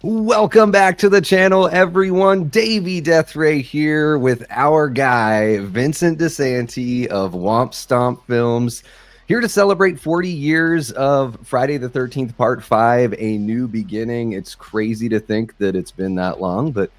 Welcome back to the channel, everyone. Davey Deathray here with our guy, Vincent DiSanti of WOMP STOMP Films, here to celebrate 40 years of Friday the 13th Part 5, A New Beginning. It's crazy to think that it's been that long, but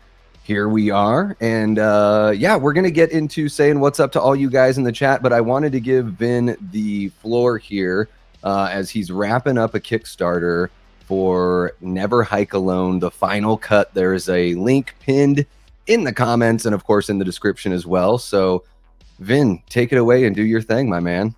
here we are. And yeah, we're going to get into saying what's up to all you guys in the chat, but I wanted to give Vin the floor here as he's wrapping up a Kickstarter for Never Hike Alone, the final cut. There's a link pinned in the comments and of course in the description as well. So Vin, take it away and do your thing, my man.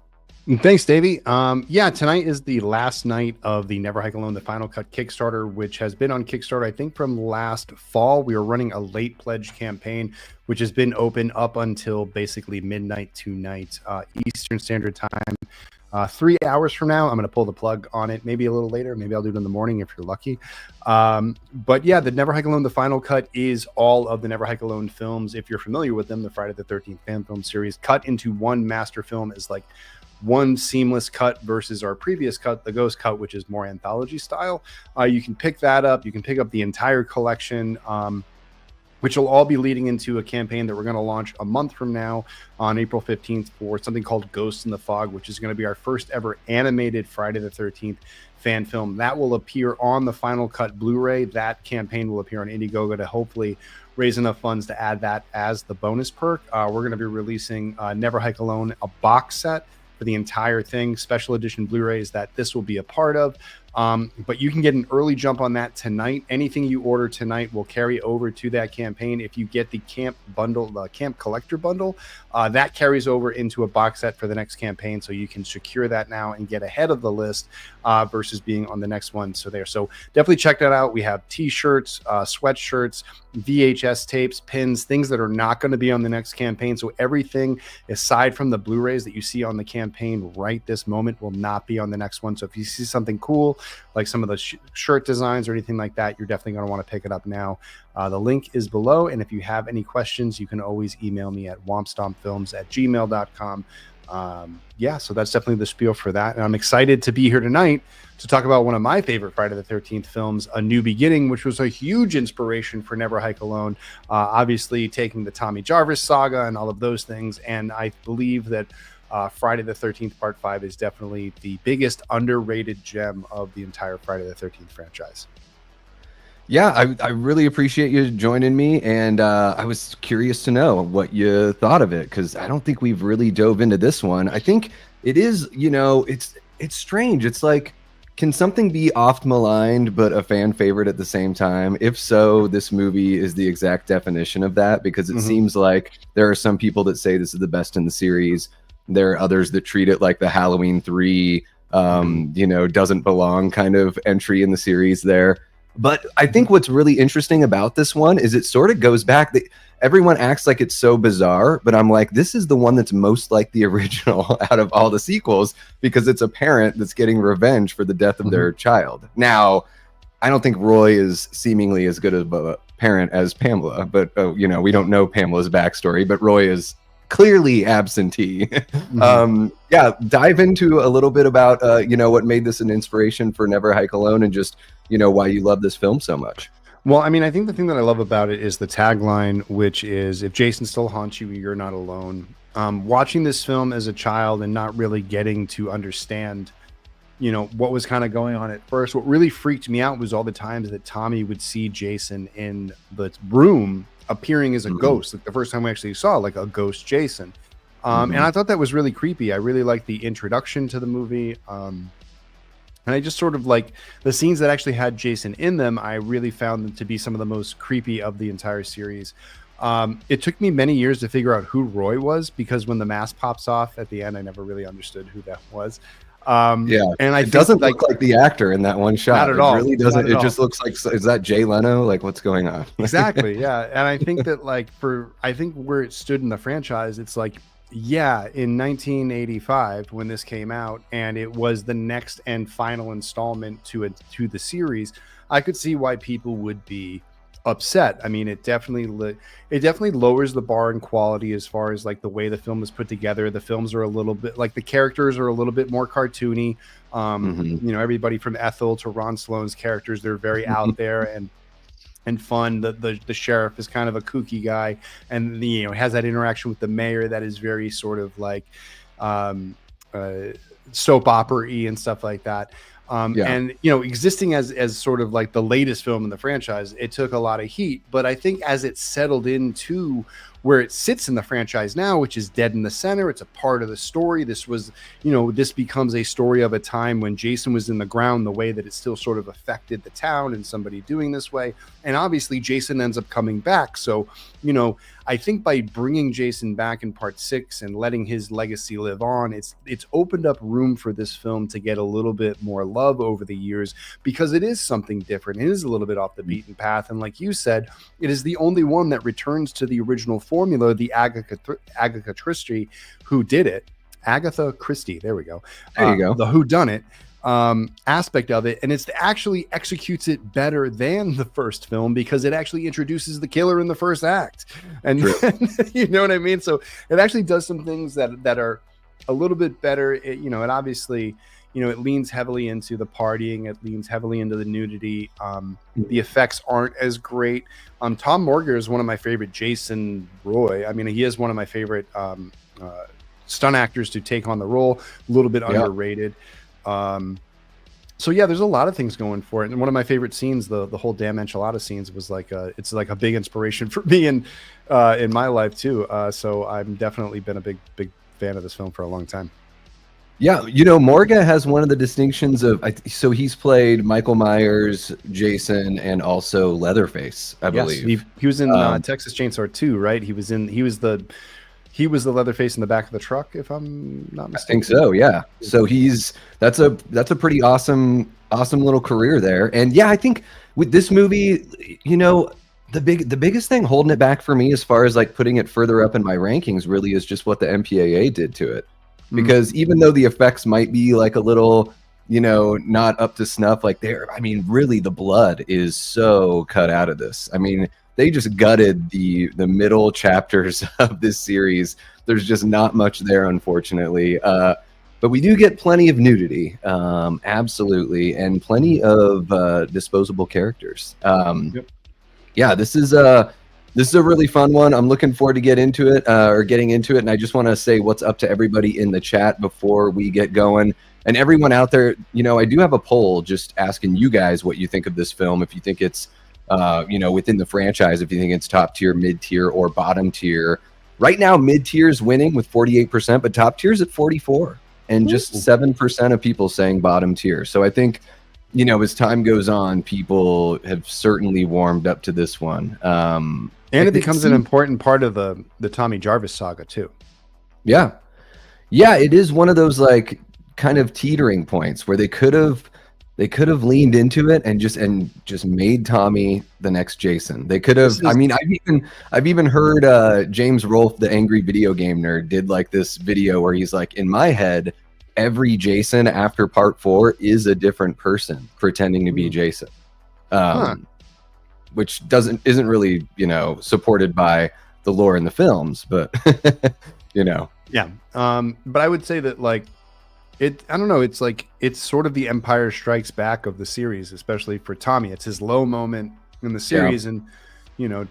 Thanks, Davey. Yeah, tonight is the last night of the Never Hike Alone, the final cut Kickstarter, which has been on Kickstarter, I think, from last fall. We were running a late pledge campaign, which has been open up until basically midnight tonight, Eastern Standard Time. 3 hours from now, I'm going to pull the plug on it. Maybe a little later. Maybe I'll do it in the morning if you're lucky. But yeah, the Never Hike Alone, the final cut, is all of the Never Hike Alone films. If you're familiar with them, the Friday the 13th fan film series, cut into one master film is like one seamless cut versus our previous cut, the Ghost cut, which is more anthology style. You can pick that up. You can pick up the entire collection, which will all be leading into a campaign that we're going to launch a month from now on April 15th for something called Ghosts in the Fog, which is going to be our first ever animated Friday the 13th fan film. That will appear on the final cut Blu-ray. That campaign will appear on Indiegogo to hopefully raise enough funds to add that as the bonus perk. We're going to be releasing Never Hike Alone, a box set for the entire thing, special edition Blu-rays that this will be a part of. But you can get an early jump on that tonight. Anything you order tonight will carry over to that campaign. If you get the camp bundle, the camp collector bundle, that carries over into a box set for the next campaign. So you can secure that now and get ahead of the list versus being on the next one. So definitely check that out. We have t-shirts, sweatshirts, VHS tapes, pins, things that are not going to be on the next campaign. So everything aside from the Blu-rays that you see on the campaign right this moment will not be on the next one. So if you see something cool, like some of the shirt designs or anything like that, you're definitely going to want to pick it up now. The link is below. And if you have any questions, you can always email me at wompstompfilms@gmail.com. Yeah, so that's definitely the spiel for that. And I'm excited to be here tonight to talk about one of my favorite Friday the 13th films, A New Beginning, which was a huge inspiration for Never Hike Alone. Obviously taking the Tommy Jarvis saga and all of those things. And I believe that Friday the 13th Part 5 is definitely the biggest underrated gem of the entire Friday the 13th franchise. Yeah, I really appreciate you joining me, and I was curious to know what you thought of it, because I don't think we've really dove into this one. I think it is, you know, it's strange. It's like, can something be oft maligned but a fan favorite at the same time? If so, this movie is the exact definition of that, because it seems like there are some people that say this is the best in the series. There are others that treat it like the Halloween 3, you know, doesn't belong kind of entry in the series there. But I think what's really interesting about this one is it sort of goes back. Everyone acts like it's so bizarre, but I'm like, this is the one that's most like the original out of all the sequels, because it's a parent that's getting revenge for the death of their child. Now, I don't think Roy is seemingly as good of a parent as Pamela, but you know, we don't know Pamela's backstory, but Roy is clearly absentee. Yeah, dive into a little bit about you know, what made this an inspiration for Never Hike Alone, and just, you know, why you love this film so much. Well, I mean, I think the thing that I love about it is the tagline, which is, if Jason still haunts you, you're not alone. Watching this film as a child and not really getting to understand, you know, what was kind of going on at first, what really freaked me out was all the times that Tommy would see Jason in the room appearing as a ghost. Like the first time we actually saw like a ghost Jason. And I thought that was really creepy. I really liked the introduction to the movie. And I just sort of like the scenes that actually had Jason in them. I really found them to be some of the most creepy of the entire series. It took me many years to figure out who Roy was, because when the mask pops off at the end, I never really understood who that was. Yeah, and it doesn't look like the actor in that one shot. Not at all. It really doesn't. It just looks like, is that Jay Leno? Like, what's going on? Exactly. Yeah. And I think that, like, I think where it stood in the franchise, it's like, yeah, in 1985 when this came out, and it was the next and final installment to the series, I could see why people would be upset. I mean, it definitely lowers the bar in quality as far as like the way the film is put together. The films are a little bit like, the characters are a little bit more cartoony. You know, everybody from Ethel to Ron Sloan's characters, they're very out there, and and fun. The sheriff is kind of a kooky guy, and has that interaction with the mayor that is very sort of like soap opera-y and stuff like that. And existing as sort of like the latest film in the franchise, it took a lot of heat. But I think as it settled into where it sits in the franchise now, which is dead in the center, it's a part of the story. This was, this becomes a story of a time when Jason was in the ground, the way that it still sort of affected the town and somebody doing this way. And obviously Jason ends up coming back. So, I think by bringing Jason back in part 6 and letting his legacy live on, it's opened up room for this film to get a little bit more love over the years, because it is something different. It is a little bit off the beaten path. And like you said, it is the only one that returns to the original formula, the Agatha Christie who did it. Agatha Christie, there we go. There you go. The whodunit aspect of it, and it actually executes it better than the first film, because it actually introduces the killer in the first act, and you know what I mean. So it actually does some things that are a little bit better. It obviously it leans heavily into the partying, it leans heavily into the nudity. The effects aren't as great. Tom Morger is one of my favorite Jason Roy. I mean, he is one of my favorite stunt actors to take on the role. A little bit underrated. So yeah, there's a lot of things going for it. And one of my favorite scenes, the whole damn enchilada scenes, was like it's like a big inspiration for me in my life too. So I've definitely been a big fan of this film for a long time. Yeah, Morga has one of the distinctions of, so he's played Michael Myers, Jason, and also Leatherface, I believe. He was in Texas Chainsaw 2, right? He was the Leatherface in the back of the truck, if I'm not mistaken. I think so, yeah. So that's a pretty awesome little career there. And yeah, I think with this movie, the biggest thing holding it back for me, as far as like putting it further up in my rankings, really is just what the MPAA did to it. Because even though the effects might be like a little, not up to snuff, like really the blood is so cut out of this. I mean, they just gutted the middle chapters of this series. There's just not much there, unfortunately. But we do get plenty of nudity, absolutely, and plenty of disposable characters. Yeah, this is a really fun one. I'm looking forward to getting into it. And I just want to say what's up to everybody in the chat before we get going. And everyone out there, I do have a poll just asking you guys what you think of this film. If you think it's, within the franchise, if you think it's top tier, mid tier, or bottom tier. Right now, mid tier is winning with 48%, but top tier is at 44%, and just 7% of people saying bottom tier. So I think, as time goes on, people have certainly warmed up to this one. And it becomes an important part of the Tommy Jarvis saga too. Yeah. Yeah, it is one of those like kind of teetering points where they could have leaned into it and just made Tommy the next Jason. They could have. I mean, I've even heard James Rolfe, the angry video game nerd, did like this video where he's like, in my head, every Jason after part 4 is a different person pretending to be Jason. Which isn't really, supported by the lore in the films, but Yeah. But I would say that like I don't know, it's sort of the Empire Strikes Back of the series, especially for Tommy. It's his low moment in the series, and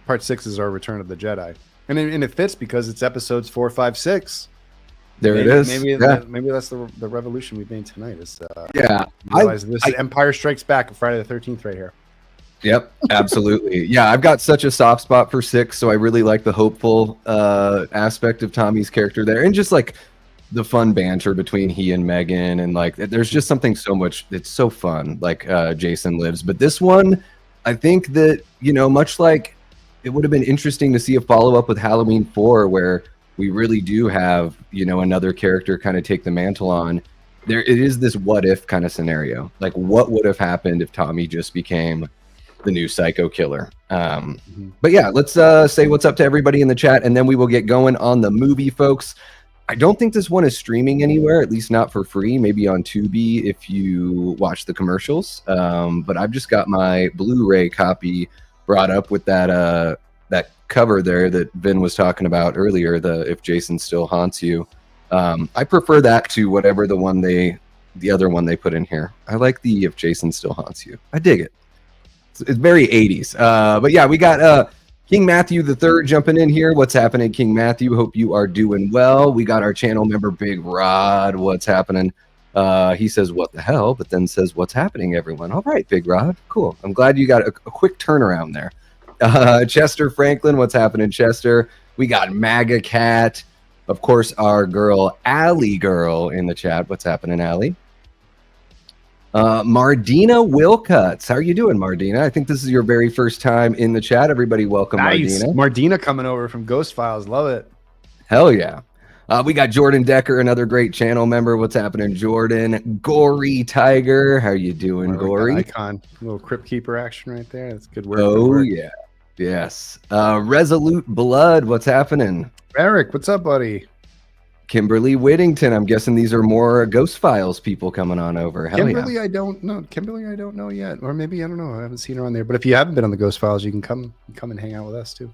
part 6 is our Return of the Jedi. And it fits because it's episodes 4, 5, 6. It is. Maybe that's the revolution we've made tonight. Is this is Empire Strikes Back, Friday the 13th, right here. Yep, absolutely. Yeah, I've got such a soft spot for 6, so I really like the hopeful aspect of Tommy's character there, and just like the fun banter between he and Megan, and like there's just something it's so fun, like Jason Lives. But this one, I think that much like it would have been interesting to see a follow-up with Halloween 4, where we really do have another character kind of take the mantle on. It is this what if kind of scenario, like what would have happened if Tommy just became the new psycho killer. But yeah, let's say what's up to everybody in the chat, and then we will get going on the movie, folks. I don't think this one is streaming anywhere, at least not for free, maybe on Tubi if you watch the commercials. But I've just got my Blu-ray copy brought up with that cover there that Vin was talking about earlier, the If Jason Still Haunts You. I prefer that to whatever the other one they put in here. I like the If Jason Still Haunts You. I dig it. It's very 80s. But yeah, we got King Matthew the Third jumping in here. What's happening, King Matthew? Hope you are doing well. We got our channel member Big Rod. What's happening? He says, "What the hell?" But then says, "What's happening, everyone?" All right, Big Rod. Cool. I'm glad you got a quick turnaround there. Chester Franklin. What's happening, Chester? We got MAGA Cat. Of course, our girl Allie Girl in the chat. What's happening, Allie? Mardina Wilcuts. How are you doing, Mardina? I think this is your very first time in the chat. Everybody welcome Nice. Mardina. Mardina coming over from Ghost Files. Love it. Hell yeah. We got Jordan Decker, another great channel member. What's happening, Jordan? Gory Tiger. How you doing, Gory? Icon. A little Crypt Keeper action right there. That's good work. Oh, good work. yeah. Yes. Resolute Blood. What's happening? Eric, what's up, buddy? Kimberly Whittington. I'm guessing these are more Ghost Files people coming on over. Hell Kimberly, yeah. I don't know. Kimberly, I don't know yet. Or maybe, I don't know. I haven't seen her on there. But if you haven't been on the Ghost Files, you can come and hang out with us too.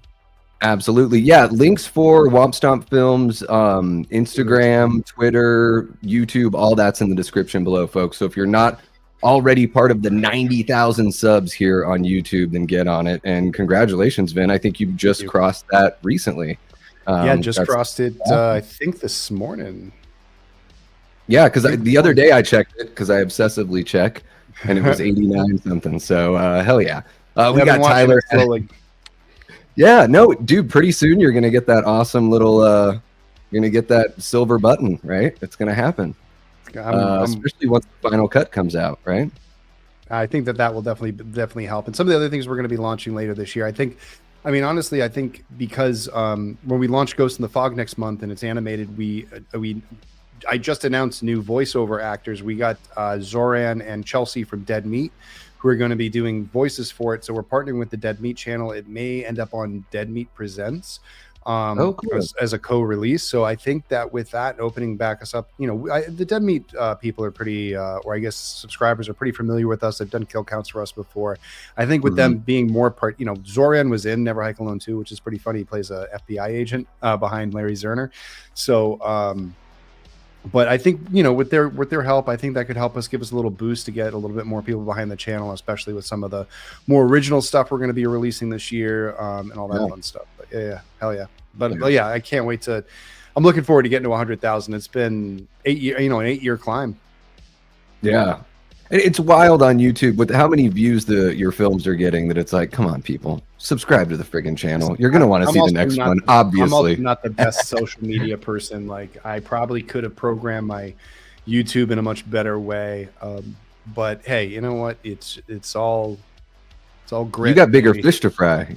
Absolutely. Yeah. Links for Womp Stomp Films, Instagram, Twitter, YouTube, all that's in the description below, folks. So if you're not already part of the 90,000 subs here on YouTube, then get on it. And congratulations, Vin. I think you just crossed that recently. Yeah, just crossed it, I think this morning. Yeah, because the other day I checked it because I obsessively check, and it was 89 something. So hell yeah. We got Tyler. Yeah, no, dude, pretty soon you're going to get that awesome little, you're going to get that silver button, right? It's going to happen. Especially once the final cut comes out, right? I think that will definitely help. And some of the other things we're going to be launching later this year, I mean, honestly, I think because when we launch Ghost in the Fog next month and it's animated, I just announced new voiceover actors. We got Zoran and Chelsea from Dead Meat, who are going to be doing voices for it. So we're partnering with the Dead Meat channel. It may end up on Dead Meat Presents cool. as a co-release. So I think that with that opening back us up, the Dead Meat people are pretty, or I guess subscribers are pretty familiar with us. They've done kill counts for us before. I think with them being more part, Zoran was in Never Hike Alone 2, which is pretty funny. He plays a FBI agent behind Larry Zerner. So, but I think, with their help, I think that could help us, give us a little boost to get a little bit more people behind the channel, especially with some of the more original stuff we're going to be releasing this year and all that fun stuff. But yeah, hell yeah. But yeah, I can't wait I'm looking forward to getting to 100,000. It's been 8 years, an 8-year climb. Yeah. It's wild on YouTube with how many views your films are getting that it's like, come on, people, subscribe to the friggin' channel. You're going to want to see the next one, obviously. I'm also not the best social media person. Like, I probably could have programmed my YouTube in a much better way. But hey, you know what? It's all grit. You got bigger fish to fry,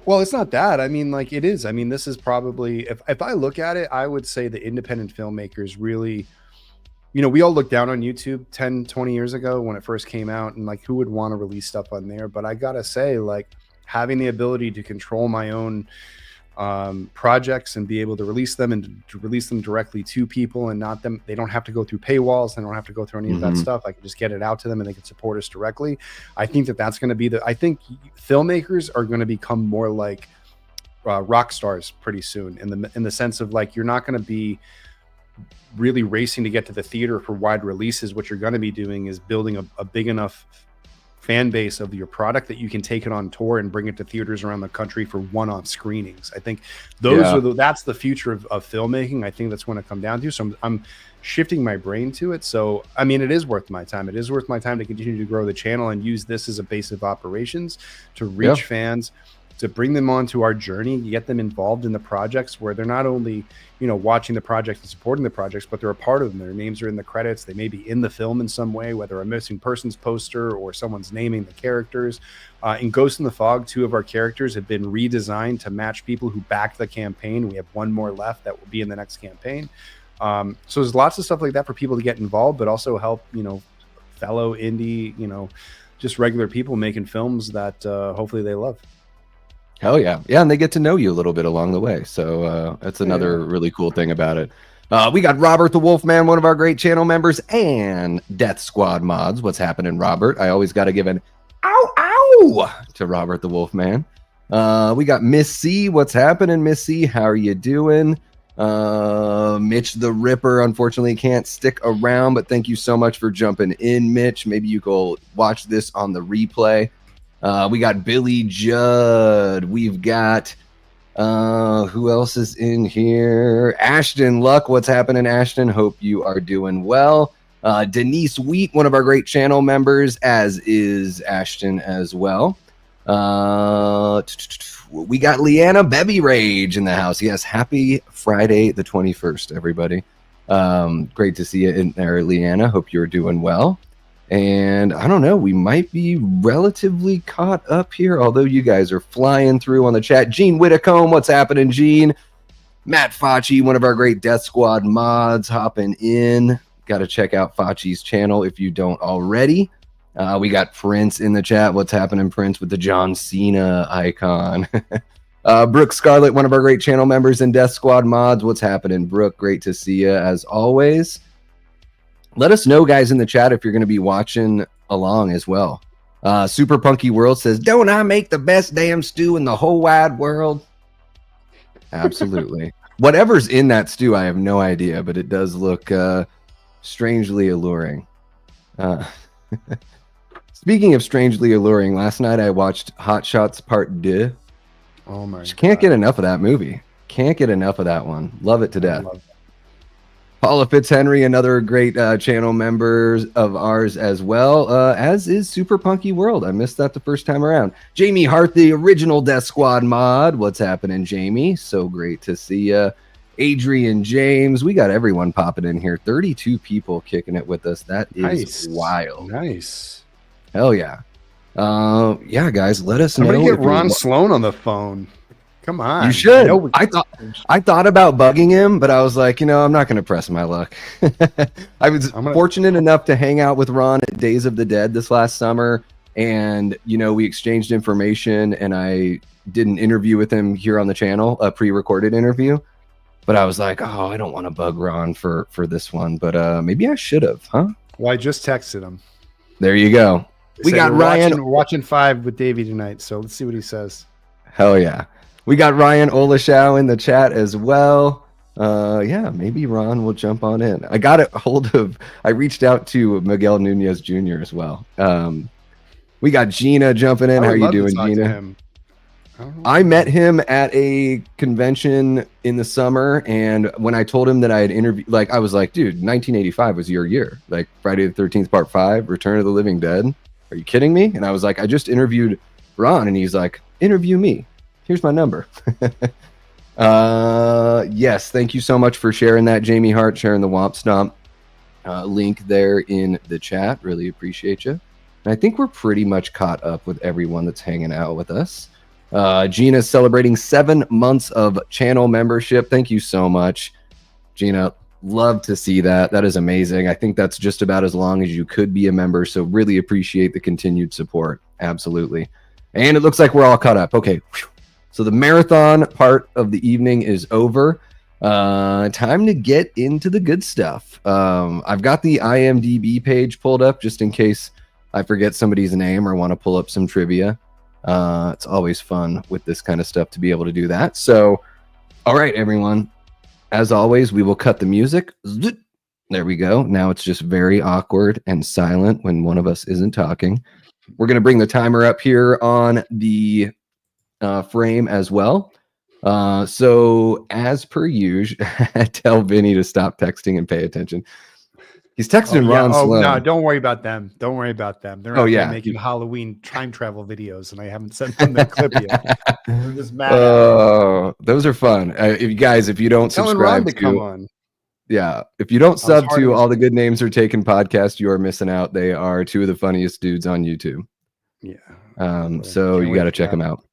Well, it's not that. I mean, like, it is. I mean, this is probably, if I look at it, I would say the independent filmmakers really, we all looked down on YouTube 10, 20 years ago when it first came out, and like, who would want to release stuff on there? But I gotta say, like, having the ability to control my own projects and be able to release them and to release them directly to people and they don't have to go through paywalls. They don't have to go through any of that stuff. I can just get it out to them and they can support us directly. I think that's going to be I think filmmakers are going to become more like rock stars pretty soon in the sense of, like, you're not going to be really racing to get to the theater for wide releases. What you're going to be doing is building a big enough fan base of your product that you can take it on tour and bring it to theaters around the country for one-off screenings. I think that's the future of filmmaking. I think that's going to come down to. So I'm shifting my brain to it. So, I mean, it is worth my time. It is worth my time to continue to grow the channel and use this as a base of operations to reach fans, to bring them onto our journey, get them involved in the projects where they're not only, watching the projects and supporting the projects, but they're a part of them. Their names are in the credits. They may be in the film in some way, whether a missing persons poster or someone's naming the characters. In Ghost in the Fog, 2 of our characters have been redesigned to match people who backed the campaign. We have 1 more left that will be in the next campaign. So there's lots of stuff like that for people to get involved, but also help, fellow indie, just regular people making films that hopefully they love. Hell yeah. Yeah, and they get to know you a little bit along the way. So that's another really cool thing about it. We got Robert the Wolfman, one of our great channel members, and Death Squad Mods. What's happening, Robert? I always got to give an ow, ow to Robert the Wolfman. We got Miss C. What's happening, Miss C? How are you doing? Mitch the Ripper unfortunately can't stick around, but thank you so much for jumping in, Mitch. Maybe you go watch this on the replay. We got Billy Judd. We've got who else is in here? Ashton Luck. What's happening, Ashton? Hope you are doing well. Denise Wheat, one of our great channel members, as is Ashton as well. We got Leanna Bebby Rage in the house. Yes, happy Friday the 21st, everybody. Great to see you in there, Leanna. Hope you're doing well. And I don't know, we might be relatively caught up here, although you guys are flying through on the chat. Gene Whitacombe, what's happening, Gene? Matt Facci, one of our great Death Squad mods, hopping in. Got to check out Facci's channel if you don't already. We got Prince in the chat. What's happening, Prince, with the John Cena icon? Brooke Scarlett, one of our great channel members in Death Squad mods. What's happening, Brooke? Great to see you as always. Let us know, guys, in the chat if you're going to be watching along as well. Super Punky World says, don't I make the best damn stew in the whole wide world? Absolutely. Whatever's in that stew, I have no idea, but it does look strangely alluring. Speaking of strangely alluring, last night I watched Hot Shots Part 2. Oh my God. Can't get enough of that movie. Can't get enough of that one. Love it to death. Paula Fitzhenry, another great channel member of ours as well, as is Super Punky World. I missed that the first time around. Jamie Hart, the original Death Squad mod. What's happening, Jamie? So great to see you. Adrian James, we got everyone popping in here. 32 people kicking it with us. That is wild. Nice. Hell yeah. Yeah, guys, let us know. I'm gonna get Ron Sloan on the phone. Come on. You should. I thought about bugging him, but I was like, I'm not going to press my luck. I was fortunate enough to hang out with Ron at Days of the Dead this last summer, and we exchanged information, and I did an interview with him here on the channel, a pre-recorded interview. But I was like, oh, I don't want to bug Ron for this one, but maybe I should have, huh? Well, I just texted him. There you go. We got Ryan. We're watching 5 with Davey tonight, so let's see what he says. Hell yeah. We got Ryan Olashow in the chat as well. Yeah, maybe Ron will jump on in. I reached out to Miguel Nunez Jr. as well. We got Gina jumping in. How are you doing, Gina? I met him at a convention in the summer, and when I told him that I had interviewed, I was like, dude, 1985 was your year. Like Friday the 13th Part 5, Return of the Living Dead. Are you kidding me? And I was like, I just interviewed Ron, and he's like, interview me. Here's my number. Yes, thank you so much for sharing that, Jamie Hart, sharing the WOMP Stomp link there in the chat. Really appreciate you. And I think we're pretty much caught up with everyone that's hanging out with us. Gina's celebrating 7 months of channel membership. Thank you so much, Gina. Love to see that. That is amazing. I think that's just about as long as you could be a member. So really appreciate the continued support. Absolutely. And it looks like we're all caught up. Okay. So the marathon part of the evening is over. Time to get into the good stuff. I've got the IMDb page pulled up just in case I forget somebody's name or want to pull up some trivia. It's always fun with this kind of stuff to be able to do that. So, all right, everyone. As always, we will cut the music. There we go. Now it's just very awkward and silent when one of us isn't talking. We're going to bring the timer up here on the frame as well. So as per usual, tell Vinny to stop texting and pay attention. He's texting Ron Sloan. No, don't worry about them. Don't worry about them. They're making Halloween time travel videos, and I haven't sent them that clip yet. I'm just mad. Oh, those are fun. If you don't subscribe to come on. Yeah, if you don't sub to All the Good Names Are Taken podcast, you are missing out. They are 2 of the funniest dudes on YouTube. Yeah. So you got to check them out.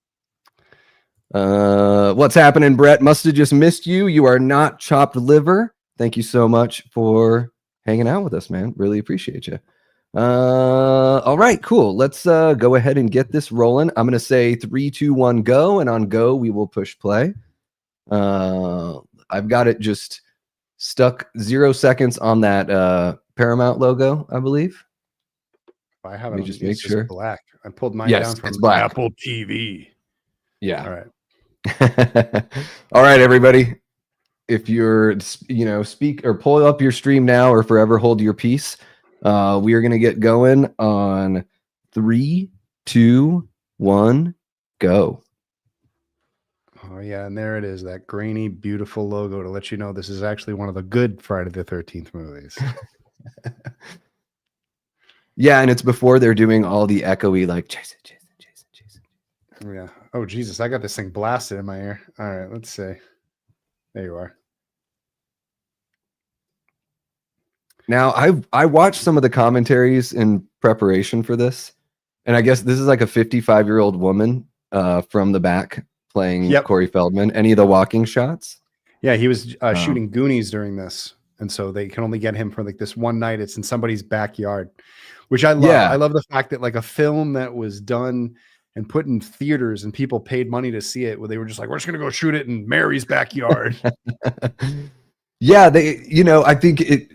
What's happening, Brett? Must have just missed you. You are not chopped liver. Thank you so much for hanging out with us, man. Really appreciate you. All right, cool. Let's go ahead and get this rolling. I'm going to say 3, 2, 1, go. And on go, we will push play. I've got it just stuck 0 seconds on that Paramount logo, I believe. I haven't. Just make sure. Black. I pulled mine down from Apple TV. Yeah. All right. All right, everybody. if you're, speak or pull up your stream now or forever hold your peace. We are going to get going on 3, 2, 1, go. Oh yeah, and there it is, that grainy, beautiful logo to let you know this is actually one of the good Friday the 13th movies. Yeah, and it's before they're doing all the echoey like Jason. Yeah. Oh Jesus, I got this thing blasted in my ear. All right, let's see. There you are. Now I watched some of the commentaries in preparation for this, and I guess this is like a 55-year-old woman from the back playing Corey Feldman. Any of the walking shots? Yeah, he was shooting Goonies during this, and so they can only get him for like this one night. It's in somebody's backyard, which I love. Yeah. I love the fact that like a film that was done and put in theaters and people paid money to see it, where they were just like, we're just gonna go shoot it in Mary's backyard. Yeah, they, I think it,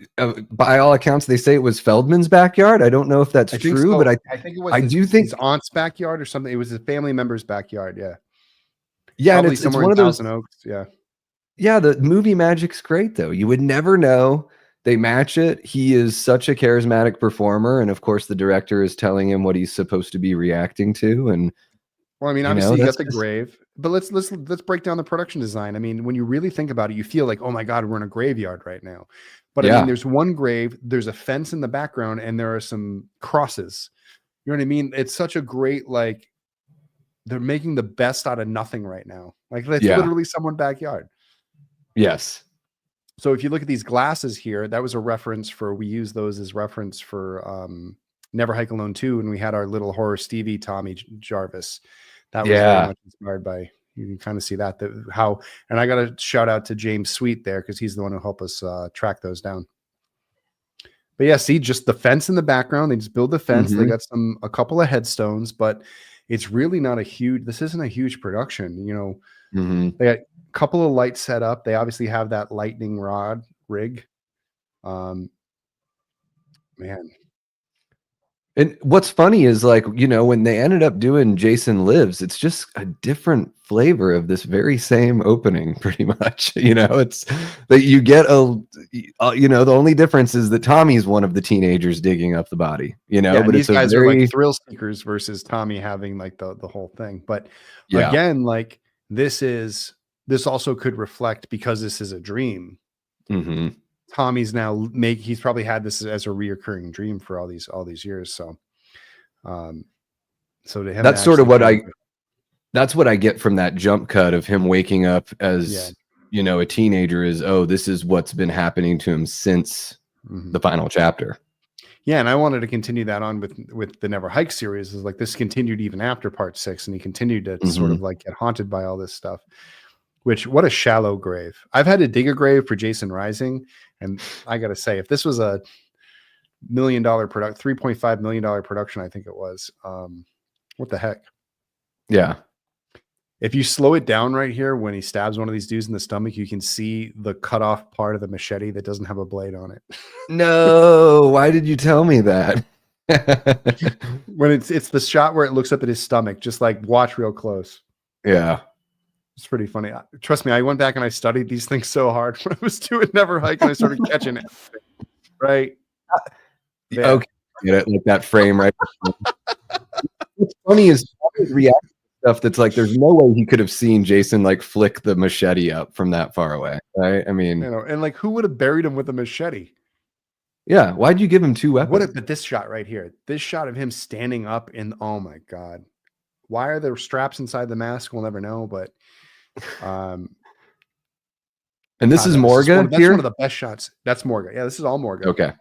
by all accounts, they say it was Feldman's backyard. I don't know if that's true, but I think it was. His aunt's backyard or something. It was his family member's backyard. Yeah. Yeah, probably and it's somewhere one in of those. Thousand Oaks. Yeah. Yeah, the movie magic's great though. You would never know. They match it. He is such a charismatic performer, and of course, the director is telling him what he's supposed to be reacting to. And well, I mean, obviously you got the grave, but let's break down the production design. I mean, when you really think about it, you feel like, oh my God, we're in a graveyard right now. But I mean, there's one grave, there's a fence in the background, and there are some crosses. You know what I mean? It's such a great, like, they're making the best out of nothing right now. Like, that's literally someone's backyard. Yes. So if you look at these glasses here, that was a reference for, we use those as reference for Never Hike Alone 2, and we had our little horror Stevie Tommy Jarvis. That was very much inspired by, you can kind of see that, how, and I got to shout out to James Sweet there, because he's the one who helped us track those down. But yeah, see, just the fence in the background, they just build the fence. They got a couple of headstones, but it's really not this isn't a huge production, They got a couple of lights set up. They obviously have that lightning rod rig. Man. And what's funny is, like, when they ended up doing Jason Lives, it's just a different flavor of this very same opening, pretty much. It's that you get the only difference is that Tommy's one of the teenagers digging up the body, but these guys are like thrill seekers versus Tommy having like the whole thing. But again, like this also could reflect, because this is a dream. Tommy's now he's probably had this as a reoccurring dream for all these years. So, so to him, that's sort of that's what I get from that jump cut of him waking up as, a teenager is, this is what's been happening to him since the final chapter. Yeah. And I wanted to continue that on with the Never Hike series, is like this continued even after part 6. And he continued to sort of like get haunted by all this stuff. Which, what a shallow grave. I've had to dig a grave for Jason Rising, and I got to say, if this was a $1 million product, $3.5 million production, I think it was. What the heck? Yeah. If you slow it down right here, when he stabs one of these dudes in the stomach, you can see the cut off part of the machete that doesn't have a blade on it. No, why did you tell me that? When it's the shot where it looks up at his stomach, just like watch real close. Yeah. It's pretty funny. Trust me, I went back and I studied these things so hard when I was doing Never Hike, and I started catching it. Right? Yeah. Okay. Get it, like that frame right. What's funny is reaction stuff that's like, there's no way he could have seen Jason like flick the machete up from that far away, right? I mean, and like, who would have buried him with a machete? Yeah, why'd you give him 2 weapons? But this shot right here, this shot of him standing up in, oh my God, why are there straps inside the mask? We'll never know, but. And this is Morga that's here? One of the best shots. That's Morga. Yeah, this is all Morga. Okay.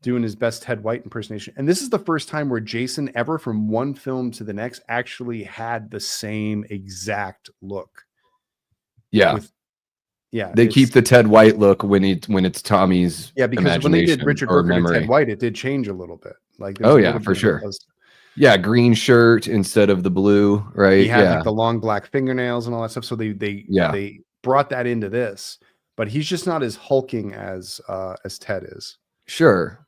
Doing his best Ted White impersonation. And this is the first time where Jason ever, from one film to the next, actually had the same exact look. Yeah. They keep the Ted White look when it's Tommy's. Yeah, because when they did Richard Berker and Ted White, it did change a little bit. Like, for sure. Yeah, green shirt instead of the blue, right? He had like the long black fingernails and all that stuff. So they brought that into this, but he's just not as hulking as Ted is. Sure.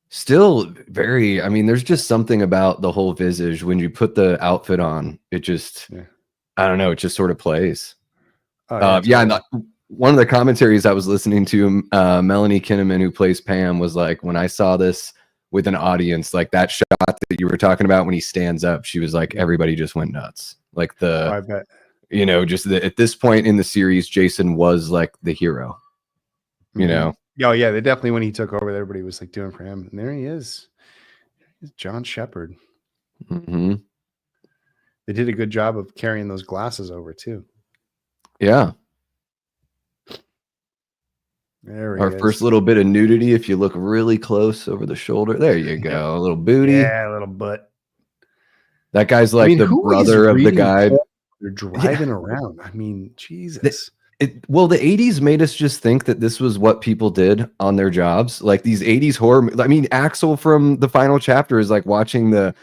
Still very, I mean, there's just something about the whole visage when you put the outfit on. It just, I don't know, it just sort of plays. Oh, Yeah, and totally. one of the commentaries I was listening to, Melanie Kinnaman, who plays Pam, was like, when I saw this with an audience, like that shot that you were talking about when he stands up, she was like, everybody just went nuts. Like I bet. just at this point in the series, Jason was like the hero. You know. Oh yeah, they definitely, when he took over, everybody was like doing for him, and there he is. He's John Shepard. Mm-hmm. They did a good job of carrying those glasses over too. Yeah. There he Our is. first little bit of nudity, if you look really close over the shoulder. There you go. Yep. A little booty. Yeah, a little butt. That guy's like the brother of the guy. They're driving around. I mean, Jesus. Well, the 80s made us just think that this was what people did on their jobs. Like these 80s horror. I mean, Axel from the final chapter is like watching the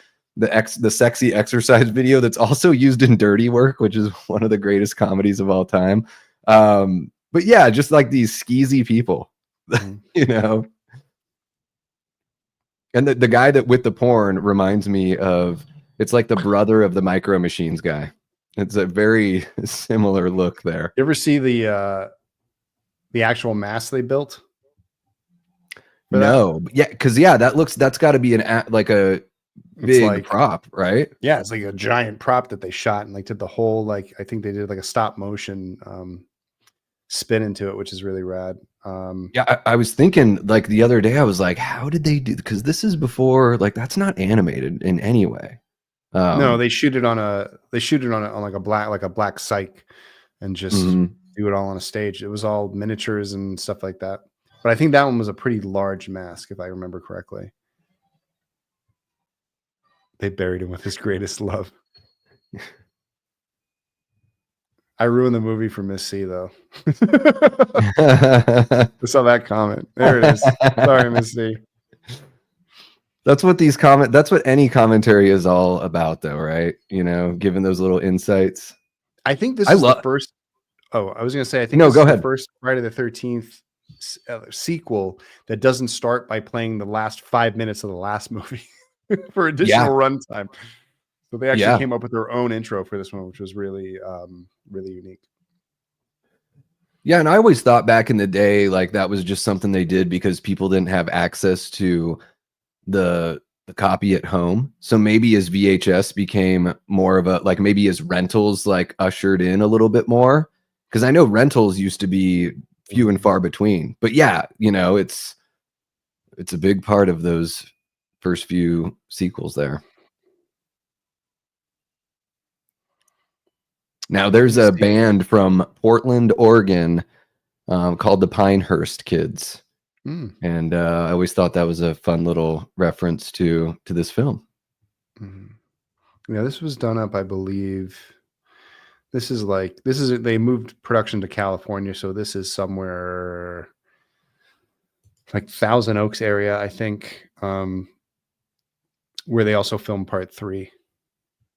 sexy exercise video that's also used in Dirty Work, which is one of the greatest comedies of all time. But yeah, just like these skeezy people, you know. And the guy that with the porn reminds me of, it's like the brother of the Micro Machines guy. It's a very similar look there. You ever see the actual mask they built? No, yeah, because that's got to be like a big prop, right? Yeah, it's like a giant prop that they shot and like did the whole, like, I think they did like a stop motion spin into it, which is really rad. Yeah, I was thinking like the other day, I was like, how did they do? Because this is before, like, that's not animated in any way. No, they shoot it on like a black cyc and just do it all on a stage. It was all miniatures and stuff like that. But I think that one was a pretty large mask, if I remember correctly. They buried him with his greatest love. I ruined the movie for Miss C, though. I saw that comment. There it is. Sorry, Miss C. That's what any commentary is all about, though, right? You know, giving those little insights. I think this is the first. Oh, I was going to say, I think no, this go is ahead. the first Friday the 13th sequel that doesn't start by playing the last 5 minutes of the last movie for additional runtime. So they actually came up with their own intro for this one, which was really, really unique. Yeah, and I always thought back in the day, like that was just something they did because people didn't have access to the copy at home. So maybe as VHS became more of a, like maybe as rentals like ushered in a little bit more, because I know rentals used to be few and far between. But yeah, you know, it's a big part of those first few sequels there. Now there's a band from Portland, Oregon, called the Pinehurst Kids. And I always thought that was a fun little reference to this film. Yeah, this was done up, I believe. They moved production to California, so this is somewhere like Thousand Oaks area, I think, where they also filmed part 3.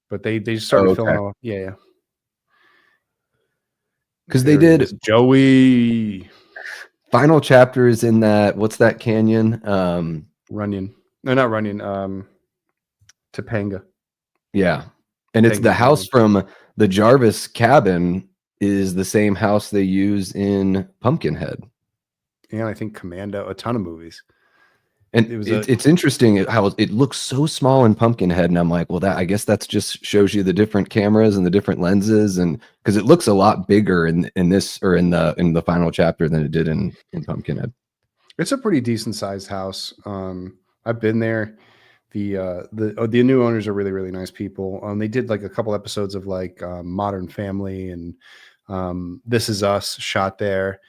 But they started filming. Yeah. Because they did Joey. Final chapter is in that, what's that canyon? Runyon. No, not Runyon. Topanga. Yeah. And it's the house from the Jarvis cabin is the same house they use in Pumpkinhead. And I think Commando, a ton of movies. And it's interesting how it looks so small in Pumpkinhead, and I'm like, well, I guess that's just shows you the different cameras and the different lenses, and because it looks a lot bigger in this or in the final chapter than it did in Pumpkinhead. It's a pretty decent sized house. I've been there. The new owners are really, really nice people. They did like a couple episodes of like Modern Family and This Is Us shot there.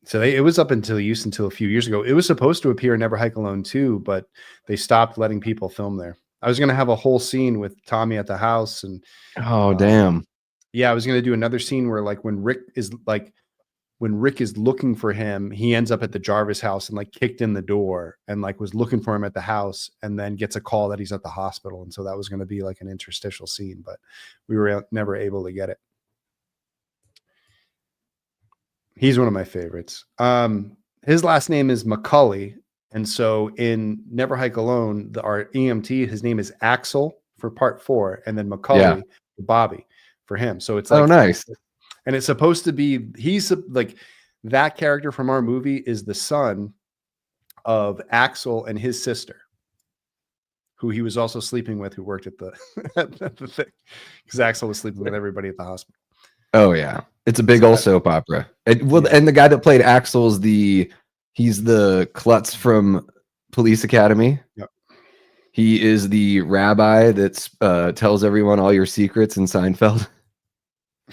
So it was up until a few years ago. It was supposed to appear in Never Hike Alone 2, but they stopped letting people film there. I was going to have a whole scene with Tommy at the house. And damn. Yeah, I was going to do another scene where like when Rick is looking for him, he ends up at the Jarvis house and like kicked in the door and like was looking for him at the house and then gets a call that he's at the hospital. And so that was going to be like an interstitial scene, but we were never able to get it. He's one of my favorites. His last name is McCulley. And so in Never Hike Alone, our EMT, his name is Axel for part 4, and then McCulley for Bobby for him. So it's like, nice. And it's supposed to be, he's like, that character from our movie is the son of Axel and his sister, who he was also sleeping with, who worked at the, at the thing, because Axel was sleeping with everybody at the hospital. Oh yeah, it's a big old soap opera. And and the guy that played Axel's he's the klutz from Police Academy. Yep. He is the rabbi that tells everyone all your secrets in Seinfeld.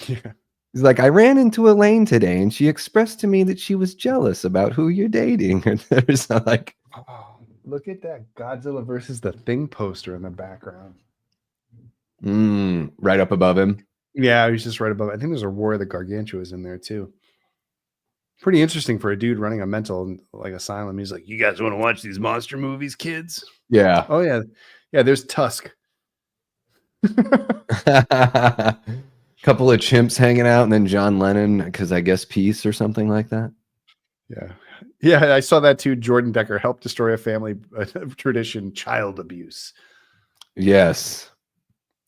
Yeah. He's like, I ran into Elaine today, and she expressed to me that she was jealous about who you're dating. And there's like, oh, look at that Godzilla versus the Thing poster in the background. Right up above him. Yeah, he's just right above. I think there's a War of the Gargantuas in there too. Pretty interesting for a dude running a mental like asylum. He's like, "You guys want to watch these monster movies, kids?" Yeah. Oh yeah, yeah. There's Tusk. Couple of chimps hanging out, and then John Lennon, because I guess peace or something like that. Yeah, yeah. I saw that too. Jordan Decker helped destroy a family tradition, child abuse. Yes.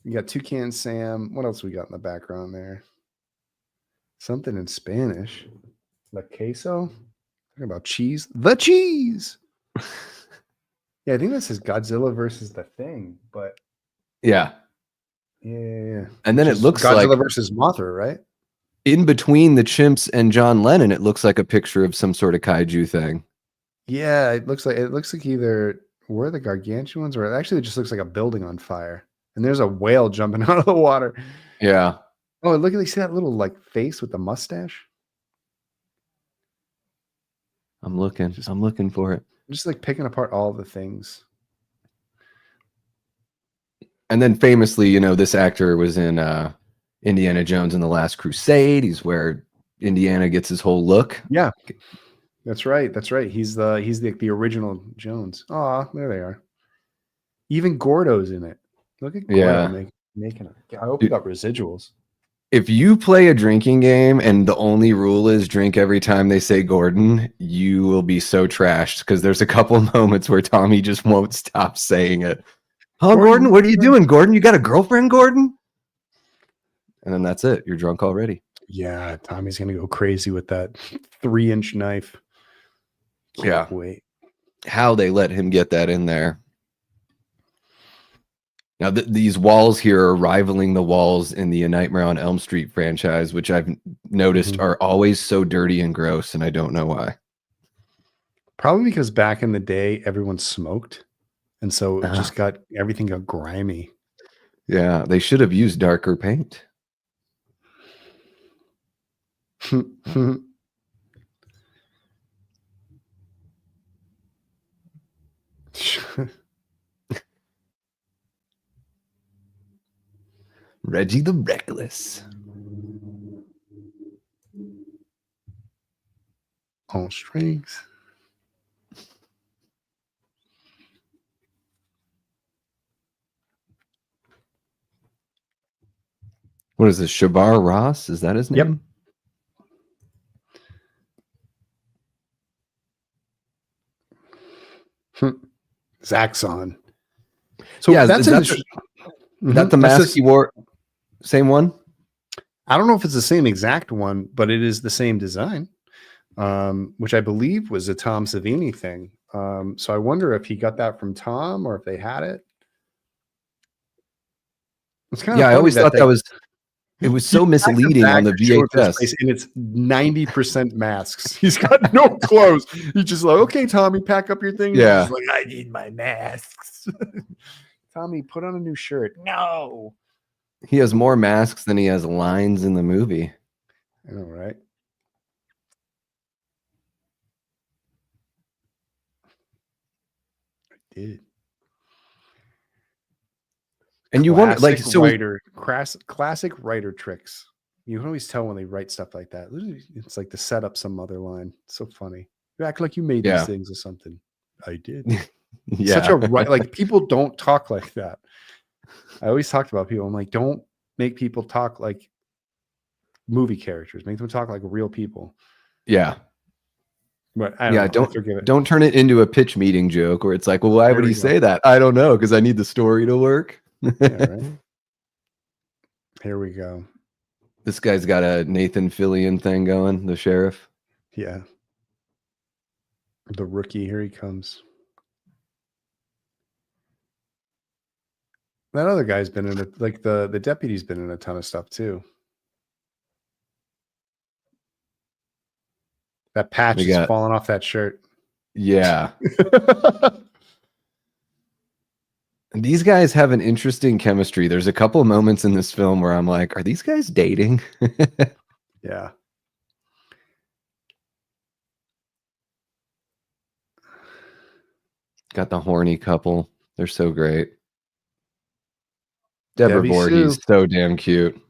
You got Toucan Sam. What else we got in the background there? Something in Spanish. La queso. Talking about cheese. The cheese. Yeah, I think this is Godzilla versus the Thing, but yeah. Yeah. And then it looks Godzilla like versus Mothra, right? In between the chimps and John Lennon, it looks like a picture of some sort of kaiju thing. Yeah, it looks like either where the gargantuans, or actually it just looks like a building on fire. And there's a whale jumping out of the water. Yeah. Oh, look at you see that little like face with the mustache? I'm looking for it. I'm just like picking apart all the things. And then famously, you know, this actor was in Indiana Jones and the Last Crusade. He's where Indiana gets his whole look. Yeah. That's right. That's right. He's the original Jones. Oh, there they are. Even Gordo's in it. Look at Gordo making it. I hope he got residuals. If you play a drinking game and the only rule is drink every time they say Gordon, you will be so trashed, because there's a couple moments where Tommy just won't stop saying it. Oh, Gordon, what are you doing, Gordon? You got a girlfriend, Gordon? And then that's it. You're drunk already. Yeah, Tommy's going to go crazy with that 3-inch knife. Can't wait. How they let him get that in there. Now, these walls here are rivaling the walls in the A Nightmare on Elm Street franchise, which I've noticed are always so dirty and gross, and I don't know why. Probably because back in the day, everyone smoked. And so it just everything got grimy. Yeah, they should have used darker paint. Reggie the Reckless. All strings. What is this? Shabar Ross? Is that his name? Yep. Zaxxon. So yeah, that's that the mask he wore. Same one? I don't know if it's the same exact one, but it is the same design, which I believe was a Tom Savini thing. So I wonder if he got that from Tom or if they had it. It's kind of I always thought it was so misleading on the VHS. And it's 90% masks. He's got no clothes. He's just like, okay, Tommy, pack up your thing. Yeah. He's like, I need my masks. Tommy, put on a new shirt. No. He has more masks than he has lines in the movie. I know, right? I did. And you wonder, like, so classic writer tricks. You can always tell when they write stuff like that. It's like to set up some other line. It's so funny. You act like you made these things or something. I did. Such a like, people don't talk like that. I always talked about people. I'm like, don't make people talk like movie characters. Make them talk like real people. Yeah. But I don't turn it into a pitch meeting joke where it's like, well, why would he say that? I don't know, because I need the story to work. Yeah, right. Here we go. This guy's got a Nathan Fillion thing going, the sheriff. Yeah. The rookie, here he comes. That other guy's been in it, like the deputy's been in a ton of stuff too. That patch is falling off that shirt. Yeah. These guys have an interesting chemistry. There's a couple of moments in this film where I'm like, are these guys dating? Yeah. Got the horny couple. They're so great. Deborah Debbie Voorhees, Sue. so damn cute.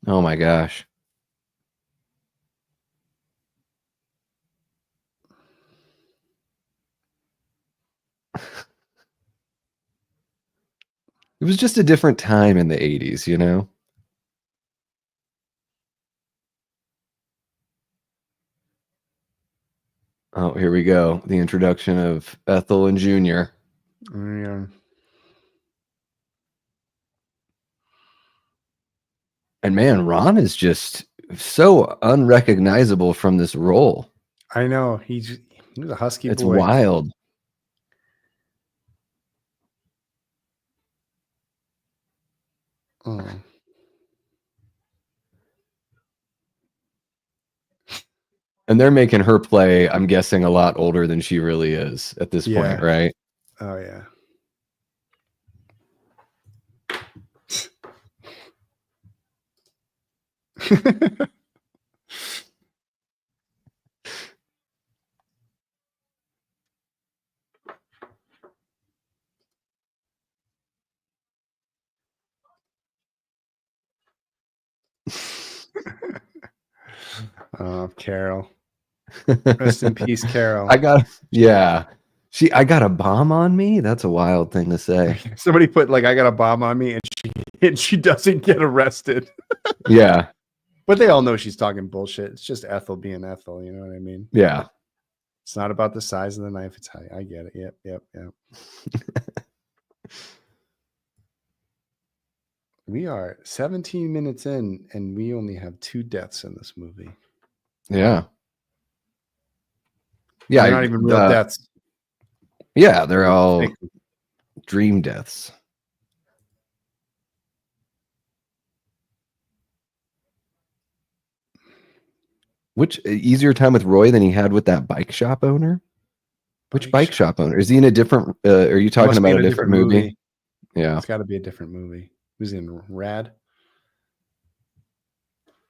Oh my gosh. It was just a different time in the 80s, you know? Oh, here we go. The introduction of Ethel and Junior. Yeah. And man, Ron is just so unrecognizable from this role. I know. He's a husky boy. It's wild. Oh. And they're making her play, I'm guessing, a lot older than she really is at this point, right? Oh, yeah. Oh, Carol. Rest in peace, Carol. I got a bomb on me. That's a wild thing to say. Somebody put like, I got a bomb on me, and she doesn't get arrested. Yeah. But they all know she's talking bullshit. It's just Ethel being Ethel. You know what I mean? Yeah. It's not about the size of the knife. It's how I get it. Yep. We are 17 minutes in, and we only have 2 deaths in this movie. Yeah. Yeah. They're not even real deaths. Yeah, they're all dream deaths. Which easier time with Roy than he had with that bike shop owner? Which bike shop owner? Is he in a different are you talking about a different movie? Yeah. It's got to be a different movie. Who's in Rad?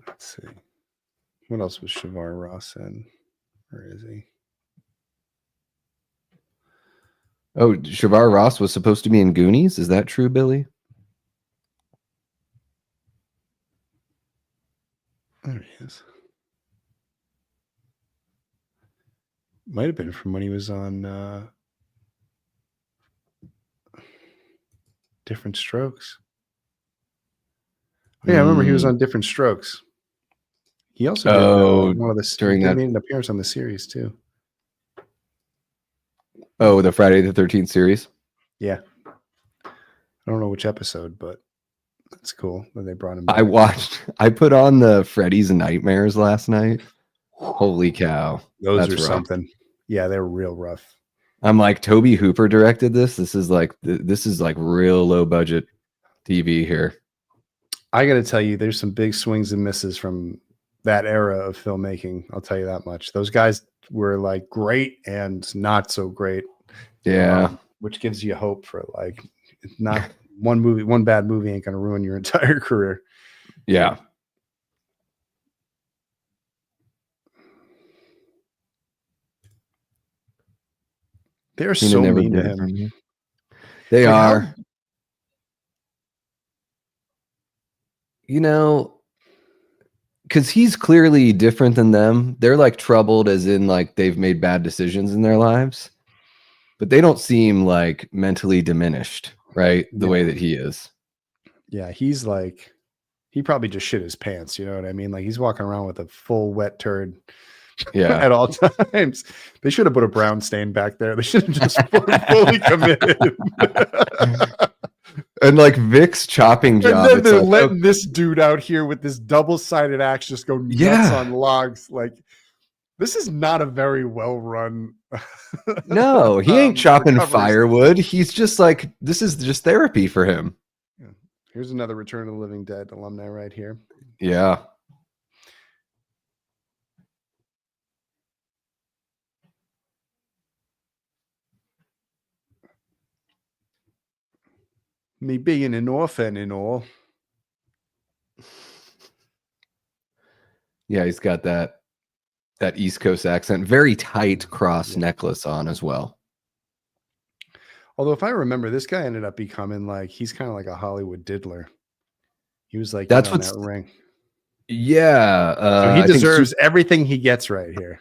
Let's see. What else was Shavar Ross in? Where is he? Oh, Shavar Ross was supposed to be in Goonies. Is that true, Billy? There he is. Might have been from when he was on Different Strokes. Oh, yeah, I remember he was on Different Strokes. He also did one of the during that made an appearance on the series too. Oh, the Friday the 13th series. Yeah, I don't know which episode, but that's cool that they brought him back. I put on the Freddy's Nightmares last night. Holy cow, those are something. Yeah, they were real rough. I'm like, Toby Hooper directed this. This is like real low budget TV here. I got to tell you, there's some big swings and misses from that era of filmmaking. I'll tell you that much. Those guys were like great and not so great. Yeah. Which gives you hope for like not one bad movie ain't going to ruin your entire career. Yeah. They're so mean to him. They are. You know, because he's clearly different than them. They're like troubled as in like they've made bad decisions in their lives, but they don't seem like mentally diminished, right? The way that he is. Yeah, he's like, he probably just shit his pants. You know what I mean? Like he's walking around with a full wet turd. Yeah, at all times. They should have put a brown stain back there. They should have just fully committed. And like Vic's chopping job. And then they're like, letting this dude out here with this double-sided axe just go nuts on logs. Like, this is not a very well-run. No, he ain't chopping recovery firewood. He's just like, this is just therapy for him. Yeah. Here's another Return of the Living Dead alumni right here. Yeah. Me being an orphan and all. Yeah, he's got that East Coast accent. Very tight cross necklace on as well. Although if I remember, this guy ended up becoming like, he's kind of like a Hollywood diddler. He was like, that's what's that ring. Yeah. So he deserves everything he gets right here.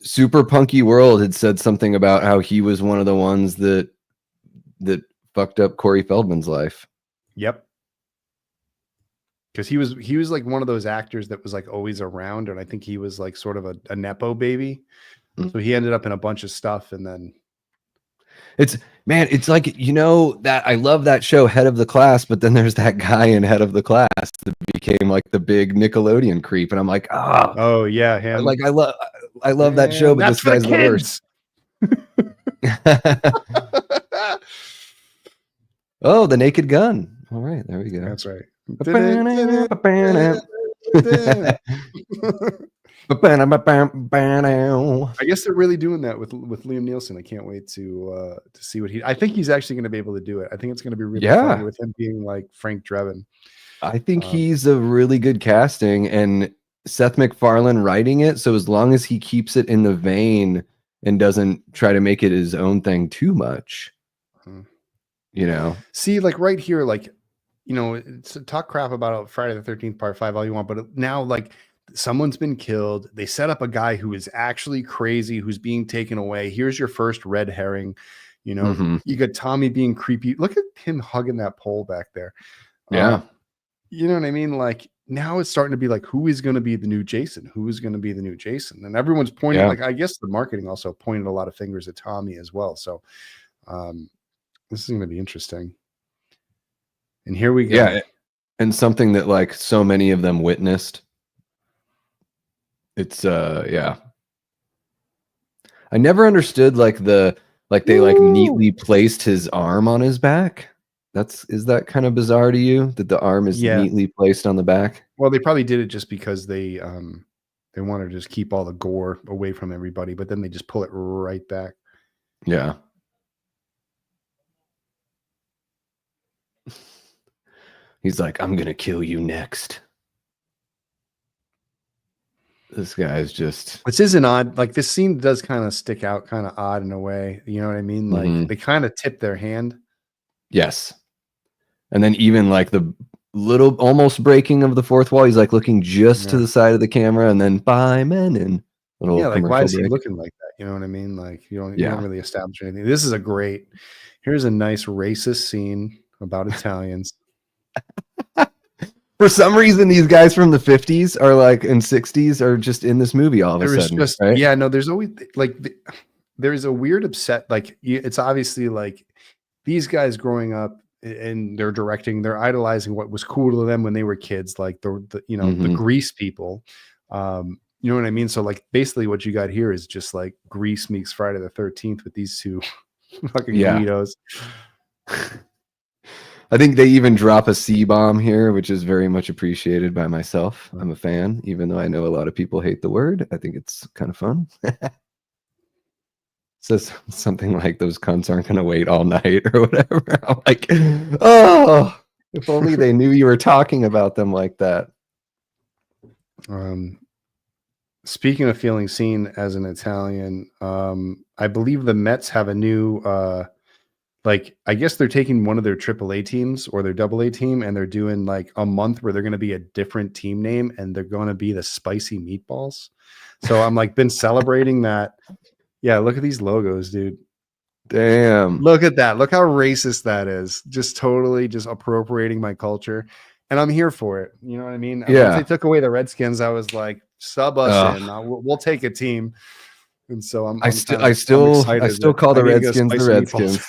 Super Punky World had said something about how he was one of the ones that fucked up Corey Feldman's life. Yep. Because he was like one of those actors that was like always around, and I think he was like sort of a nepo baby. Mm-hmm. So he ended up in a bunch of stuff, and then it's like, you know, that I love that show Head of the Class, but then there's that guy in Head of the Class that became like the big Nickelodeon creep, and I'm like, oh yeah, him. Like I love that show, but this guy's the worst. Oh, the Naked Gun. All right, there we go. That's right. I guess they're really doing that with Liam Neeson. I can't wait to see what I think he's actually going to be able to do it. I think it's going to be really fun with him being like Frank Drebin. I think he's a really good casting, and Seth MacFarlane writing it. So as long as he keeps it in the vein and doesn't try to make it his own thing too much, you know. See, like right here, like, you know, talk crap about Friday the 13th Part 5 all you want, but now like someone's been killed. They set up a guy who is actually crazy, who's being taken away. Here's your first red herring. You know, you got Tommy being creepy. Look at him hugging that pole back there. Yeah. You know what I mean? Like now it's starting to be like, who is going to be the new Jason? Who is going to be the new Jason? And everyone's pointing, like, I guess the marketing also pointed a lot of fingers at Tommy as well. So this is going to be interesting. And here we go. Yeah. And something that like so many of them witnessed. It's yeah. I never understood like they like neatly placed his arm on his back. Is that kind of bizarre to you that the arm is neatly placed on the back? Well, they probably did it just because they wanted to just keep all the gore away from everybody, but then they just pull it right back. Yeah. He's like, I'm gonna kill you next. This guy's just. This isn't odd. Like this scene does kind of stick out, kind of odd in a way. You know what I mean? Like they kind of tip their hand. Yes. And then even like the little almost breaking of the fourth wall, he's like looking just to the side of the camera, and then bye men and like why is he looking like that? You know what I mean? Like you don't really establish anything. This is here's a nice racist scene about Italians. For some reason, these guys from the 50s are like in 60s are just in this movie all of a sudden. Right? Yeah, no, there's always like there's a weird upset. Like it's obviously like these guys growing up and they're directing, they're idolizing what was cool to them when they were kids, like the the Grease people. You know what I mean? So like basically what you got here is just like Grease meets Friday the 13th with these two fucking Guidos. I think they even drop a C-bomb here, which is very much appreciated by myself. I'm a fan, even though I know a lot of people hate the word. I think it's kind of fun. Says something like those cunts aren't going to wait all night or whatever. I'm like, oh, if only they knew you were talking about them like that. Speaking of feeling seen as an Italian, I believe the Mets have a new like I guess they're taking one of their AAA teams or their AA team, and they're doing like a month where they're going to be a different team name, and they're going to be the Spicy Meatballs. So I'm like been celebrating that. Yeah, look at these logos, dude. Damn. Look at that. Look how racist that is. Just totally just appropriating my culture. And I'm here for it. You know what I mean? Yeah. Once they took away the Redskins, I was like, sub us in. We'll take a team. And so I still call the Redskins the Redskins.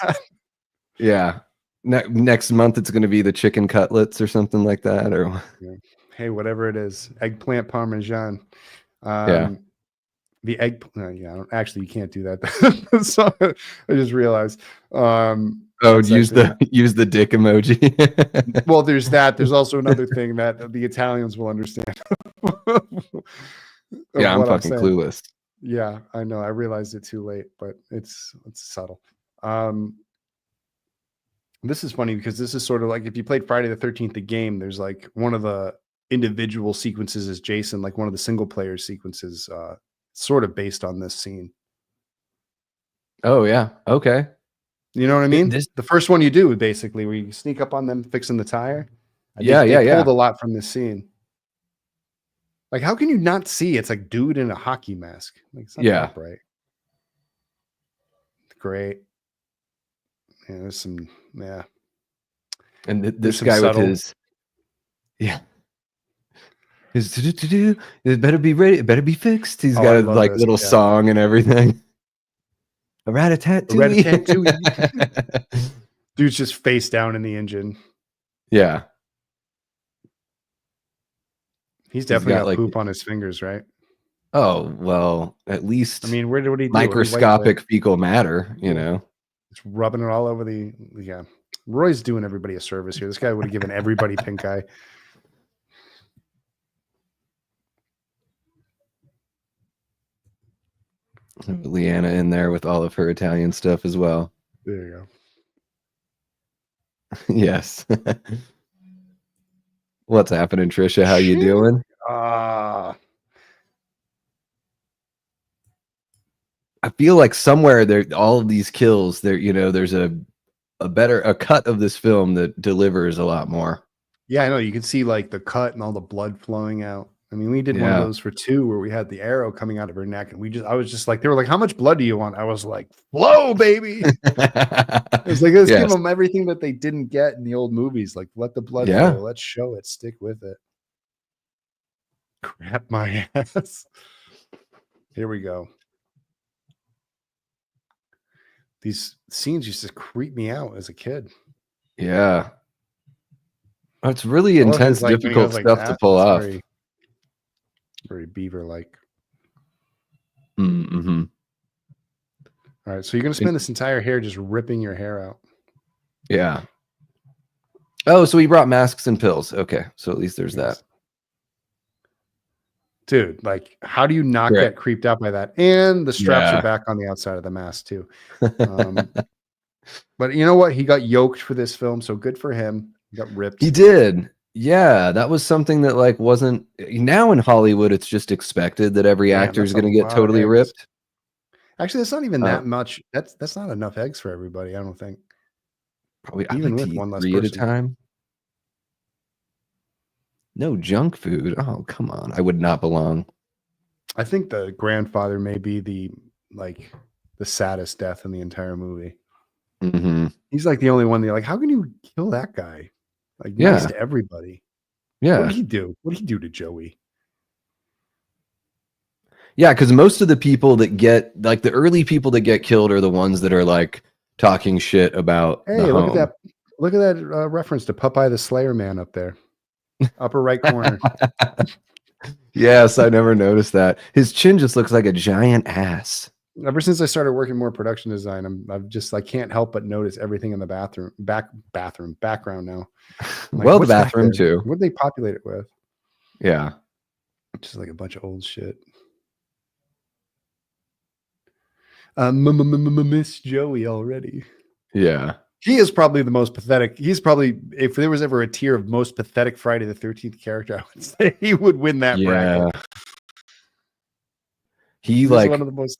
Yeah. Next month it's going to be the chicken cutlets or something like that, or Yeah. Hey, whatever it is, eggplant parmesan. yeah. The egg. Yeah, actually, you can't do that. So, I just realized. Oh, use the dick emoji. Well, there's that. There's also another thing that the Italians will understand. Yeah, I'm fucking clueless. Yeah, I know. I realized it too late, but it's subtle. This is funny because this is sort of like if you played Friday the 13th, the game, there's like one of the individual sequences is Jason, like one of the single player sequences, sort of based on this scene. Oh yeah. Okay. You know what I mean? The first one you do basically where you sneak up on them fixing the tire. They pulled a lot from this scene. Like, how can you not see? It's like dude in a hockey mask. Like, it's not that bright. Great. Yeah, there's some, yeah. And this guy with his, it better be ready, it better be fixed. He's got a like little song and everything. A rat-a-tat-tooey. Dude's just face down in the engine. Yeah. He's definitely got like poop on his fingers, right? Oh, well, at least I mean, what did he do? Microscopic fecal matter, you know. It's rubbing it all over the Roy's doing everybody a service here. This guy would have given everybody pink eye. Leanna in there with all of her Italian stuff as well. There you go. Yes. What's happening, Trisha? How you doing? I feel like somewhere there, all of these kills there, you know, there's a cut of this film that delivers a lot more. Yeah, I know. You can see like the cut and all the blood flowing out. I mean, we did one of those for 2 where we had the arrow coming out of her neck, and I was just like, they were like, "How much blood do you want?" I was like, "Flow, baby!" It's like, let's give them everything that they didn't get in the old movies. Like, let the blood flow. Let's show it. Stick with it. Crap my ass. Here we go. These scenes used to creep me out as a kid. Yeah. It's really intense, difficult stuff to pull off. Very Beaver-like. Mm-hmm. All right, so you're going to spend this entire hair just ripping your hair out. Yeah. Oh, so he brought masks and pills. Okay, so at least there's that. Dude, like, how do you not get creeped out by that? And the straps are back on the outside of the mask, too. But you know what? He got yoked for this film, so good for him. He got ripped. He did. Yeah, that was something that like wasn't now in Hollywood. It's just expected that every actor is going to get totally ripped. Actually, it's not even that much. That's not enough eggs for everybody. I don't think. Probably even with one less person at a time. No junk food. Oh, come on! I would not belong. I think the grandfather may be the saddest death in the entire movie. Mm-hmm. He's like the only one. They're like, how can you kill that guy? Like, nice to everybody. Yeah. What did he do? What did he do to Joey? Yeah, because most of the people that get like the early people that get killed are the ones that are like talking shit about. Hey, look at that! Look at that reference to Popeye the Slayer Man up there, upper right corner. Yes, I never noticed that. His chin just looks like a giant ass. Ever since I started working more production design, I can't help but notice everything in the background now. Like, well, the bathroom too. What did they populate it with? Yeah. Just like a bunch of old shit. Miss Joey already. Yeah. He is probably the most pathetic. He's probably, if there was ever a tier of most pathetic Friday the 13th character, I would say he would win that bracket. He's like one of the most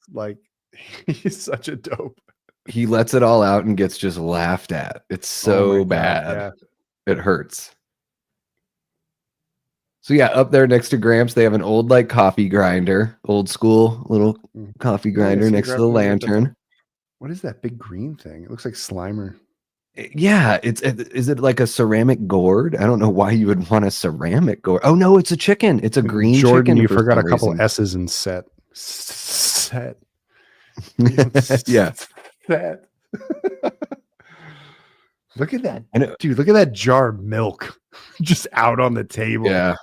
he's such a dope. He lets it all out and gets just laughed at. It's so bad. It hurts. So yeah, up there next to Gramps, they have an old coffee grinder, old school little coffee grinder next to the lantern. What is that big green thing? It looks like Slimer. Yeah, is it like a ceramic gourd? I don't know why you would want a ceramic gourd. Oh no, it's a chicken. It's a green Jordan, chicken. You forgot a couple S's in set. Yeah. Set. Look at that, dude. Look at that jar of milk just out on the table. Yeah.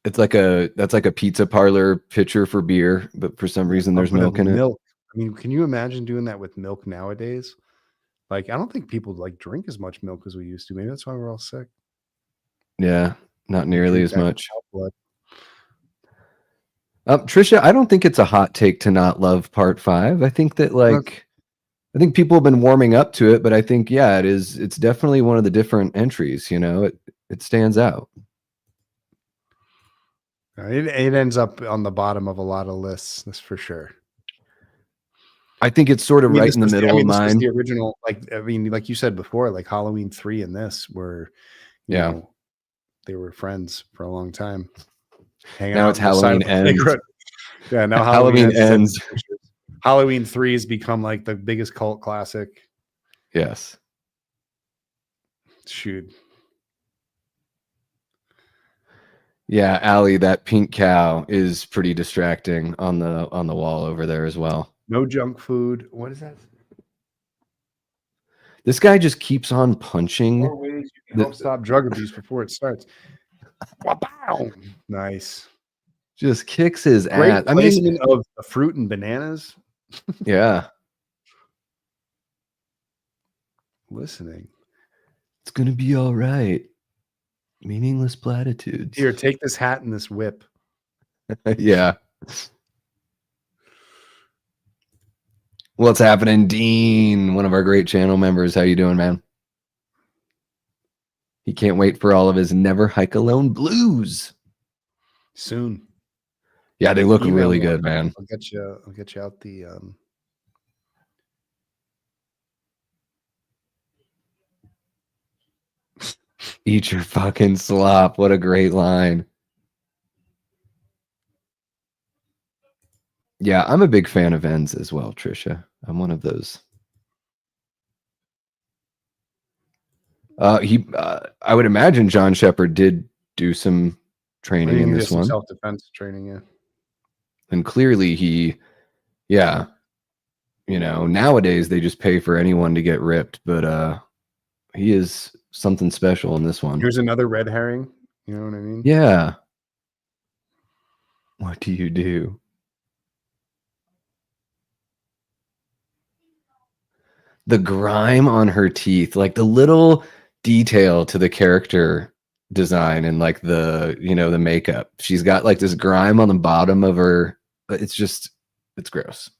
It's like that's like a pizza parlor pitcher for beer, but for some reason there's milk in it. I mean, can you imagine doing that with milk nowadays? Like, I don't think people like drink as much milk as we used to. Maybe that's why we're all sick. Yeah, not nearly as much. Trisha, I don't think it's a hot take to not love part 5. I think that I think people have been warming up to it, but I think, yeah, it's definitely one of the different entries, you know, it stands out. It ends up on the bottom of a lot of lists, that's for sure. I think it's sort of right in the middle of mine. The original, like you said before, like Halloween 3 and this were, you know, they were friends for a long time. Now it's Halloween ends. Yeah, now Halloween ends. Halloween 3 has become like the biggest cult classic. Yes. Shoot. Yeah, Allie, that pink cow is pretty distracting on the wall over there as well. No junk food. What is that? This guy just keeps on punching. 4 ways you can help stop drug abuse before it starts. Wow. Nice. Just kicks his ass. I mean, of the fruit and bananas. Yeah. Listening. It's gonna be all right. Meaningless platitudes. Here, take this hat and this whip. Yeah. What's happening, Dean? One of our great channel members. How you doing, man? He can't wait for all of his Never Hike Alone blues. Soon. Yeah, they look really good, man. I'll get you out the Eat your fucking slop. What a great line. Yeah, I'm a big fan of ends as well, Trisha. I'm one of those. I would imagine John Shepard did do some training in this one. Self-defense training, yeah. And clearly you know, nowadays they just pay for anyone to get ripped, but he is something special in this one. Here's another red herring. You know what I mean? Yeah. What do you do? The grime on her teeth, like the little detail to the character design and like the, you know, the makeup. She's got like this grime on the bottom of her. It's gross.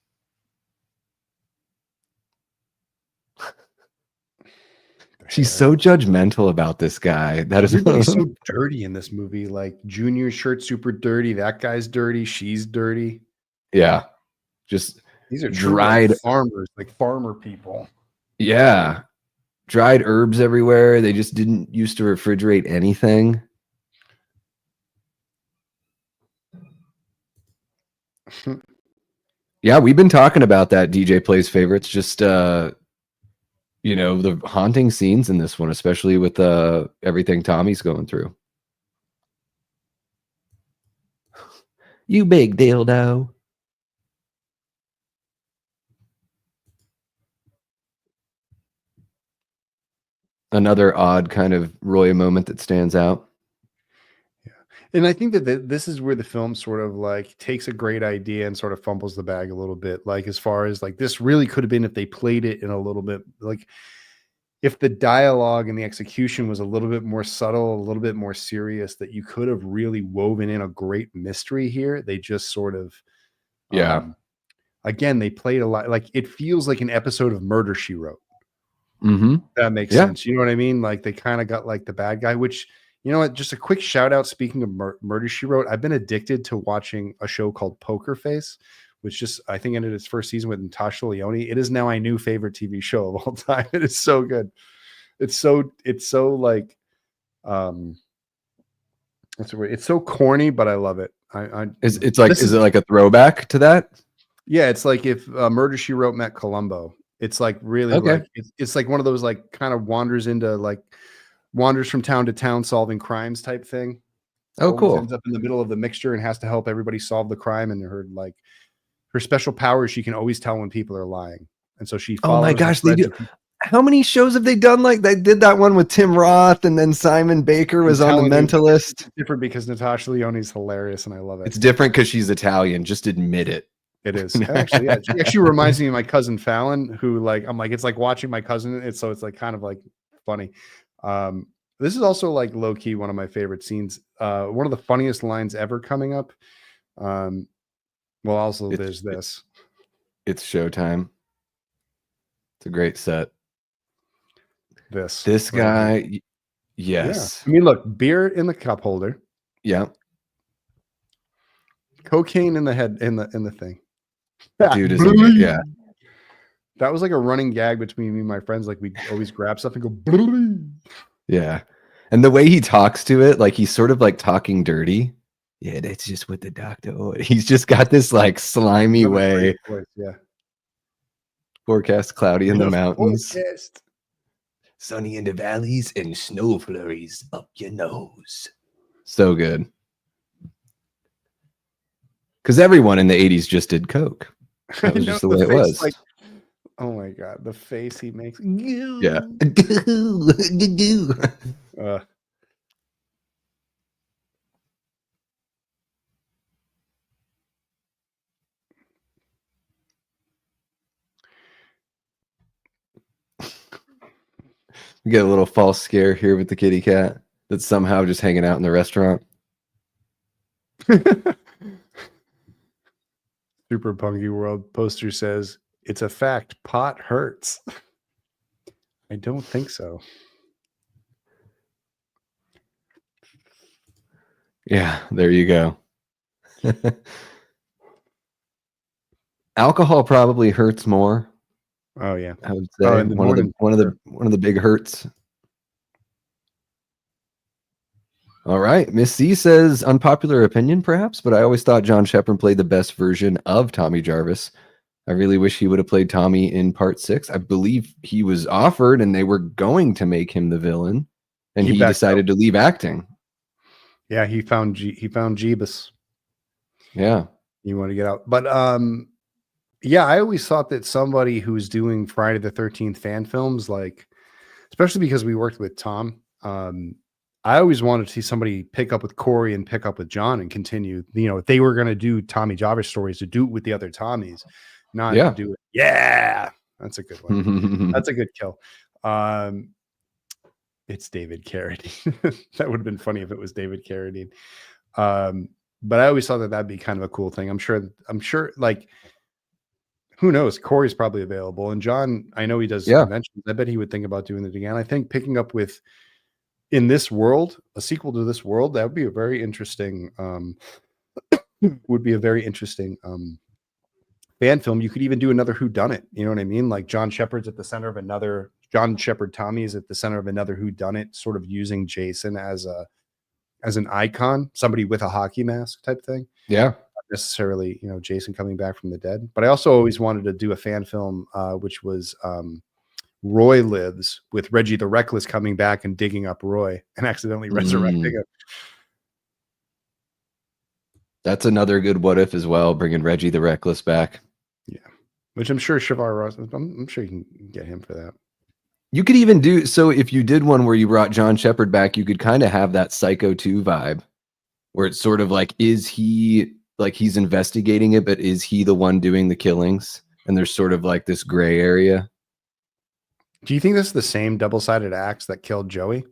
She's so judgmental about this guy. That is so dirty in this movie. Like Junior's shirt super dirty. That guy's dirty. She's dirty. Yeah. Just these are dried farmers, like farmer people. Yeah. Dried herbs everywhere. They just didn't used to refrigerate anything. Yeah, we've been talking about that DJ Plays Favorites. Just you know, the haunting scenes in this one, especially with everything Tommy's going through. You big dildo. Another odd kind of Roy moment that stands out. Yeah. And I think that this is where the film sort of like takes a great idea and sort of fumbles the bag a little bit. Like as far as like this really could have been if they played it in a little bit, like if the dialogue and the execution was a little bit more subtle, a little bit more serious, that you could have really woven in a great mystery here. They just sort of, again, they played a lot. Like it feels like an episode of Murder, She Wrote. Mm-hmm. That makes sense. You know what I mean? Like they kind of got like the bad guy, which, you know what, just a quick shout out. Speaking of Murder, She Wrote, I've been addicted to watching a show called Poker Face, which just, I think, ended its first season with Natasha Lyonne. It is now my new favorite TV show of all time. It is so good. It's so like, it's so corny, but I love it. Is it like a throwback to that? Yeah. It's like if Murder, She Wrote met Columbo. It's like really like, it's like one of those like kind of wanders from town to town solving crimes type thing. Oh, cool. Ends up in the middle of the mixture and has to help everybody solve the crime. And her special power is she can always tell when people are lying. And so she follows. Oh my gosh, they do. how many shows have they done? Like they did that one with Tim Roth, and then Simon Baker was on The Mentalist. It's different because Natasha Lyonne's hilarious, and I love it. It's different because she's Italian. Just admit it. It is actually. Yeah, she actually reminds me of my cousin Fallon, who like I'm like it's like watching my cousin. It's like kind of like funny. This is also like low key one of my favorite scenes. One of the funniest lines ever coming up. Well, also there's this. It's showtime. It's a great set. This guy, yes. Yeah. I mean, look, beer in the cup holder. Yeah. Cocaine in the head in the thing. Dude is yeah. That was like a running gag between me and my friends. Like we always grab stuff and go. Yeah. And the way he talks to it, like he's sort of like talking dirty. Yeah, that's just what the doctor ordered. He's just got this like slimy way. Voice, yeah. Forecast cloudy in the mountains. Forecast. Sunny in the valleys and snow flurries up your nose. So good. Because everyone in the 80s just did coke. That was just the way it was. Like, oh my God, the face he makes. Yeah. We get a little false scare here with the kitty cat that's somehow just hanging out in the restaurant. Super Punky World poster says, it's a fact, pot hurts. I don't think so. Yeah, there you go. Alcohol probably hurts more. Oh yeah, I would say one of the big hurts. All right, Miss C says unpopular opinion, perhaps, but I always thought John Shepard played the best version of Tommy Jarvis. I really wish he would have played Tommy in part 6. I believe he was offered, and they were going to make him the villain, and he decided to leave acting. Yeah, he found Jeebus. Yeah, he wanted to get out, but yeah, I always thought that somebody who's doing Friday the 13th fan films, like, especially because we worked with Tom, I always wanted to see somebody pick up with Corey and pick up with John and continue. You know, if they were going to do Tommy Jarvis stories, to do it with the other Tommies, not to do it. Yeah, that's a good one. That's a good kill. It's David Carradine. That would have been funny if it was David Carradine. But I always thought that that'd be kind of a cool thing. I'm sure, like, who knows? Corey's probably available, and John, I know he does conventions. I bet he would think about doing it again. I think picking up with In This World, a sequel to This World, that would be a very interesting. Would be a very interesting fan film. You could even do another whodunit. You know what I mean? Like John Shepard's at the center of another. John Shepard Tommy is at the center of another whodunit, sort of using Jason as an icon, somebody with a hockey mask type thing. Yeah. Necessarily, you know, Jason coming back from the dead, but I also always wanted to do a fan film, which was Roy Lives, with Reggie the Reckless coming back and digging up Roy and accidentally resurrecting him. That's another good what if as well, bringing Reggie the Reckless back. Yeah, which I'm sure Shavar Ross, I'm sure you can get him for that. You could even do so if you did one where you brought John Shepard back, you could kind of have that Psycho 2 vibe, where it's sort of like, is he like he's investigating it, but is he the one doing the killings? And there's sort of like this gray area. Do you think this is the same double-sided axe that killed Joey?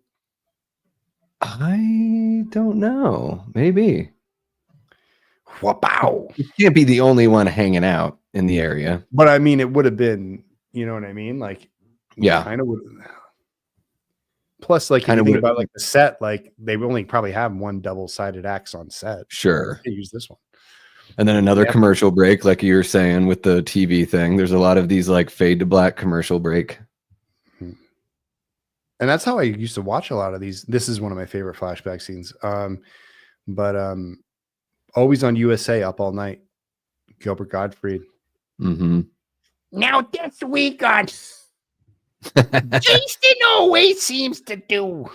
I don't know. Maybe. Wow. It can't be the only one hanging out in the area. But I mean, it would have been, you know what I mean? Like, yeah. Kind of would. Plus, like, if you think about like the set, like they only probably have one double-sided axe on set. Sure. They use this one. And then another commercial break, like you were saying with the TV thing. There's a lot of these like fade to black commercial break. And that's how I used to watch a lot of these. This is one of my favorite flashback scenes. But always on USA, Up All Night, Gilbert Gottfried. Mm-hmm. Now this week on Jason always seems to do.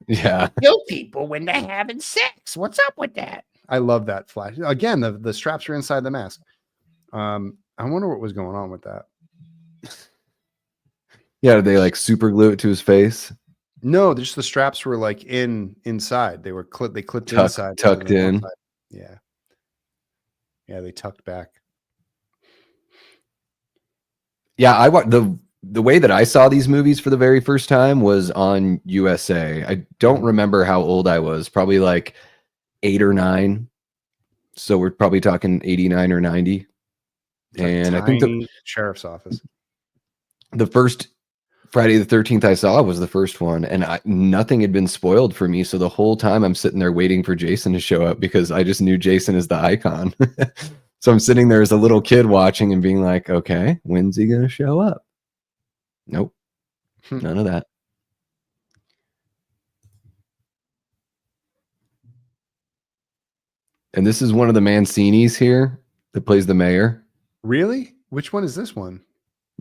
Yeah. Kill people when they're having sex. What's up with that? I love that flash. Again, the straps are inside the mask. I wonder what was going on with that. Yeah, did they like super glue it to his face? No, just the straps were like inside. They were they clipped inside rather Tucked than in. outside. Yeah. Yeah, they tucked back. Yeah, the way that I saw these movies for the very first time was on USA. I don't remember how old I was, probably like 8 or 9. So we're probably talking 89 or 90. It's like a And I think tiny sheriff's office. the first Friday the 13th I saw was the first one, and nothing had been spoiled for me. So the whole time I'm sitting there waiting for Jason to show up because I just knew Jason is the icon. So I'm sitting there as a little kid watching and being like, okay, when's he going to show up? Nope, none of that. And this is one of the Mancinis here that plays the mayor. Really? Which one is this one?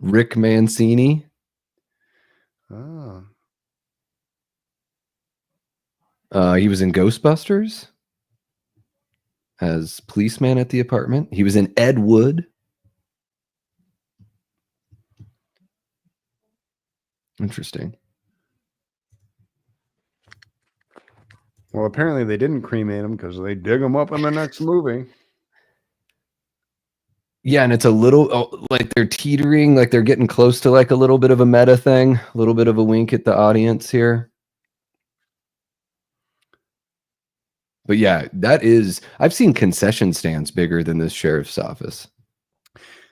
Rick Mancini. Oh. He was in Ghostbusters as policeman at the apartment. He was in Ed Wood. Interesting. Well, apparently they didn't cremate him because they dig him up in the next movie. Yeah, and it's a little like they're teetering, like they're getting close to like a little bit of a meta thing, a little bit of a wink at the audience here. But yeah, I've seen concession stands bigger than this sheriff's office.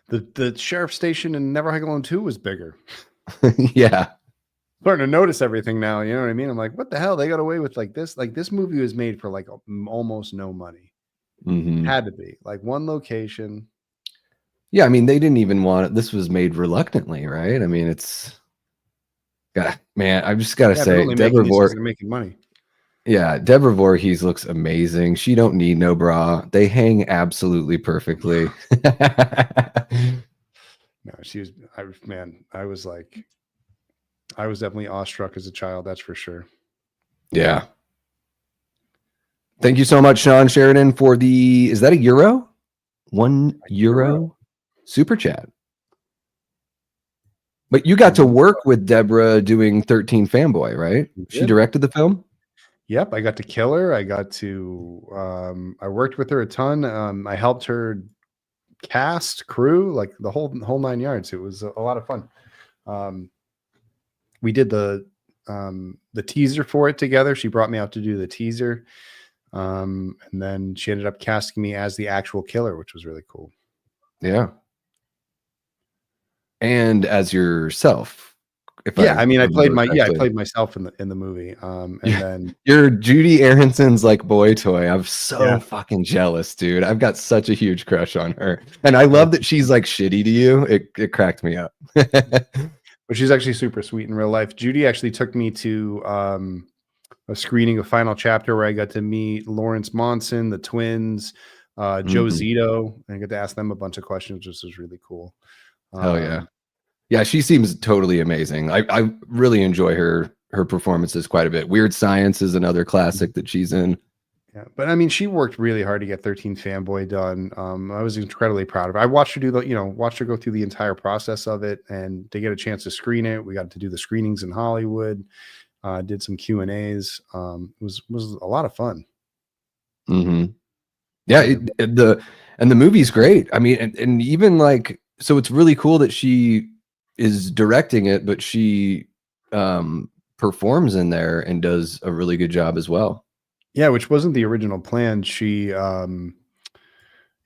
The sheriff's station in Never Hike Alone 2 was bigger. Yeah. Starting to notice everything now, you know what I mean? I'm like, what the hell? They got away with like this? Like this movie was made for like almost no money. Had to be like one location. Yeah, I mean, they didn't even want it. This was made reluctantly, right? I mean, man, I've just got to say, Deborah Voorhees making money. Yeah, Deborah Voorhees looks amazing. She don't need no bra. They hang absolutely perfectly. No, I was definitely awestruck as a child. That's for sure. Yeah. Thank you so much, Sean Sheridan, for is that a euro? €1 super chat. But you got to work with Deborah doing 13 Fanboy, right? She directed the film? Yep, I got to kill her. I got to I worked with her a ton. I helped her cast, crew, like the whole 9 yards. It was a lot of fun. We did the teaser for it together. She brought me out to do the teaser. And then she ended up casting me as the actual killer, which was really cool. Yeah. And as yourself. I played myself in the movie. And then you're Judy Aronson's like boy toy. I'm so fucking jealous, dude. I've got such a huge crush on her. And I love that she's like shitty to you. It cracked me up. But she's actually super sweet in real life. Judy actually took me to a screening of Final Chapter where I got to meet Lawrence Monson, the twins, Joe Zito, and I got to ask them a bunch of questions, which was really cool. Hell yeah. Yeah, she seems totally amazing. I really enjoy her performances quite a bit. Weird Science is another classic that she's in. Yeah, but I mean, she worked really hard to get 13 Fanboy done. I was incredibly proud of her. I watched her watched her go through the entire process of it, and to get a chance to screen it. We got to do the screenings in Hollywood. Did some Q&As. It was a lot of fun. Yeah, the movie's great. I mean, and even like, so it's really cool that she is directing it, but she performs in there and does a really good job as well. Yeah, which wasn't the original plan. She it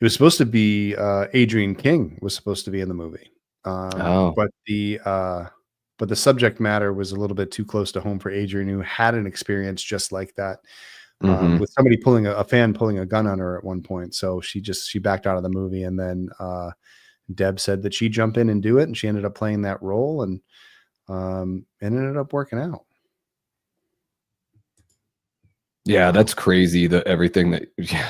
was supposed to be Adrienne King was supposed to be in the movie. But the subject matter was a little bit too close to home for Adrienne, who had an experience just like that. With somebody pulling a fan pulling a gun on her at one point. So she backed out of the movie, and then Deb said that she'd jump in and do it, and she ended up playing that role, and it ended up working out. Yeah, that's crazy. Everything that, yeah.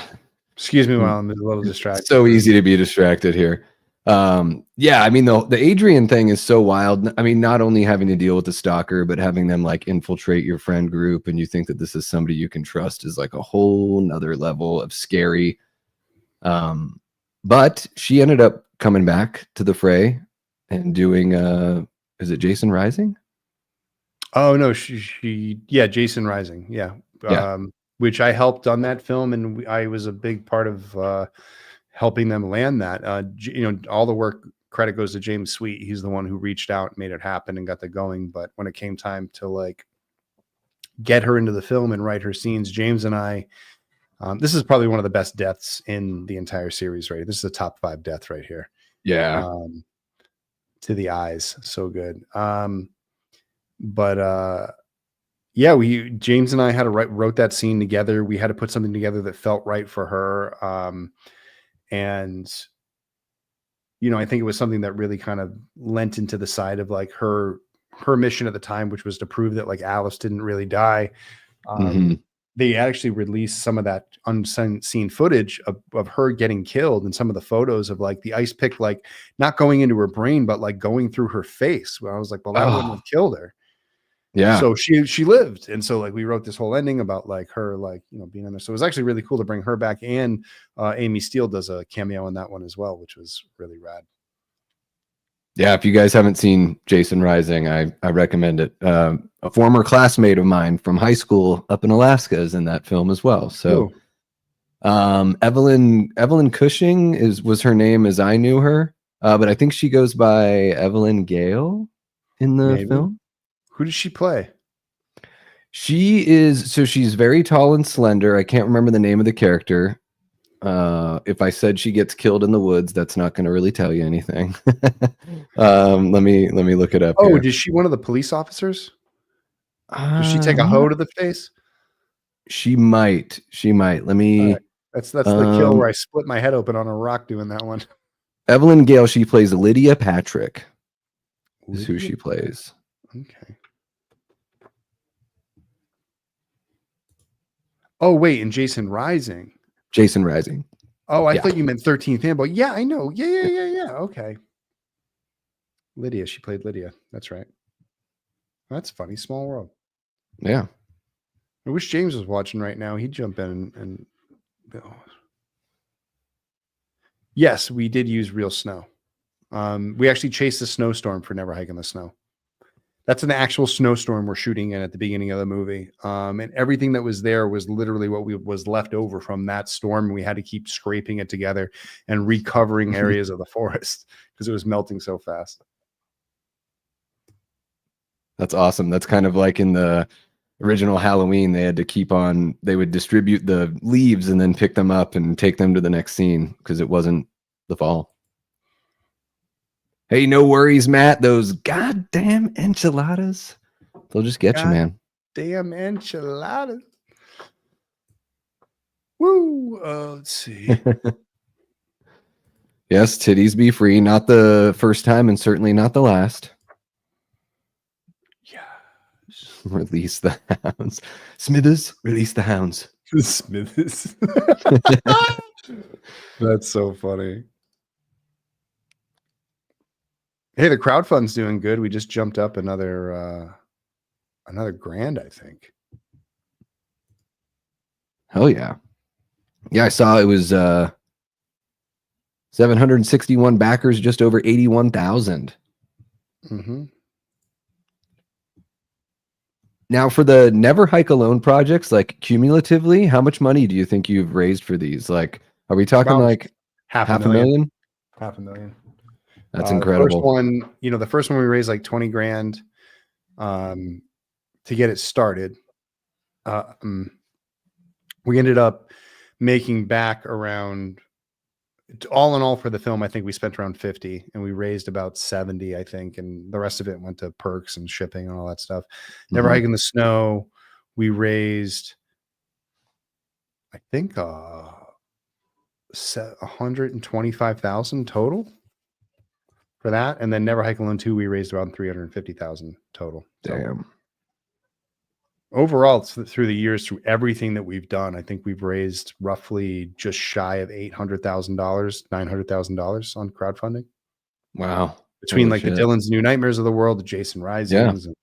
Excuse me while I'm a little distracted. So easy to be distracted here. Yeah, I mean, the Adrienne thing is so wild. I mean, not only having to deal with the stalker, but having them like infiltrate your friend group, and you think that this is somebody you can trust, is like a whole nother level of scary. But she ended up coming back to the fray and doing Is it Jason Rising? Oh no, yeah, Jason Rising, yeah. Yeah. Which I helped on that film, and I was a big part of helping them land that. All the work credit goes to James Sweet. He's the one who reached out, made it happen, and got the going. But when it came time to like get her into the film and write her scenes, James and I, this is probably one of the best deaths in the entire series, right? This is a top 5 death right here. Yeah. To the eyes, so good. Yeah, James and I had to wrote that scene together. We had to put something together that felt right for her. And I think it was something that really kind of lent into the side of like her mission at the time, which was to prove that like Alice didn't really die. They actually released some of that unseen footage of her getting killed, and some of the photos of like the ice pick, like not going into her brain, but like going through her face. Where I was like, well, that wouldn't have killed her. Yeah. So she lived. And so like we wrote this whole ending about like her, like, being in there. So it was actually really cool to bring her back. And Amy Steele does a cameo in that one as well, which was really rad. Yeah. If you guys haven't seen Jason Rising, I recommend it. A former classmate of mine from high school up in Alaska is in that film as well. So Evelyn Cushing was her name as I knew her. But I think she goes by Evelyn Gale in the film. Who does she play? She's very tall and slender. I can't remember the name of the character. If I said she gets killed in the woods, that's not going to really tell you anything. Let me look it up. Oh, here. is she one of the police officers? Does she take a hoe to the face? She might. Let me. Right. That's the kill where I split my head open on a rock doing that one. Evelyn Gale. She plays Lydia Patrick. Is who she plays. Okay. Oh, wait, and Jason Rising. Oh, I thought you meant 13th Handball. Yeah, I know. Yeah. Okay. Lydia, she played Lydia. That's right. That's funny. Small world. Yeah. I wish James was watching right now. He'd jump in and yes, we did use real snow. We actually chased a snowstorm for Never Hike in the Snow. That's an actual snowstorm we're shooting in at the beginning of the movie. And everything that was there was literally what was left over from that storm. And we had to keep scraping it together and recovering areas of the forest because it was melting so fast. That's awesome. That's kind of like in the original Halloween, they would distribute the leaves and then pick them up and take them to the next scene because it wasn't the fall. Hey, no worries, Matt. Those goddamn enchiladas, they'll just get you, man. Damn enchiladas. Woo. Let's see. Yes, titties be free. Not the first time and certainly not the last. Yeah. Release the hounds. Smithers, release the hounds. Smithers. That's so funny. Hey, the crowdfund's doing good. We just jumped up another grand, I think. Hell yeah. Yeah, I saw it was 761 backers, just over 81,000. Mm-hmm. Now for the Never Hike Alone projects, like cumulatively, how much money do you think you've raised for these? Like, are we talking about like half a million? $500,000. That's incredible. The first one we raised like 20 grand to get it started. We ended up making back around, all in all for the film, I think we spent around 50 and we raised about 70, I think. And the rest of it went to perks and shipping and all that stuff. Never Hike in the Snow, we raised, I think, 125,000 total for that. And then Never Hike Alone 2, we raised around 350,000 total. Damn. So overall, through the years, through everything that we've done, I think we've raised roughly just shy of $800,000, $900,000 on crowdfunding. Wow. Between the Dylan's New Nightmares of the world, the Jason Risings, and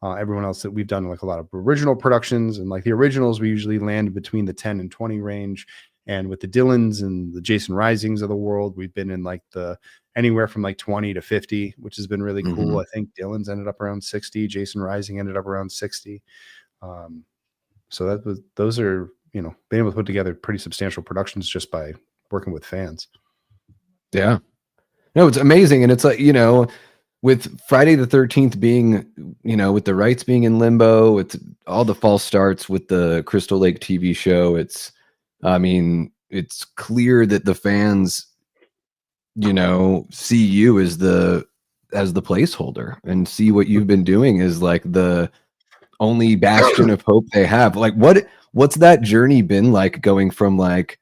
everyone else that we've done like a lot of original productions. And like the originals, we usually land between the 10 and 20 range. And with the Dylans and the Jason Risings of the world, we've been in like anywhere from like 20 to 50, which has been really cool. I think Dylan's ended up around 60. Jason Rising ended up around 60. So those are, you know, being able to put together pretty substantial productions just by working with fans. Yeah. No, it's amazing. And it's like, you know, with Friday the 13th being, you know, with the rights being in limbo, it's all the false starts with the Crystal Lake TV show. I mean, it's clear that the fans, you know, see you as the placeholder and see what you've been doing is like the only bastion of hope they have. Like what's that journey been like, going from like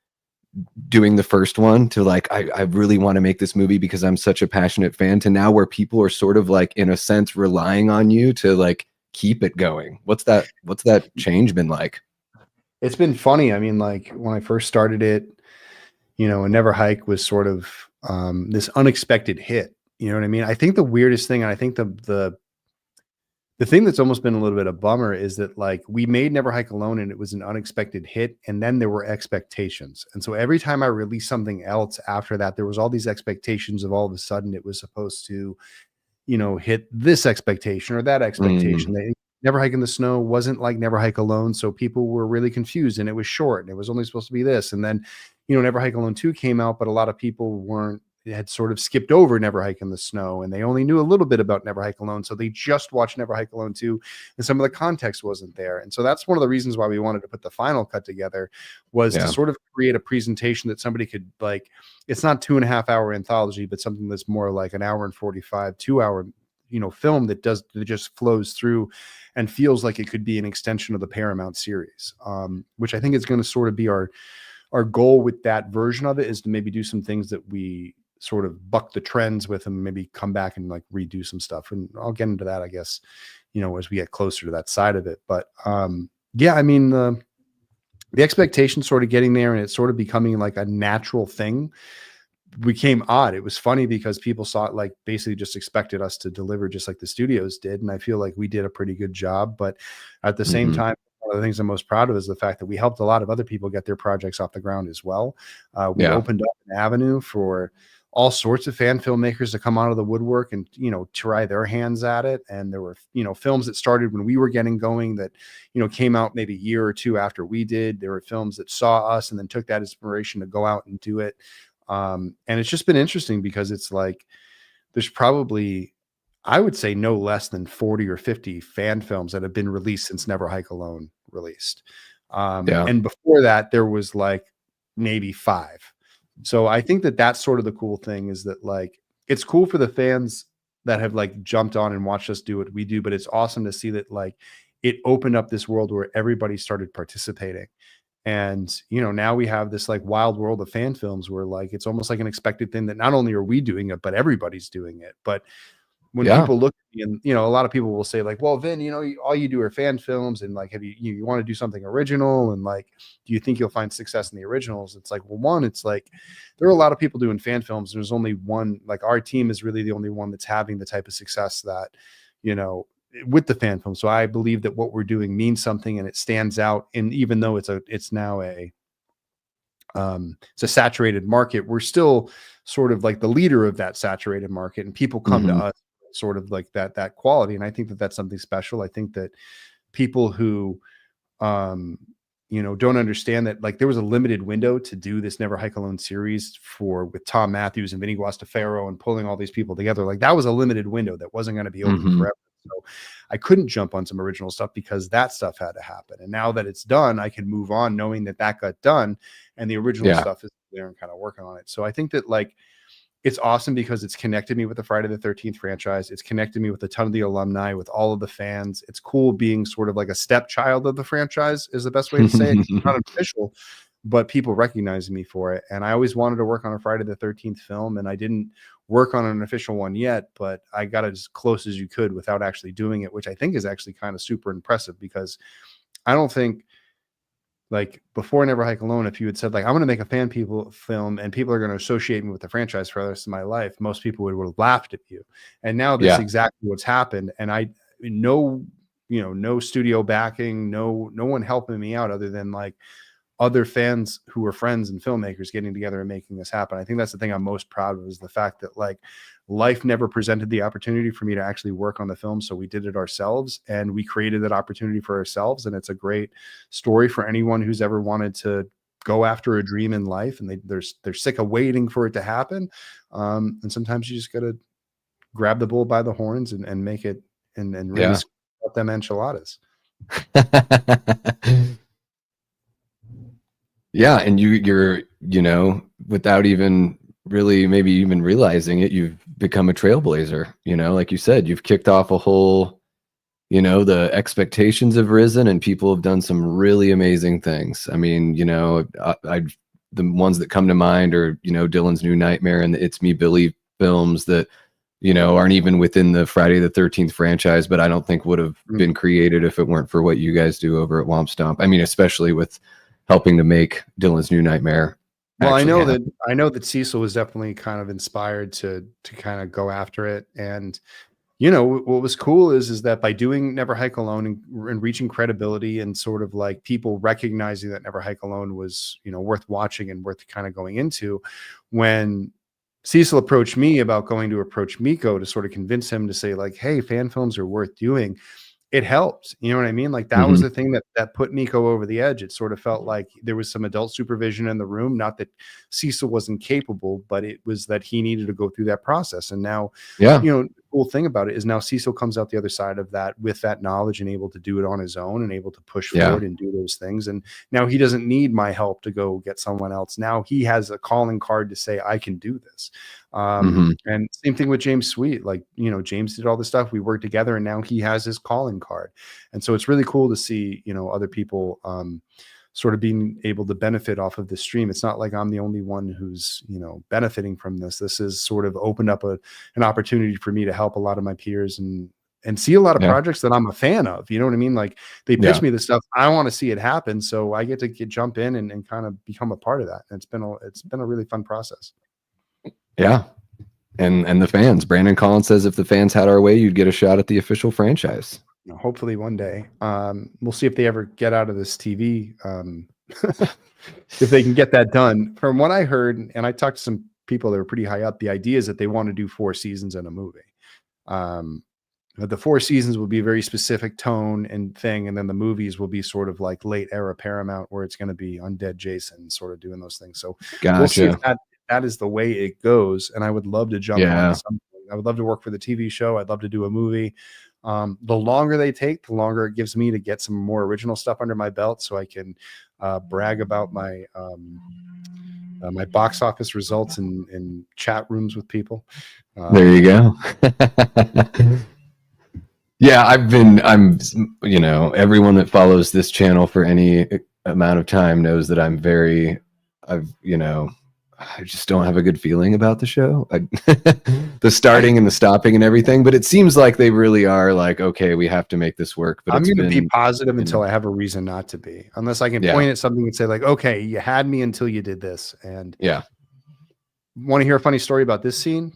doing the first one to like I really want to make this movie because I'm such a passionate fan, to now where people are sort of like in a sense relying on you to like keep it going? What's that change been like? It's been funny. I mean, like when I first started it, you know, and Never Hike was sort of this unexpected hit. You know what I mean? I think the weirdest thing, and I think the thing that's almost been a little bit of a bummer, is that like we made Never Hike Alone and it was an unexpected hit, and then there were expectations. And so every time I released something else after that, there was all these expectations of all of a sudden it was supposed to, you know, hit this expectation or that expectation. Never Hike in the Snow wasn't like Never Hike Alone, so people were really confused, and it was short and it was only supposed to be this. And then, you know, Never Hike Alone 2 came out, but a lot of people had sort of skipped over Never Hike in the Snow, and they only knew a little bit about Never Hike Alone. So they just watched Never Hike Alone 2, and some of the context wasn't there. And so that's one of the reasons why we wanted to put the final cut together, was to sort of create a presentation that somebody could like, it's not 2.5 hour anthology, but something that's more like an hour and 45, 2 hour, you know, film that just flows through and feels like it could be an extension of the Paramount series, which I think is going to sort of be our goal with that version of it, is to maybe do some things that we sort of buck the trends with and maybe come back and like redo some stuff. And I'll get into that, I guess, you know, as we get closer to that side of it. But yeah, I mean, the expectations sort of getting there and it's sort of becoming like a natural thing became odd. It was funny because people saw it like basically just expected us to deliver just like the studios did. And I feel like we did a pretty good job. But at the same time, one of the things I'm most proud of is the fact that we helped a lot of other people get their projects off the ground as well. We opened up an avenue for all sorts of fan filmmakers to come out of the woodwork and, you know, try their hands at it. And there were, you know, films that started when we were getting going that, you know, came out maybe a year or two after we did. There were films that saw us and then took that inspiration to go out and do it. And it's just been interesting because it's like, there's probably, I would say, no less than 40 or 50 fan films that have been released since Never Hike Alone released. And before that, there was like maybe 5. So I think that that's sort of the cool thing, is that like, it's cool for the fans that have like jumped on and watched us do what we do, but it's awesome to see that like it opened up this world where everybody started participating. And, you know, now we have this like wild world of fan films where like, it's almost like an expected thing that not only are we doing it, but everybody's doing it. But when people look at me, and, you know, a lot of people will say like, well, Vin, you know, all you do are fan films, and like, have you want to do something original? And like, do you think you'll find success in the originals? It's like, well, one, it's like, there are a lot of people doing fan films. There's only one, like our team is really the only one that's having the type of success that, you know, with the fan film. So I believe that what we're doing means something and it stands out. And even though it's now a saturated market, we're still sort of like the leader of that saturated market, and people come to us sort of like that quality. And I think that that's something special. I think that people who, you know, don't understand that like there was a limited window to do this Never Hike Alone series with Tom Matthews and Vinny Guastafaro and pulling all these people together. Like that was a limited window that wasn't going to be open forever. So I couldn't jump on some original stuff because that stuff had to happen. And now that it's done, I can move on knowing that got done and the original stuff is there and kind of working on it. So I think that like, it's awesome because it's connected me with the Friday the 13th franchise. It's connected me with a ton of the alumni, with all of the fans. It's cool being sort of like a stepchild of the franchise is the best way to say it. It's not official, but people recognize me for it. And I always wanted to work on a Friday the 13th film, and I didn't work on an official one yet, but I got as close as you could without actually doing it, which I think is actually kind of super impressive, because I don't think, like before Never Hike Alone, if you had said like, I'm going to make a fan film and people are going to associate me with the franchise for the rest of my life, most people would have laughed at you. And now that's exactly what's happened. And I know, you know, no studio backing, no one helping me out other than like other fans who are friends and filmmakers getting together and making this happen. I think that's the thing I'm most proud of, is the fact that like life never presented the opportunity for me to actually work on the film. So we did it ourselves, and we created that opportunity for ourselves. And it's a great story for anyone who's ever wanted to go after a dream in life, and they're sick of waiting for it to happen. And sometimes you just got to grab the bull by the horns and make it and really scoop them enchiladas. Yeah, and you're without even really maybe even realizing it, you've become a trailblazer. Like you said, you've kicked off a whole, the expectations have risen, and people have done some really amazing things. I mean, the ones that come to mind are, Dylan's New Nightmare and the It's Me Billy films that, aren't even within the Friday the 13th franchise, but I don't think would have been created if it weren't for what you guys do over at WOMP Stomp. I mean, especially with helping to make Dylan's New Nightmare. Well, I know that Cecil was definitely kind of inspired to kind of go after it. And, what was cool is that by doing Never Hike Alone and reaching credibility and sort of like people recognizing that Never Hike Alone was, worth watching and worth kind of going into, when Cecil approached me about going to approach Miko to sort of convince him to say like, hey, fan films are worth doing. It helped. You know what I mean? Like that was the thing that put Miko over the edge. It sort of felt like there was some adult supervision in the room. Not that Cecil wasn't capable, but it was that he needed to go through that process. And now, the cool thing about it is now Cecil comes out the other side of that with that knowledge and able to do it on his own and able to push forward and do those things. And now he doesn't need my help to go get someone else. Now he has a calling card to say, I can do this. And same thing with James Sweet. Like, James did all this stuff. We worked together, and now he has his calling card. And so it's really cool to see, other people sort of being able to benefit off of this stream. It's not like I'm the only one who's, benefiting from this. This has sort of opened up an opportunity for me to help a lot of my peers and see a lot of projects that I'm a fan of. You know what I mean? Like they pitch me this stuff. I want to see it happen. So I get to jump in and kind of become a part of that. And it's been a really fun process. Yeah. And the fans, Brandon Collins says, if the fans had our way, you'd get a shot at the official franchise. Hopefully one day. We'll see if they ever get out of this TV. If they can get that done. From what I heard, and I talked to some people that were pretty high up, the idea is that they want to do 4 seasons in a movie. The 4 seasons will be a very specific tone and thing, and then the movies will be sort of like late era Paramount, where it's going to be Undead Jason sort of doing those things. So we'll see if that is the way it goes. And I would love to jump on something. I would love to work for the TV show. I'd love to do a movie. The longer they take, the longer it gives me to get some more original stuff under my belt, so I can brag about my my box office results in chat rooms with people. There you go. Yeah, I'm everyone that follows this channel for any amount of time knows that I just don't have a good feeling about the show, the starting and the stopping and everything. But it seems like they really are like, okay, we have to make this work. But I'm going to be positive until I have a reason not to be, unless I can point at something and say like, okay, you had me until you did this. And want to hear a funny story about this scene?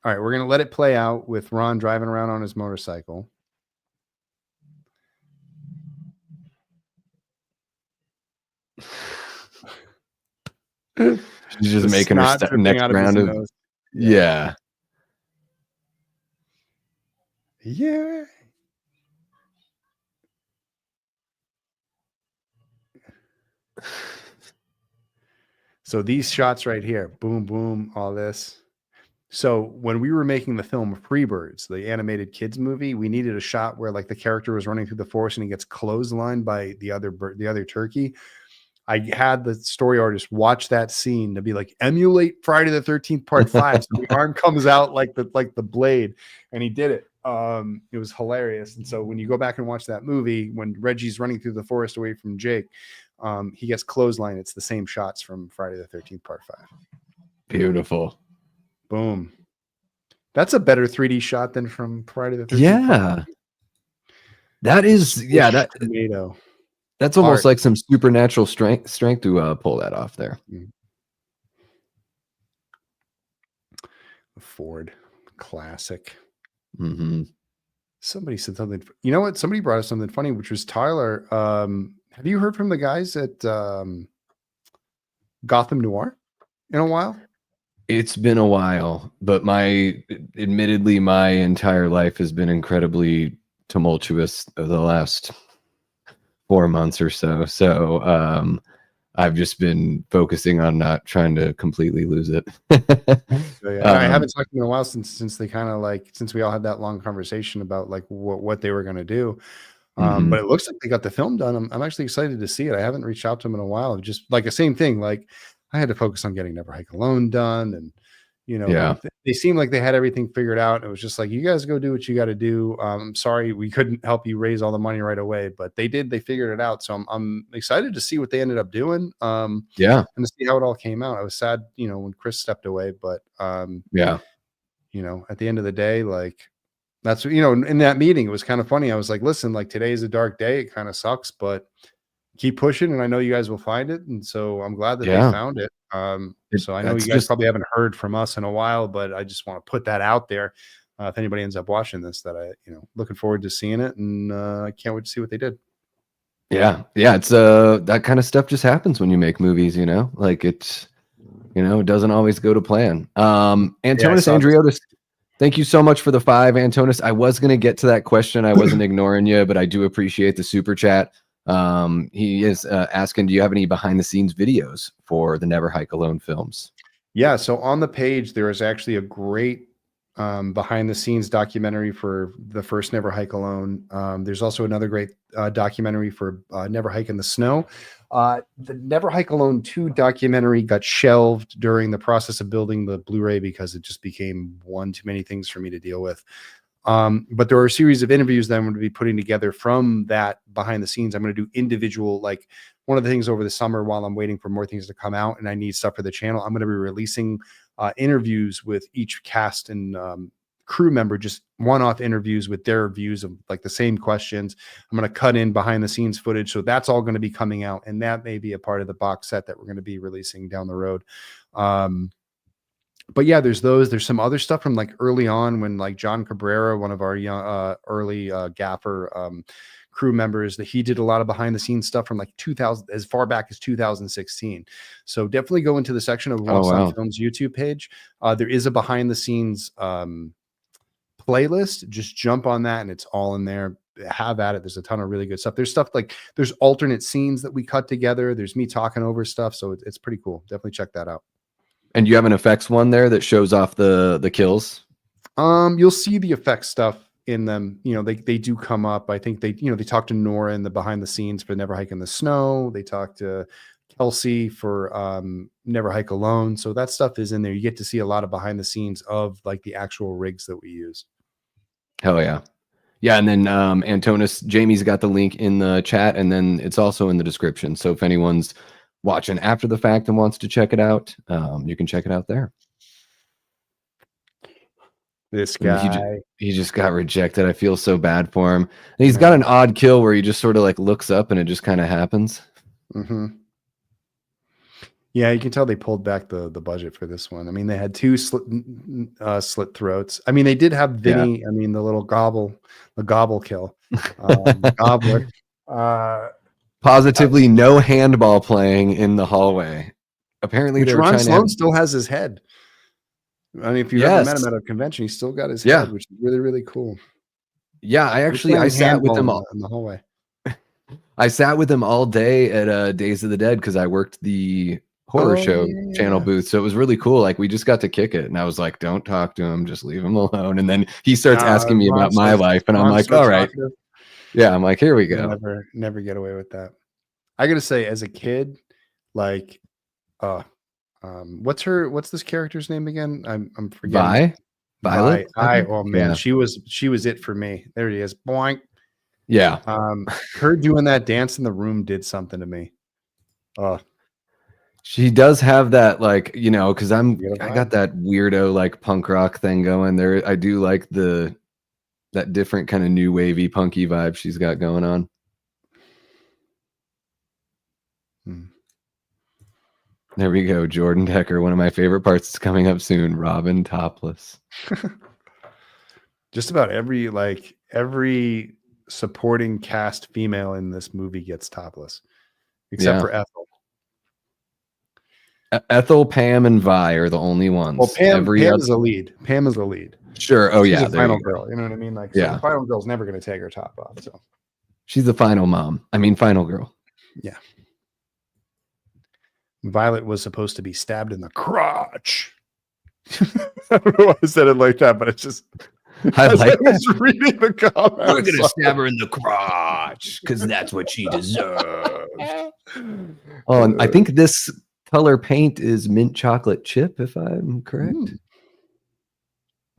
All right, we're going to let it play out with Ron driving around on his motorcycle. She's just making her next round of yeah. So these shots right here, boom, boom, all this. So when we were making the film Freebirds, the animated kids movie, we needed a shot where like the character was running through the forest and he gets clotheslined by the other turkey. I had the story artist watch that scene to be like, emulate Friday the 13th part 5. So the arm comes out like the blade, and he did it. It was hilarious. And so when you go back and watch that movie, when Reggie's running through the forest away from Jake, he gets clothesline. It's the same shots from Friday the 13th part 5. Beautiful. Boom. That's a better 3D shot than from Friday the 13th. Yeah. That is, tomato. That's almost like some supernatural strength to pull that off there. Ford classic. Mm-hmm. Somebody said something. You know what? Somebody brought us something funny, which was Tyler Have you heard from the guys at Gotham Noir in a while? It's been a while, but admittedly, my entire life has been incredibly tumultuous over the last 4 months or so. So I've just been focusing on not trying to completely lose it. So, yeah, I haven't talked to them in a while since they kind of like since we all had that long conversation about like what they were going to do. But it looks like they got the film done. I'm actually excited to see it. I haven't reached out to them in a while. Just like the same thing. Like I had to focus on getting Never Hike Alone done, and Yeah. they seemed like they had everything figured out. It was just like, you guys go do what you got to do. Sorry, we couldn't help you raise all the money right away, but they did. They figured it out. So I'm excited to see what they ended up doing. Yeah. And to see how it all came out. I was sad, when Chris stepped away, but Yeah. at the end of the day, like that's in that meeting, it was kind of funny. I was like, listen, like today is a dark day. It kind of sucks, but keep pushing, and I know you guys will find it. And so I'm glad that they found it. So I know you guys probably haven't heard from us in a while, but I just want to put that out there. If anybody ends up watching this, that looking forward to seeing it, and I can't wait to see what they did. Yeah. It's that kind of stuff just happens when you make movies, like it's, it doesn't always go to plan. Antonis Andriotis, thank you so much for the 5, Antonis. I was going to get to that question. I wasn't ignoring you, but I do appreciate the super chat. He is asking, do you have any behind the scenes videos for the Never Hike Alone films? Yeah, so on the page there is actually a great behind the scenes documentary for the first Never Hike Alone. There's also another great documentary for Never Hike in the Snow. The Never Hike Alone 2 documentary got shelved during the process of building the Blu-ray because it just became one too many things for me to deal with. But there are a series of interviews that I'm going to be putting together from that behind the scenes. I'm going to do individual, like one of the things over the summer while I'm waiting for more things to come out and I need stuff for the channel, I'm going to be releasing interviews with each cast and crew member, just one-off interviews with their views of like the same questions. I'm going to cut in behind the scenes footage. So that's all going to be coming out, and that may be a part of the box set that we're going to be releasing down the road. But yeah, there's some other stuff from like early on when like John Cabrera, one of our young, early gaffer crew members, that he did a lot of behind the scenes stuff from like 2000, as far back as 2016. So definitely go into the section of Once on Film's YouTube page. There is a behind the scenes playlist. Just jump on that and it's all in there. Have at it. There's a ton of really good stuff. There's stuff like there's alternate scenes that we cut together. There's me talking over stuff. So it's pretty cool. Definitely check that out. And you have an effects one there that shows off the kills? You'll see the effects stuff in them. They do come up. I think they talk to Nora in the behind the scenes for Never Hike in the Snow. They talk to Kelsey for Never Hike Alone. So that stuff is in there. You get to see a lot of behind the scenes of like the actual rigs that we use. Hell yeah. Yeah. And then Antonis, Jamie's got the link in the chat, and then it's also in the description. So if anyone's watching after the fact and wants to check it out, you can check it out there. This guy, he just got rejected. I feel so bad for him. And he's got an odd kill where he just sort of like looks up and it just kind of happens. Yeah, you can tell they pulled back the budget for this one. I mean, they had 2 slit throats. I mean, they did have Vinny. I mean, the little gobble kill, gobbler. Positively no handball playing in the hallway. Apparently, Ron Sloan still has his head. I mean, if you ever met him at a convention, he's still got his head, which is really, really cool. Yeah, I sat with him in the hallway. I sat with him all day at Days of the Dead because I worked the horror show channel booth. So it was really cool. Like we just got to kick it, and I was like, "Don't talk to him, just leave him alone." And then he starts asking me about my life, and I'm like, "All right." Yeah, I'm like, here we go. Never get away with that. I gotta say, as a kid, like, what's this character's name again? I'm forgetting. Violet. Oh man, she was it for me. There he is. Boink. Yeah. Her doing that dance in the room did something to me. She does have that, like, because I got that weirdo like punk rock thing going there. I do like that different kind of new wavy punky vibe she's got going on. There we go. Jordan Decker. One of my favorite parts is coming up soon. Robin topless. Just about every supporting cast female in this movie gets topless, except for Ethel. Ethel, Pam, and Vi are the only ones. Well, Pam is the lead. Pam is the lead. Sure. Oh, She's yeah. the final girl. You know what I mean? Like, so the final girl's never going to take her top off. So she's the final mom. I mean, final girl. Yeah. Violet was supposed to be stabbed in the crotch. I don't know why I said it like that, but it's just. I was reading the comments. We're gonna stab her in the crotch because that's what she deserves. Oh, and I think this color paint is mint chocolate chip, if I'm correct.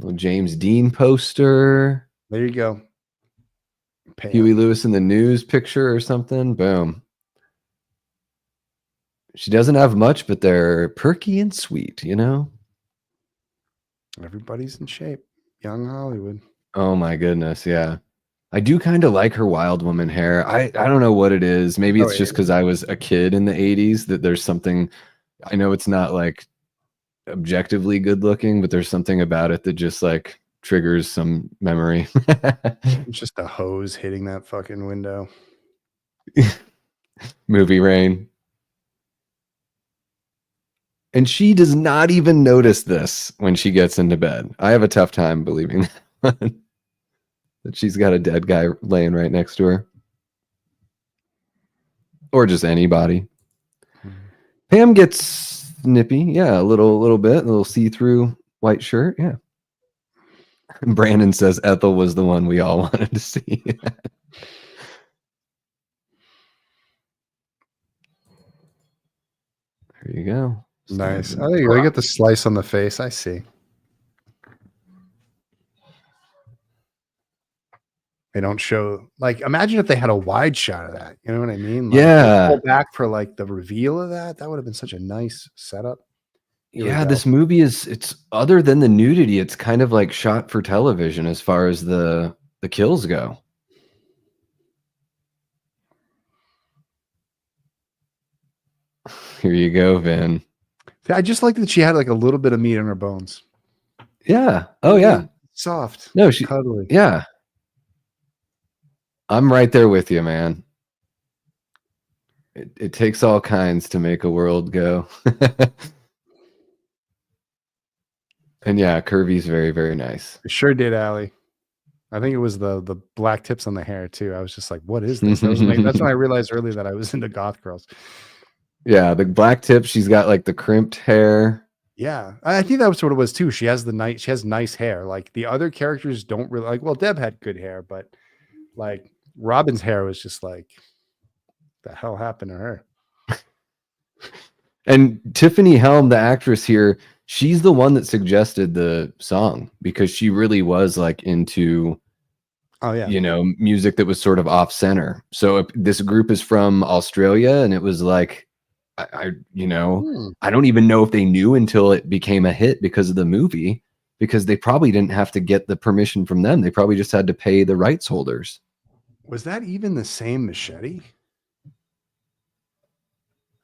Little James Dean poster. There you go. Huey Lewis in the News picture or something. Boom. She doesn't have much, but they're perky and sweet, you know? Everybody's in shape. Young Hollywood. Oh my goodness, yeah. I do kind of like her wild woman hair. I don't know what it is. Maybe it's just because I was a kid in the 80s that there's something. I know it's not like objectively good looking, but there's something about it that just like triggers some memory. It's just a hose hitting that fucking window. Movie rain. And she does not even notice this when she gets into bed. I have a tough time believing that she's got a dead guy laying right next to her. Or just anybody. Pam gets nippy. Yeah, a little bit. A little see-through white shirt. Yeah. And Brandon says Ethel was the one we all wanted to see. There you go. Nice. Oh, there you go. You get the slice on the face. I see. They don't show, like, imagine if they had a wide shot of that. You know what I mean? Like, yeah. Pull back for like the reveal of that. That would have been such a nice setup. Yeah, this movie it's other than the nudity, it's kind of like shot for television as far as the kills go. Here you go, Vin. I just like that she had like a little bit of meat on her bones. Yeah. Oh, yeah. Soft. No, she cuddly. Yeah. I'm right there with you, man. It takes all kinds to make a world go. And yeah, Curvy's very, very nice. It sure did, Allie. I think it was the black tips on the hair too. I was just like, what is this? That's when I realized early that I was into goth girls. Yeah, the black tips. She's got like the crimped hair. Yeah, I think that was what it was too. She has nice hair. Like the other characters don't really like. Well, Deb had good hair, but like Robin's hair was just like, the hell happened to her? And Tiffany Helm, the actress here, she's the one that suggested the song because she really was like into, music that was sort of off center. So this group is from Australia, and it was like, I don't even know if they knew until it became a hit because of the movie, because they probably didn't have to get the permission from them. They probably just had to pay the rights holders. Was that even the same machete?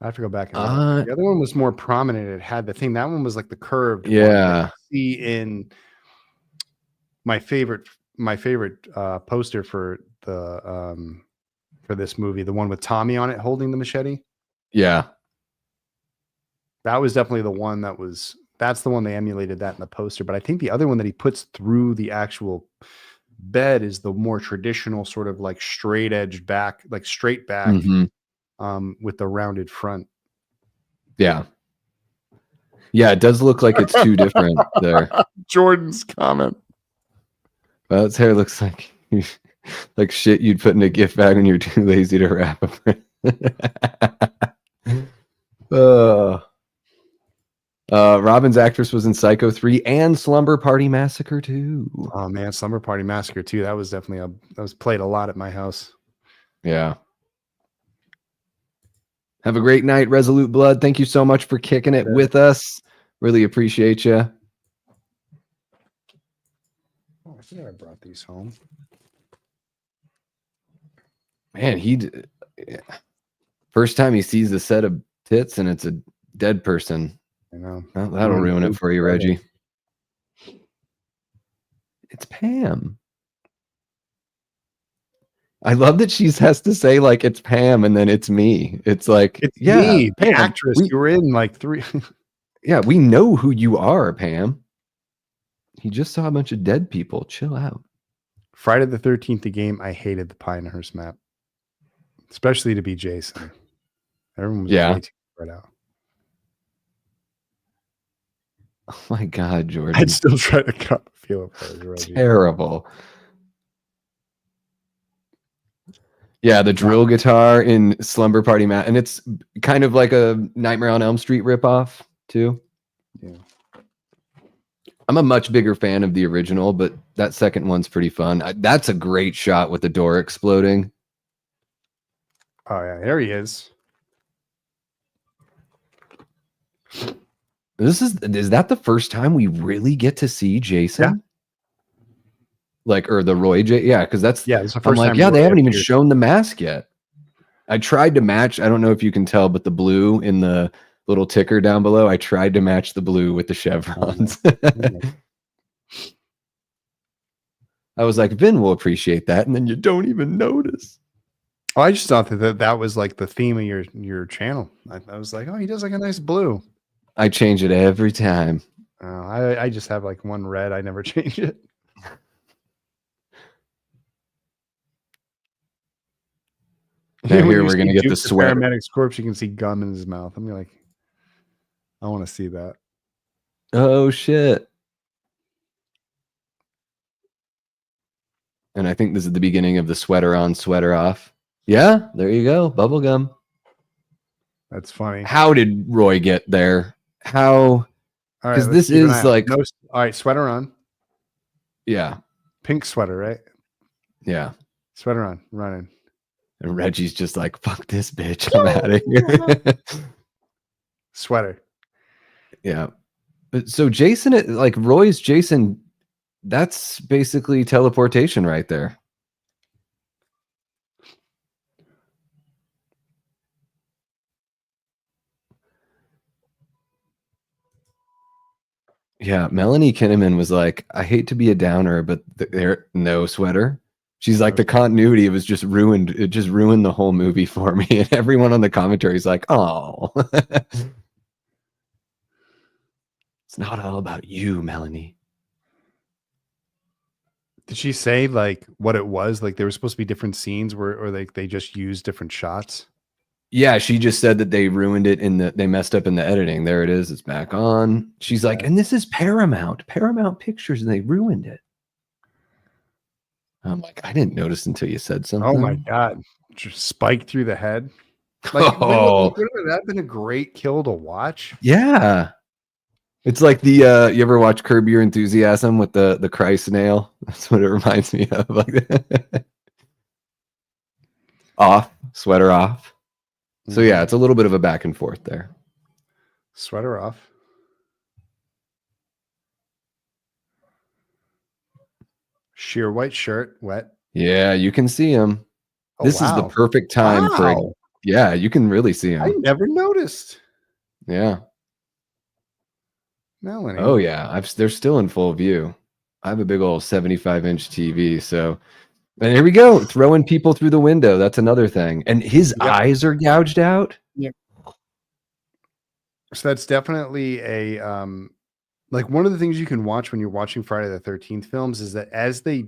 I have to go back and look. The other one was more prominent. It had the thing. That one was like the curved. Yeah. See in my favorite poster for the for this movie, the one with Tommy on it holding the machete. Yeah. That was definitely the one that's the one they emulated that in the poster. But I think the other one that he puts through the actual bed is the more traditional sort of like straight edge back, like straight back. With the rounded front. Yeah. Yeah, it does look like it's two different there. Jordan's comment. Well, his hair looks like shit you'd put in a gift bag when you're too lazy to wrap up. Robin's actress was in Psycho 3 and Slumber Party Massacre 2. Oh man, Slumber Party Massacre 2. That was definitely that was played a lot at my house. Yeah. Have a great night, Resolute Blood. Thank you so much for kicking it with us. Really appreciate you. Oh, I think I brought these home. Man, first time he sees a set of tits and it's a dead person. I know. That'll ruin it for you, Reggie. It's Pam. I love that she has to say like it's Pam and then it's me. It's like, It's yeah, me, the Pam, actress. You were in like 3. yeah, we know who you are, Pam. He just saw a bunch of dead people. Chill out. Friday the 13th, the game. I hated the Pinehurst map, especially to be Jason. Everyone was way too spread out. Oh my God, Jordan. I'd still try to cut the feel of Reggie. Terrible. Yeah, the drill guitar in Slumber Party Matt, and it's kind of like a Nightmare on Elm Street ripoff too. Yeah. I'm a much bigger fan of the original, but that second one's pretty fun. That's a great shot with the door exploding. Oh yeah, there he is. Is that the first time we really get to see Jason? Yeah. Like, or the Roy J? Yeah, because that's the first I'm like, time. yeah, Roy they haven't even appeared. shown the mask yet. I tried to match. I don't know if you can tell, but the blue in the little ticker down below, I tried to match the blue with the chevrons. I was like, Vin will appreciate that, and then you don't even notice. Oh, I just thought that was like the theme of your channel. I was like, oh, he does like a nice blue. I change it every time. I just have like one red. I never change it. Now here we're gonna get the sweater. Paramedic's corpse. You can see gum in his mouth. I'm like, I want to see that. Oh shit! And I think this is the beginning of the sweater on, sweater off. Yeah, there you go, bubblegum. That's funny. How did Roy get there? How? Because this is like, all right, sweater on. Yeah, pink sweater, right? Yeah, sweater on, running. And Reggie's just like, fuck this bitch, I'm out of here. Sweater. Yeah. So Jason, like Roy's Jason, that's basically teleportation right there. Yeah, Melanie Kinnaman was like, I hate to be a downer, but there no sweater. She's like, the continuity, it was just ruined. It just ruined the whole movie for me. And everyone on the commentary is like, oh. It's not all about you, Melanie. Did she say like what it was? Like there were supposed to be different scenes or like they just used different shots? Yeah, she just said that they ruined it they messed up in the editing. There it is. It's back on. She's like, and this is Paramount Pictures, and they ruined it. I'm like, I didn't notice until you said something. Oh my God. Just spike through the head. Like, would that been a great kill to watch? Yeah. It's like the you ever watch Curb Your Enthusiasm with the Christ nail? That's what it reminds me of. Like off, sweater off. So yeah, it's a little bit of a back and forth there. Sweater off. Sheer white shirt, wet. Yeah, you can see him. Oh, this is the perfect time for yeah, you can really see him. I never noticed. Yeah. Melanie. Oh yeah, they're still in full view. I have a big old 75-inch TV, so and here we go, throwing people through the window. That's another thing. And his eyes are gouged out. Yeah. So that's definitely a like one of the things you can watch when you're watching Friday the 13th films is that as they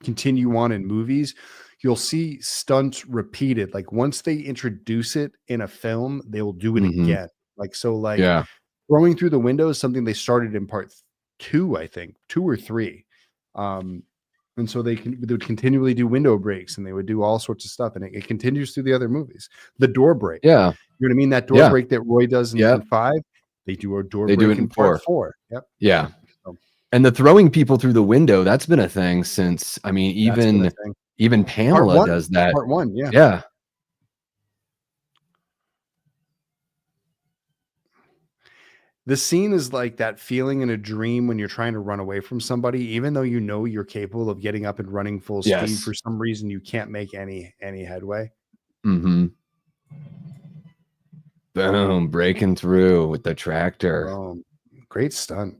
continue on in movies, you'll see stunts repeated. Like once they introduce it in a film, they will do it again. Like so, like throwing through the window is something they started in part 2, I think 2 or 3. And so they would continually do window breaks and they would do all sorts of stuff. And it continues through the other movies. The door break. Yeah. You know what I mean? That door break that Roy does in 5, they do a door break in part 4. Yep. Yeah. And the throwing people through the window, that's been a thing since, I mean, even Pamela does that. Part 1, yeah. Yeah. The scene is like that feeling in a dream when you're trying to run away from somebody, even though you know you're capable of getting up and running full speed. For some reason, you can't make any headway. Mm-hmm. Boom, breaking through with the tractor. Great stunt.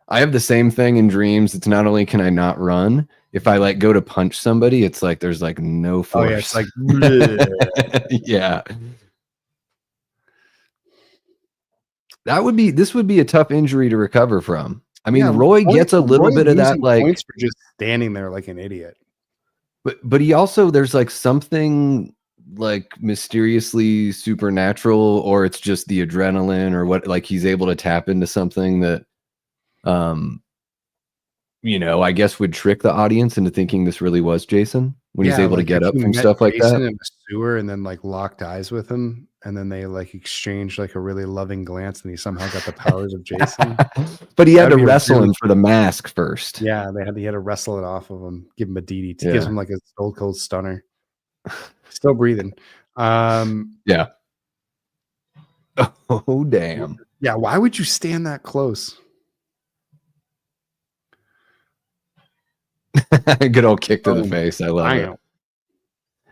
I have the same thing in dreams. It's not only can I not run, if I like go to punch somebody, it's like there's like no force. Oh yeah, it's like yeah. This would be a tough injury to recover from. I mean, Roy gets a little bit of that, like points for just standing there like an idiot. But he also, there's like something like mysteriously supernatural, or it's just the adrenaline or what, like he's able to tap into something that I guess would trick the audience into thinking this really was Jason when he's able to get up from stuff like that. In the sewer and then like locked eyes with him, and then they like exchanged like a really loving glance, and he somehow got the powers of Jason. But he had to wrestle him for the mask first. Yeah, he had to wrestle it off of him, give him a DDT, gives him like a stone cold stunner. Still breathing. Yeah. Oh damn. Yeah, why would you stand that close? Good old kick to the face. I love it.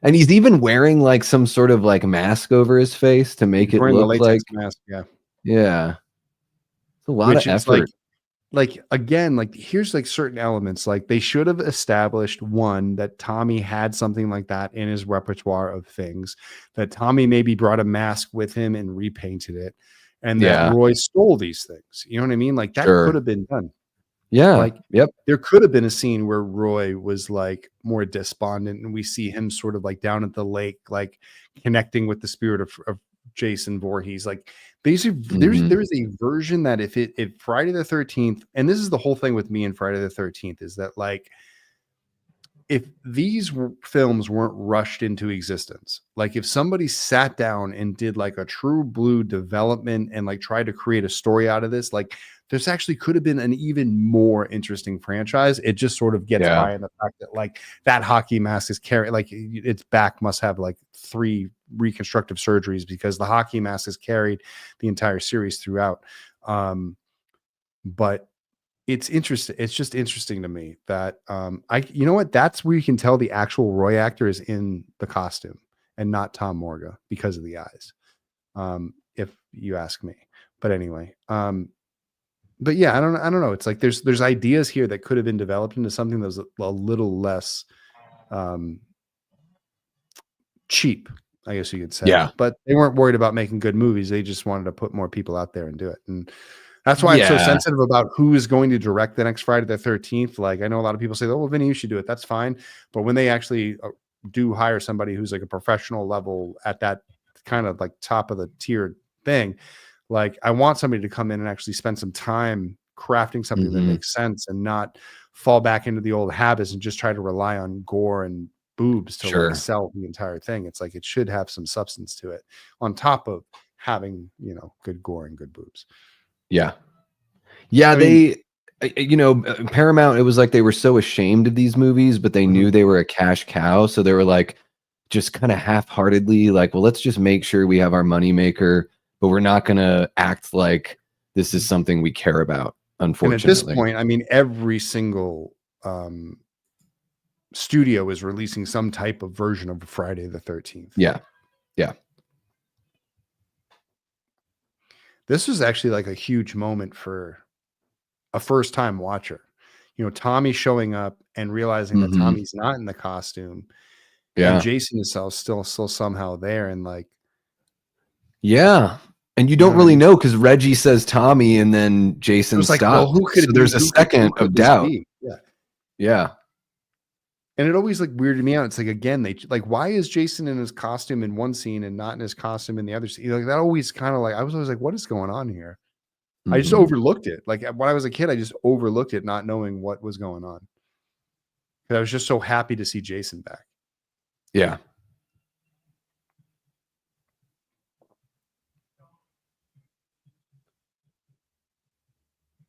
And he's even wearing like some sort of like mask over his face to make it look like mask. Yeah. It's a lot of effort. Like again, like here's like certain elements. Like they should have established one that Tommy had something like that in his repertoire of things, that Tommy maybe brought a mask with him and repainted it, and that Roy stole these things. You know what I mean? Like that could have been done. Yeah. Like, there could have been a scene where Roy was like more despondent, and we see him sort of like down at the lake, like connecting with the spirit of Jason Voorhees. Like basically, there's a version that if Friday the 13th, and this is the whole thing with me and Friday the 13th, is that like if these films weren't rushed into existence, like if somebody sat down and did like a true blue development and like tried to create a story out of this, like this actually could have been an even more interesting franchise. It just sort of gets by in the fact that like that hockey mask is carried, like its back must have like 3 reconstructive surgeries because the hockey mask is carried the entire series throughout. But it's interesting. It's just interesting to me that you know what? That's where you can tell the actual Roy actor is in the costume and not Tom Morga because of the eyes. If you ask me. But anyway, but yeah, I don't know. It's like there's ideas here that could have been developed into something that was a little less cheap, I guess you could say. Yeah. But they weren't worried about making good movies. They just wanted to put more people out there and do it. And that's why I'm so sensitive about who is going to direct the next Friday the 13th. Like I know a lot of people say, "Oh, well, Vinny, you should do it." That's fine. But when they actually do hire somebody who's like a professional level at that kind of like top of the tier thing, like I want somebody to come in and actually spend some time crafting something that makes sense and not fall back into the old habits and just try to rely on gore and boobs to like sell the entire thing. It's like it should have some substance to it on top of having, good gore and good boobs. Yeah. Paramount, it was like they were so ashamed of these movies, but they knew they were a cash cow. So they were like, just kind of half-heartedly like, well, let's just make sure we have our moneymaker, but we're not going to act like this is something we care about, unfortunately. And at this point, I mean, every single studio is releasing some type of version of Friday the 13th. Yeah. This was actually like a huge moment for a first-time watcher. Tommy showing up and realizing that Tommy's not in the costume. Yeah. And Jason is still somehow there. And like, yeah. And you don't really know because Reggie says Tommy and then Jason stops. Like, well, who could so there's a second of doubt. Yeah. And it always like weirded me out. It's like, again, they like, why is Jason in his costume in one scene and not in his costume in the other scene? Like that always kind of like, I was always like, what is going on here? I just overlooked it. Like when I was a kid, I just overlooked it, not knowing what was going on. Because I was just so happy to see Jason back. Yeah.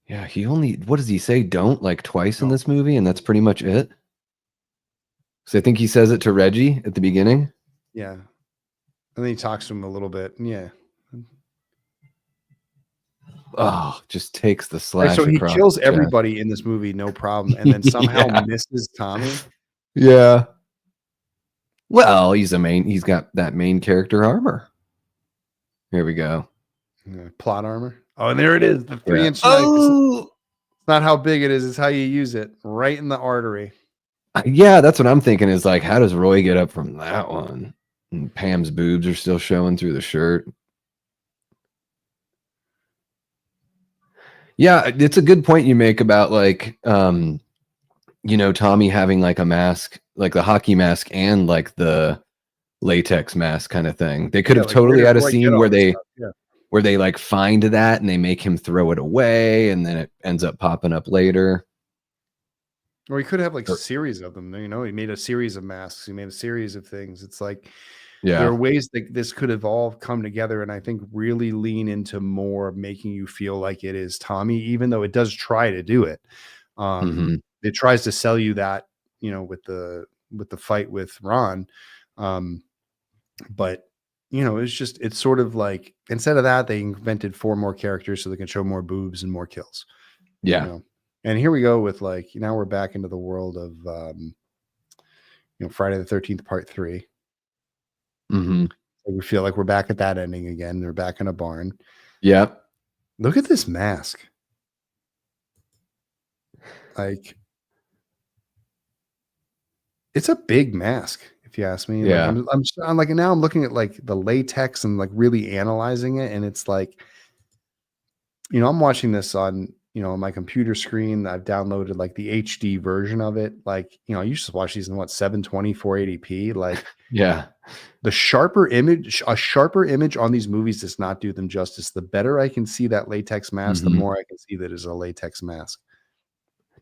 Yeah, he only, what does he say? Don't like twice in this movie, and that's pretty much it. So I think he says it to Reggie at the beginning. Yeah. And then he talks to him a little bit. Yeah. Oh, just takes the slash. So he kills everybody in this movie, no problem, and then somehow misses Tommy. Yeah. Well, he's got that main character armor. Here we go. Plot armor. Oh, and there it is. The 3-inch knife. Oh, not how big it is, it's how you use it. Right in the artery. Yeah, that's what I'm thinking is like, how does Roy get up from that one? And Pam's boobs are still showing through the shirt. Yeah, it's a good point you make about like, you know, Tommy having like a mask, like the hockey mask and like the latex mask kind of thing. They could have Like, totally had a Roy get scene all where this they stuff? Yeah. where they like find that and they make him throw it away and then it ends up popping up later. Or he could have like a Or- series of them. You know, he made a series of masks. He made a series of things. It's like there Yeah. are ways that this could have all come together, and I think really lean into more of making you feel like it is Tommy, even though it does try to do it. It tries to sell you that, you know, with the fight with Ron. But you know, it's sort of like instead of that, they invented 4 more characters so they can show more boobs and more kills. Yeah. You know? And here we go with like, now we're back into the world of you know, Friday the 13th part 3. So we feel like we're back at that ending again. They're back in a barn. Yep. Look at this mask. Like, it's a big mask, if you ask me. Yeah. Like, I'm like, now I'm looking at like the latex and like really analyzing it, and it's like, you know, I'm watching this on, you know, on my computer screen. I've downloaded like the HD version of it. Like, you know, I used to watch these in what, 720, 480p. Like, Yeah. a sharper image on these movies does not do them justice. The better I can see that latex mask, the more I can see that is a latex mask.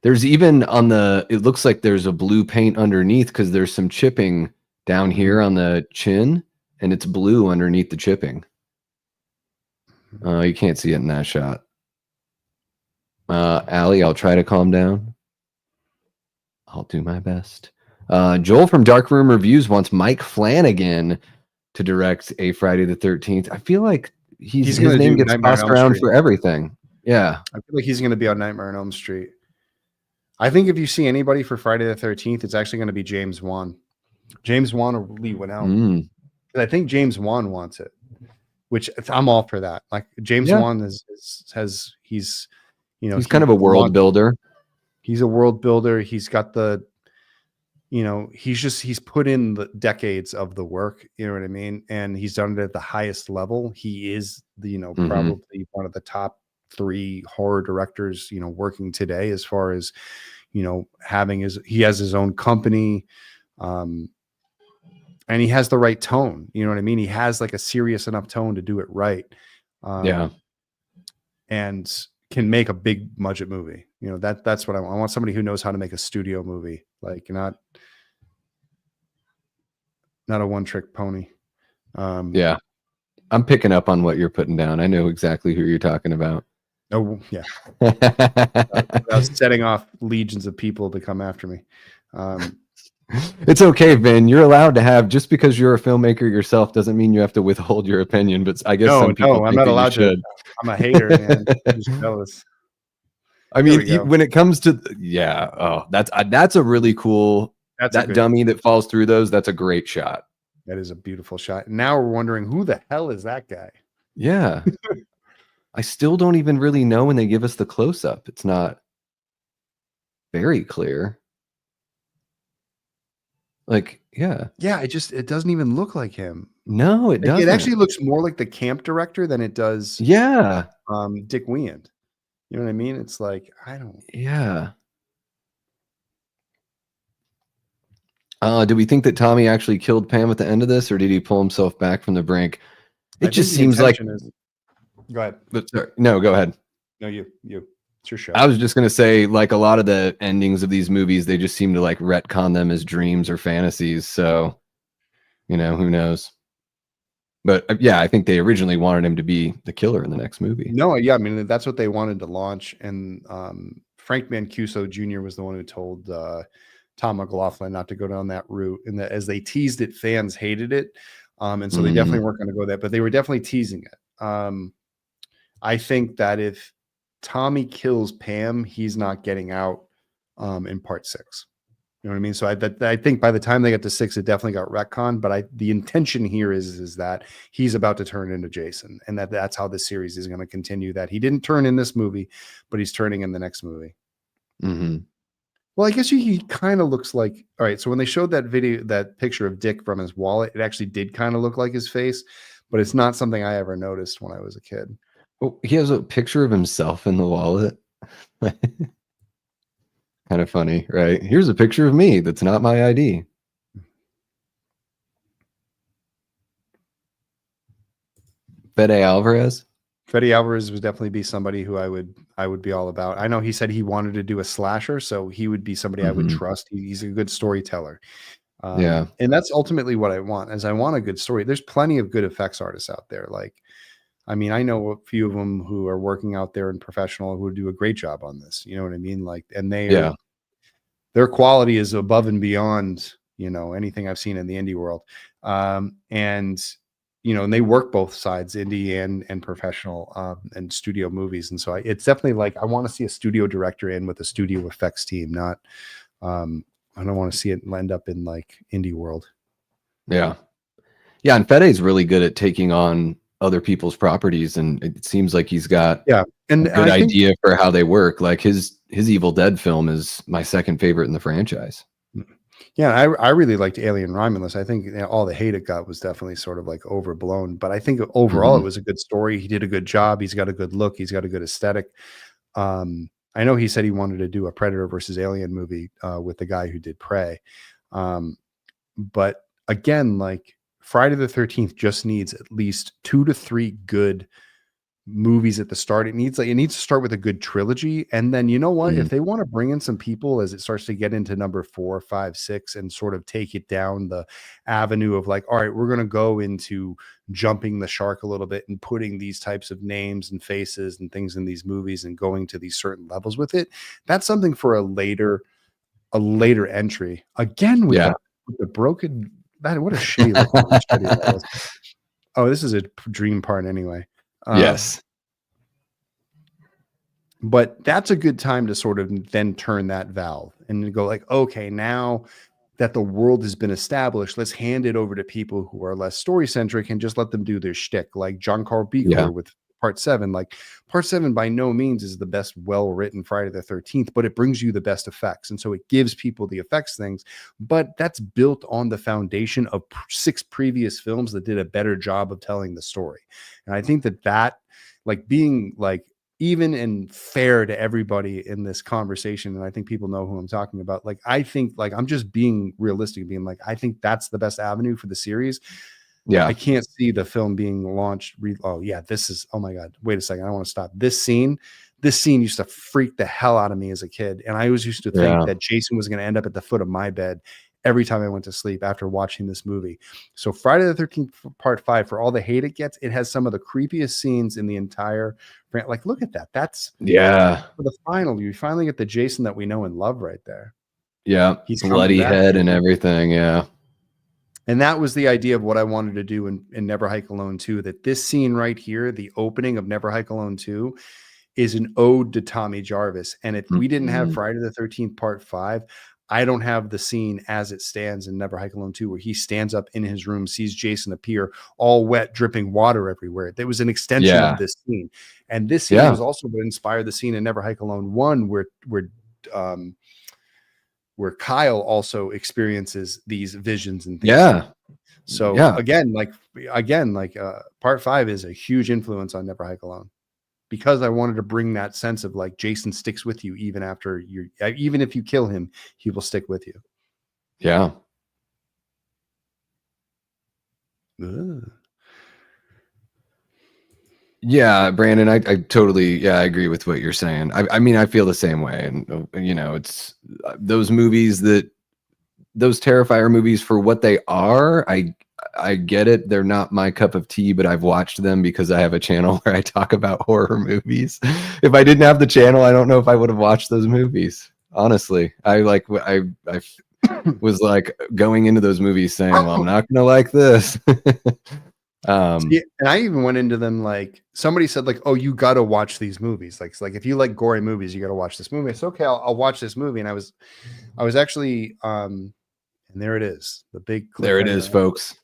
There's even on the, it looks like there's a blue paint underneath because there's some chipping down here on the chin and it's blue underneath the chipping. You can't see it in that shot. Allie, I'll try to calm down. I'll do my best. Joel from Darkroom Reviews wants Mike Flanagan to direct a Friday the 13th. I feel like his name gets tossed around for everything. Yeah. I feel like he's going to be on Nightmare on Elm Street. I think if you see anybody for Friday the 13th, it's actually going to be James Wan. James Wan or Lee Winnell. I think James Wan wants it, which I'm all for that. Like James Wan he's, you know, he's kind of a world builder. He's a world builder. He's got the, you know, he's put in the decades of the work, you know what I mean? And he's done it at the highest level. He is the, you know, probably one of the top 3 horror directors, you know, working today, as far as, you know, he has his own company. And he has the right tone. You know what I mean? He has like a serious enough tone to do it right. And can make a big budget movie. You know, that's what I want. I want somebody who knows how to make a studio movie, like not a one-trick pony. Yeah. I'm picking up on what you're putting down. I know exactly who you're talking about. Oh, yeah. I was setting off legions of people to come after me. It's okay, Vin. You're allowed to have, just because you're a filmmaker yourself doesn't mean you have to withhold your opinion. But I guess some people I'm not allowed to. I'm a hater, man. I'm just jealous. I mean, when it comes to, that's a really cool, that dummy that falls through those. That's a great shot. That is a beautiful shot. Now we're wondering, who the hell is that guy? Yeah. I still don't even really know when they give us the close-up. It's not very clear. Like, yeah. Yeah, it doesn't even look like him. No, it doesn't. It actually looks more like the camp director than it does Dick Wieand. You know what I mean? It's like, I don't. Yeah. Do we think that Tommy actually killed Pam at the end of this, or did he pull himself back from the brink? It just seems like. Go ahead. No, go ahead. No, you. It's your show. I was just gonna say, like, a lot of the endings of these movies, they just seem to like retcon them as dreams or fantasies. So, you know, who knows? But yeah, I think they originally wanted him to be the killer in the next movie. No, yeah, I mean, that's what they wanted to launch. And Frank Mancuso Jr. was the one who told Tom McLaughlin not to go down that route. And that as they teased it, fans hated it. And so they definitely weren't going to go there, but they were definitely teasing it. I think that if Tommy kills Pam, he's not getting out in part 6. You know what I mean? So I think by the time they get to 6, it definitely got retconned. But the intention here is that he's about to turn into Jason, and that's how this series is going to continue. That he didn't turn in this movie, but he's turning in the next movie. Mm-hmm. Well, I guess he kind of looks like, all right. So when they showed that picture of Dick from his wallet, it actually did kind of look like his face, but it's not something I ever noticed when I was a kid. Oh, he has a picture of himself in the wallet. Kind of funny, right? Here's a picture of me that's not my ID. Fede Alvarez. Fede Alvarez would definitely be somebody who I would be all about. I know he said he wanted to do a slasher, so he would be somebody I would trust. He's a good storyteller. Yeah. And that's ultimately what I want, is I want a good story. There's plenty of good effects artists out there. Like, I mean, I know a few of them who are working out there and professional who do a great job on this. You know what I mean? Like, and their quality is above and beyond, anything I've seen in the indie world. And they work both sides, indie and professional, and studio movies. And so it's definitely like, I want to see a studio director in with a studio effects team, not, I don't want to see it end up in like indie world. Yeah. Yeah. And Fede's really good at taking on other people's properties. And it seems like he's got a good idea for how they work. Like his Evil Dead film is my second favorite in the franchise. Yeah, I really liked Alien Romulus. I think all the hate it got was definitely sort of like overblown, but I think overall it was a good story. He did a good job. He's got a good look. He's got a good aesthetic. I know he said he wanted to do a Predator versus Alien movie with the guy who did Prey. But again, like Friday the 13th just needs at least 2 to 3 good movies at the start. It needs to start with a good trilogy, and then you know what, if they want to bring in some people as it starts to get into number 4, 5, 6 and sort of take it down the avenue of like, all right, we're going to go into jumping the shark a little bit and putting these types of names and faces and things in these movies and going to these certain levels with it, that's something for a later entry. Again with the broken, man, what a shitty look. Oh, this is a dream part anyway. Yes. But that's a good time to sort of then turn that valve and go like, okay, now that the world has been established, let's hand it over to people who are less story centric and just let them do their shtick, like John Carl Beaker with Part 7. Like Part 7 by no means is the best well-written Friday the 13th, but it brings you the best effects. And so it gives people the effects things, but that's built on the foundation of 6 previous films that did a better job of telling the story. And I think that like being like even and fair to everybody in this conversation, and I think people know who I'm talking about. Like, I think like I'm just being realistic, being like, I think that's the best avenue for the series. Yeah, I can't see the film being launched. Oh my God, wait a second, I want to stop. This scene used to freak the hell out of me as a kid, and I always used to think that Jason was going to end up at the foot of my bed every time I went to sleep after watching this movie. So Friday the 13th Part 5, for all the hate it gets, it has some of the creepiest scenes in the entire, like, look at that. That's for the final. You finally get the Jason that we know and love right there. Yeah. He's bloody head and everything. Yeah. And that was the idea of what I wanted to do in Never Hike Alone 2, that this scene right here, the opening of Never Hike Alone 2, is an ode to Tommy Jarvis. And if we didn't have Friday the 13th Part 5, I don't have the scene as it stands in Never Hike Alone 2, where he stands up in his room, sees Jason appear, all wet, dripping water everywhere. There was an extension of this scene. And this scene was also what inspired the scene in Never Hike Alone 1, where Kyle also experiences these visions and things. So again, Part 5 is a huge influence on Never Hike Alone, because I wanted to bring that sense of like Jason sticks with you even after even if you kill him, he will stick with you. Yeah. Ugh. Yeah, Brandon, I totally, I agree with what you're saying. I mean, I feel the same way. And, it's those movies those Terrifier movies for what they are. I get it. They're not my cup of tea, but I've watched them because I have a channel where I talk about horror movies. If I didn't have the channel, I don't know if I would have watched those movies. Honestly, I was like going into those movies saying, well, I'm not going to like this. Yeah, and I even went into them like somebody said like, oh, you got to watch these movies. Like if you like gory movies, you got to watch this movie. It's okay. I'll watch this movie. And I was actually, and there it is, the big cliffhanger. There it is, folks.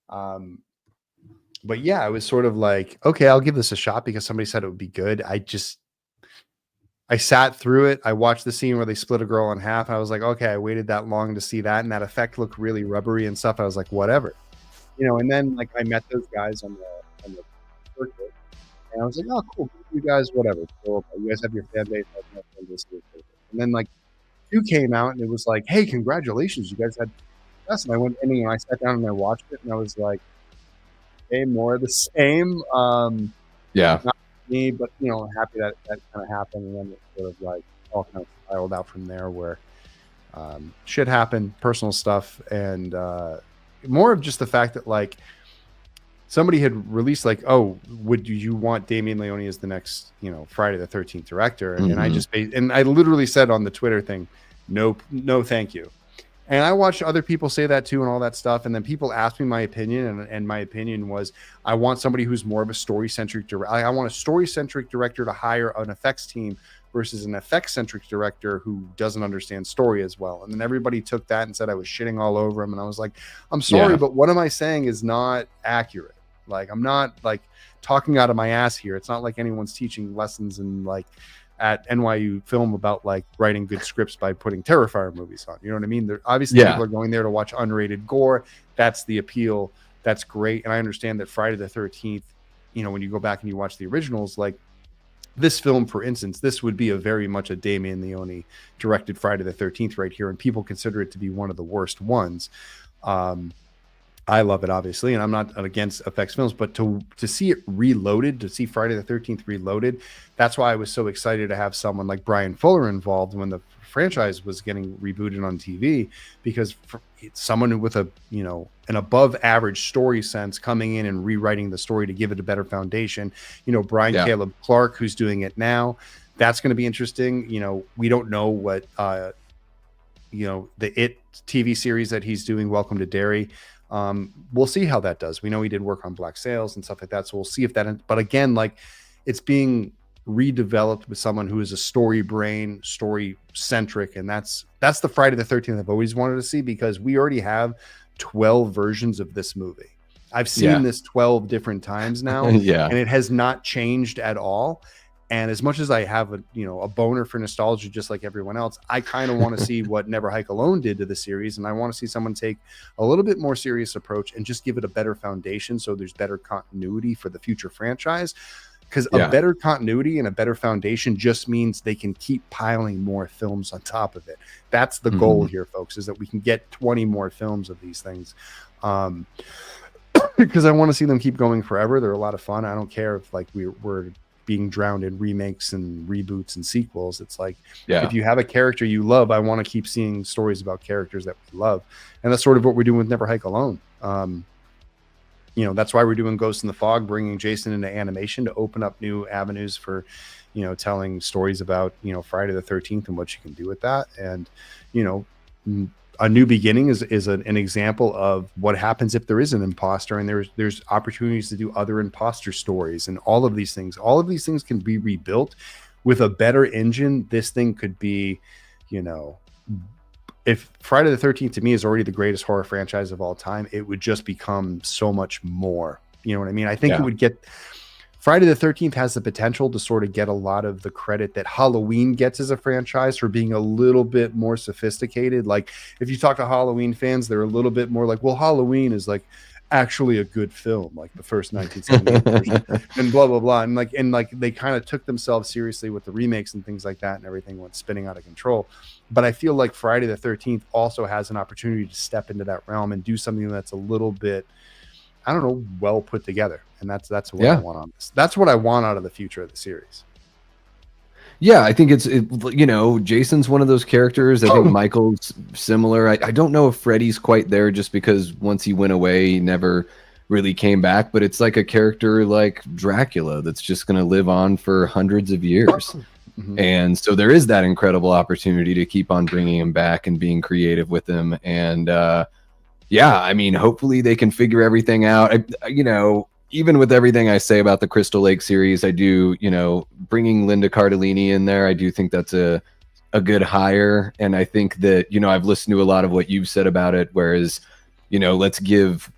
But yeah, I was sort of like, okay, I'll give this a shot because somebody said it would be good. I sat through it. I watched the scene where they split a girl in half. I was like, okay, I waited that long to see that. And that effect looked really rubbery and stuff. I was like, whatever. And then like I met those guys on the circuit, and I was like, "Oh, cool, you guys, whatever. So, you guys have your fan base, I have my fan base." And then like 2 came out, and it was like, "Hey, congratulations, you guys had success." And I went in, I sat down and I watched it, and I was like, "Hey, more of the same." Yeah, not me, but happy that kind of happened, and then it sort of like all kind of spiraled out from there, where shit happened, personal stuff, and more of just the fact that like somebody had released like, oh, would you want Damien Leone as the next Friday the 13th director, and I just and I literally said on the Twitter thing, no thank you. And I watched other people say that too and all that stuff, and then people asked me my opinion, and my opinion was I want somebody who's more of a story centric director. I want a story centric director to hire an effects team versus an effects-centric director who doesn't understand story as well. And then everybody took that and said I was shitting all over him. And I was like, I'm sorry, but what am I saying is not accurate. Like, I'm not like talking out of my ass here. It's not like anyone's teaching lessons in like at NYU film about like writing good scripts by putting Terrifier movies on. You know what I mean? They're obviously people are going there to watch unrated gore. That's the appeal. That's great. And I understand that Friday the 13th, when you go back and you watch the originals, like, this film, for instance, this would be a very much a Damien Leone directed Friday the 13th right here, and people consider it to be one of the worst ones. I love it, obviously, and I'm not against effects films, but to see it reloaded, to see Friday the 13th reloaded, that's why I was so excited to have someone like Brian Fuller involved when the franchise was getting rebooted on TV, because someone with a an above average story sense coming in and rewriting the story to give it a better foundation. Brian Caleb Clark, who's doing it now, that's going to be interesting. We don't know what the It TV series that he's doing, Welcome to Derry. We'll see how that does. We know he did work on Black Sails and stuff like that, so we'll see if that. But again, like, it's being redeveloped with someone who is a story brain, story centric, and that's the Friday the 13th I've always wanted to see, because we already have 12 versions of this movie. I've seen this 12 different times now, and it has not changed at all. And as much as I have a boner for nostalgia, just like everyone else, I kind of want to see what Never Hike Alone did to the series, and I want to see someone take a little bit more serious approach and just give it a better foundation, so there's better continuity for the future franchise. Because a better continuity and a better foundation just means they can keep piling more films on top of it. That's the goal here, folks, is that we can get 20 more films of these things. Because I want to see them keep going forever. They're a lot of fun. I don't care if like we're being drowned in remakes and reboots and sequels. It's like, if you have a character you love, I want to keep seeing stories about characters that we love. And that's sort of what we're doing with Never Hike Alone. That's why we're doing Ghost in the Fog, bringing Jason into animation to open up new avenues for, telling stories about, Friday the 13th and what you can do with that. And, A New Beginning is an example of what happens if there is an imposter, and there's opportunities to do other imposter stories, and all of these things can be rebuilt with a better engine. This thing could be, if Friday the 13th to me is already the greatest horror franchise of all time, it would just become so much more. You know what I mean? I think it would get. Friday the 13th has the potential to sort of get a lot of the credit that Halloween gets as a franchise for being a little bit more sophisticated. Like, if you talk to Halloween fans, they're a little bit more like, well, Halloween is like actually a good film, like the first 1978 version, and blah blah blah, and like they kind of took themselves seriously with the remakes and things like that, and everything went spinning out of control. But I feel like Friday the 13th also has an opportunity to step into that realm and do something that's a little bit, I don't know, well put together. And that's what I want on this. That's what I want out of the future of the series. Yeah, I think Jason's one of those characters. I think Michael's similar. I don't know if Freddy's quite there, just because once he went away, he never really came back. But it's like a character like Dracula that's just going to live on for hundreds of years. And so there is that incredible opportunity to keep on bringing him back and being creative with him. And Yeah, I mean, hopefully they can figure everything out. Even with everything I say about the Crystal Lake series, I do, bringing Linda Cardellini in there, I do think that's a good hire. And I think that, I've listened to a lot of what you've said about it, whereas, let's give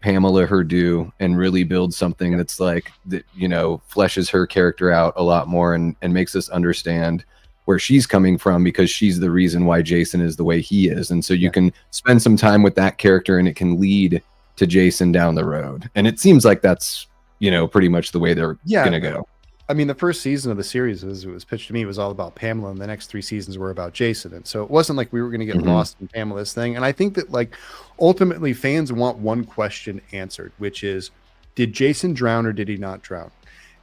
Pamela her due and really build something that's like that, fleshes her character out a lot more and makes us understand where she's coming from, because she's the reason why Jason is the way he is. And so you can spend some time with that character and it can lead to Jason down the road. And it seems like that's, pretty much the way they're going to go. I mean, the first season of the series, as it was pitched to me, was all about Pamela, and the next 3 seasons were about Jason. And so it wasn't like we were going to get lost in Pamela's thing. And I think that, like, ultimately fans want one question answered, which is, did Jason drown or did he not drown?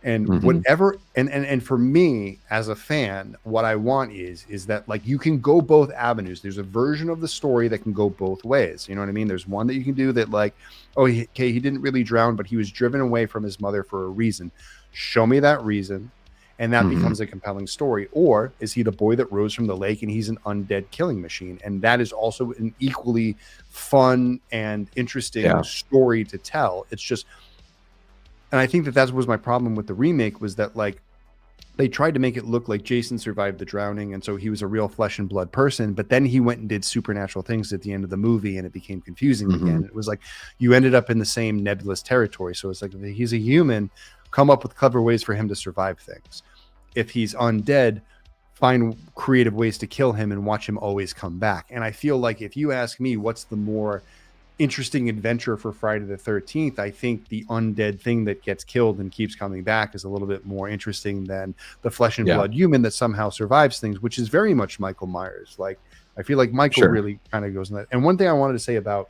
And whatever, and for me as a fan, what I want is that, like, you can go both avenues. There's a version of the story that can go both ways. You know what I mean? There's one that you can do that, like, oh, he didn't really drown, but he was driven away from his mother for a reason. Show me that reason, and that becomes a compelling story. Or is he the boy that rose from the lake and he's an undead killing machine? And that is also an equally fun and interesting story to tell. It's just, and I think that was my problem with the remake, was that, like, they tried to make it look like Jason survived the drowning, and so he was a real flesh and blood person, but then he went and did supernatural things at the end of the movie, and it became confusing again. It was like you ended up in the same nebulous territory. So it's like, if he's a human, come up with clever ways for him to survive things. If he's undead, find creative ways to kill him and watch him always come back. And I feel like, if you ask me what's the more interesting adventure for Friday the 13th, I think the undead thing that gets killed and keeps coming back is a little bit more interesting than the flesh and blood human that somehow survives things, which is very much Michael Myers. Like, I feel like Michael really kind of goes in that. And one thing I wanted to say about,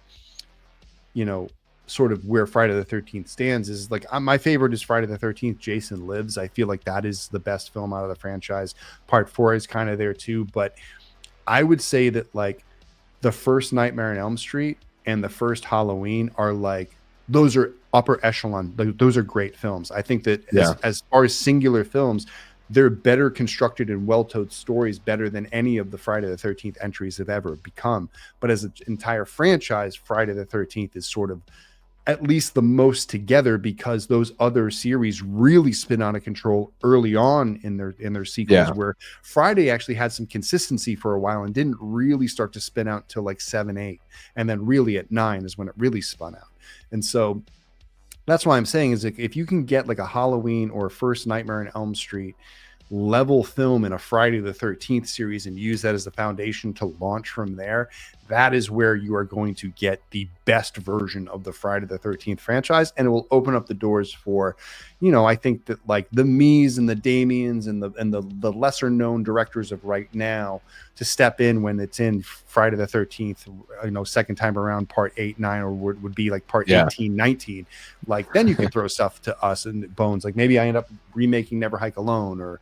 sort of where Friday the 13th stands is, like, my favorite is Friday the 13th, Jason Lives. I feel like that is the best film out of the franchise. Part 4 is kind of there too, but I would say that, like, the first Nightmare on Elm Street and the first Halloween are, like, those are upper echelon. Those are great films. I think that as far as singular films, they're better constructed and well-told stories, better than any of the Friday the 13th entries have ever become. But as an entire franchise, Friday the 13th is sort of at least the most together, because those other series really spin out of control early on in their sequels, where Friday actually had some consistency for a while and didn't really start to spin out till like 7, 8. And then really at 9 is when it really spun out. And so that's why I'm saying is, like, if you can get like a Halloween or a first Nightmare on Elm Street level film in a Friday the 13th series and use that as the foundation to launch from there, that is where you are going to get the best version of the Friday the 13th franchise. And it will open up the doors for, I think that, like, the Mees and the Damians and the lesser known directors of right now to step in when it's in Friday the 13th, second time around, part 8, 9, or would be like part 18, 19. Like, then you can throw stuff to us and Bones. Like, maybe I end up remaking Never Hike Alone, or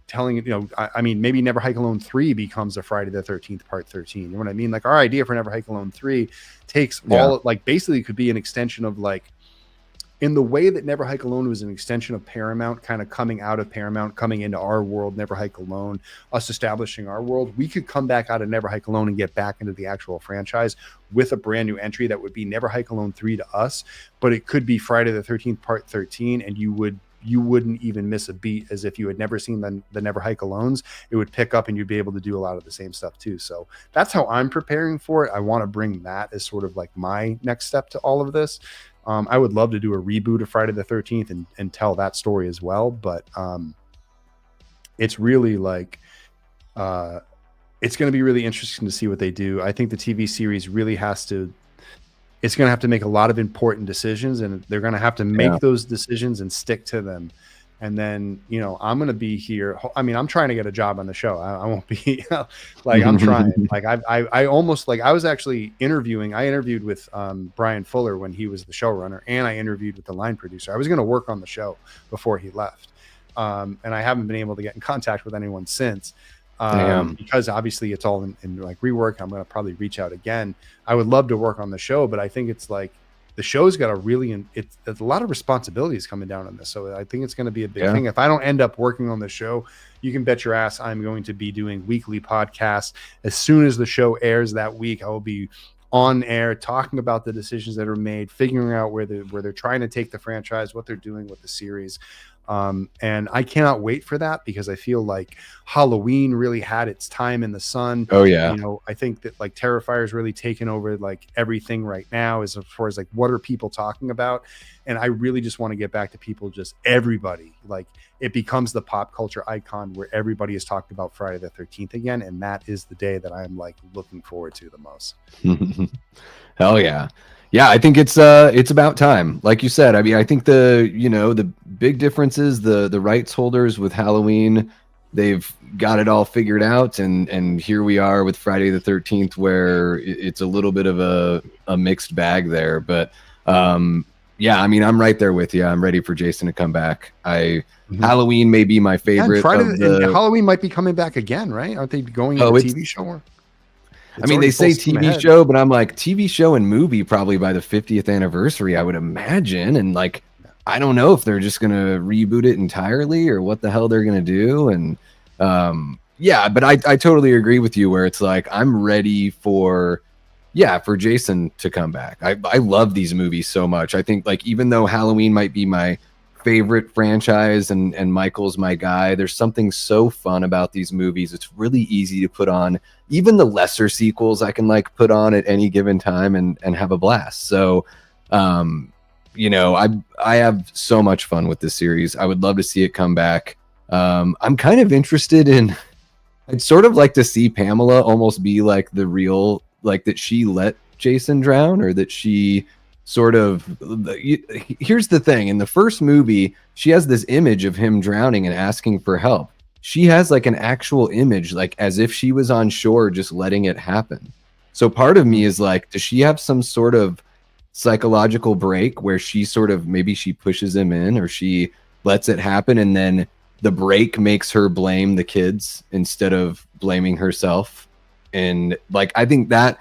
telling, I mean, maybe Never Hike Alone 3 becomes a Friday the 13th part 13. You know what I mean? Like, our idea for Never Hike Alone 3 takes all, like, basically could be an extension of, like, in the way that Never Hike Alone was an extension of Paramount, kind of coming out of Paramount, coming into our world, Never Hike Alone, us establishing our world, we could come back out of Never Hike Alone and get back into the actual franchise with a brand new entry that would be Never Hike Alone 3 to us, but it could be Friday the 13th part 13, and you wouldn't even miss a beat, as if you had never seen the Never Hike Alones. It would pick up and you'd be able to do a lot of the same stuff too. So that's how I'm preparing for it. I want to bring that as sort of like my next step to all of this. I would love to do a reboot of Friday the 13th and tell that story as well. But it's really like, it's going to be really interesting to see what they do. I think the TV series really it's going to have to make a lot of important decisions, and they're going to have to make those decisions and stick to them. And then, I'm going to be here. I mean, I'm trying to get a job on the show. I won't be like, I'm trying. Like, I almost, like, I was actually interviewing. I interviewed with Brian Fuller when he was the showrunner, and I interviewed with the line producer. I was going to work on the show before he left. And I haven't been able to get in contact with anyone since. Because obviously it's all in like rework. I'm going to probably reach out again. I would love to work on the show, but I think it's like, the show's got a really, it's a lot of responsibilities coming down on this. So I think it's going to be a big thing. If I don't end up working on the show, you can bet your ass I'm going to be doing weekly podcasts. As soon as the show airs that week, I will be on air talking about the decisions that are made, figuring out where they're trying to take the franchise, what they're doing with the series. And I cannot wait for that, because I feel like Halloween really had its time in the sun. Oh yeah. You know, I think that like Terrifier's really taken over like everything right now as far as like what are people talking about. And I really just want to get back to people, just everybody, like it becomes the pop culture icon where everybody is talking about Friday the 13th again. And that is the day that I'm like looking forward to the most. Hell yeah. Yeah, I think it's about time. Like you said, I mean, I think the big difference is the rights holders with Halloween, they've got it all figured out, and here we are with Friday the 13th, where it's a little bit of a mixed bag there. But yeah, I mean, I'm right there with you. I'm ready for Jason to come back. Halloween may be my favorite. And Halloween might be coming back again, right? Aren't they going to a TV show? I mean, they say TV show, but I'm like, TV show and movie probably by the 50th anniversary, I would imagine. And like, I don't know if they're just going to reboot it entirely or what the hell they're going to do. And yeah, but I totally agree with you where it's like, I'm ready for Jason to come back. I love these movies so much. I think like, even though Halloween might be my favorite franchise and Michael's my guy, there's something so fun about these movies. It's really easy to put on. Even the lesser sequels I can like put on at any given time and have a blast. So you know, I have so much fun with this series. I would love to see it come back. I'm kind of interested in, I'd sort of like to see Pamela almost be like the real, like that she let Jason drown, or that she sort of, here's the thing, in the first movie she has this image of him drowning and asking for help. She has like an actual image, like as if she was on shore just letting it happen. So part of me is like, does she have some sort of psychological break where she sort of, maybe she pushes him in, or she lets it happen, and then the break makes her blame the kids instead of blaming herself? And like, I think that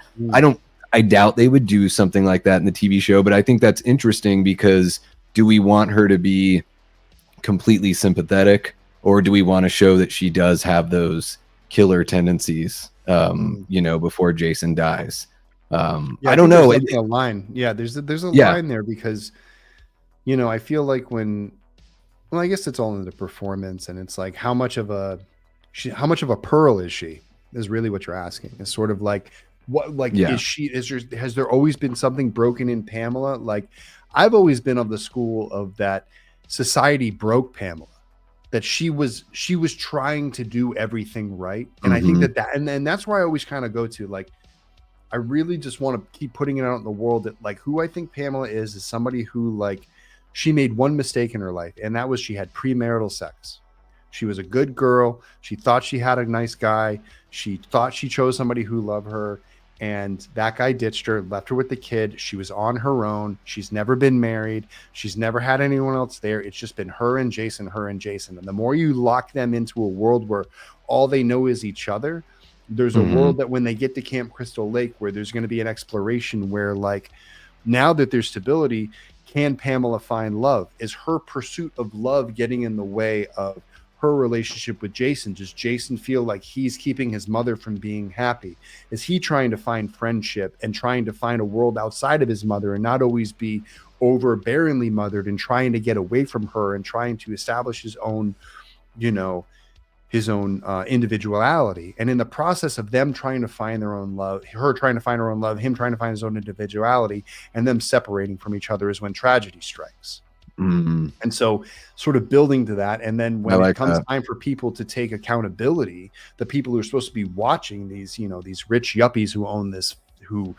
I doubt they would do something like that in the TV show, but I think that's interesting, because do we want her to be completely sympathetic, or do we want to show that she does have those killer tendencies, you know, before Jason dies? I don't know. There's a line. Yeah, there's a line there, because, you know, I feel like well, I guess it's all in the performance, and it's like, how much of a pearl is she, is really what you're asking. It's sort of like, what, like, has there always been something broken in Pamela? Like, I've always been of the school of that society broke Pamela, that she was trying to do everything right. And I think that and that's where I always kind of go to, like, I really just want to keep putting it out in the world that, like, who I think Pamela is somebody who, like, she made one mistake in her life, and that was she had premarital sex. She was a good girl. She thought she had a nice guy. She thought she chose somebody who loved her, and that guy ditched her, left her with the kid. She was on her own. She's never been married. She's never had anyone else there. It's just been her and Jason, her and Jason. And the more you lock them into a world where all they know is each other, there's a world that when they get to Camp Crystal Lake, where there's going to be an exploration where, like, now that there's stability, can Pamela find love? Is her pursuit of love getting in the way of her relationship with Jason? Does Jason feel like he's keeping his mother from being happy? Is he trying to find friendship and trying to find a world outside of his mother, and not always be overbearingly mothered, and trying to get away from her and trying to establish his own, you know, his own individuality? And in the process of them trying to find their own love, her trying to find her own love, him trying to find his own individuality, and them separating from each other, is when tragedy strikes. And so sort of building to that. And then when it comes time for people to take accountability, the people who are supposed to be watching these, you know, these rich yuppies who own this, who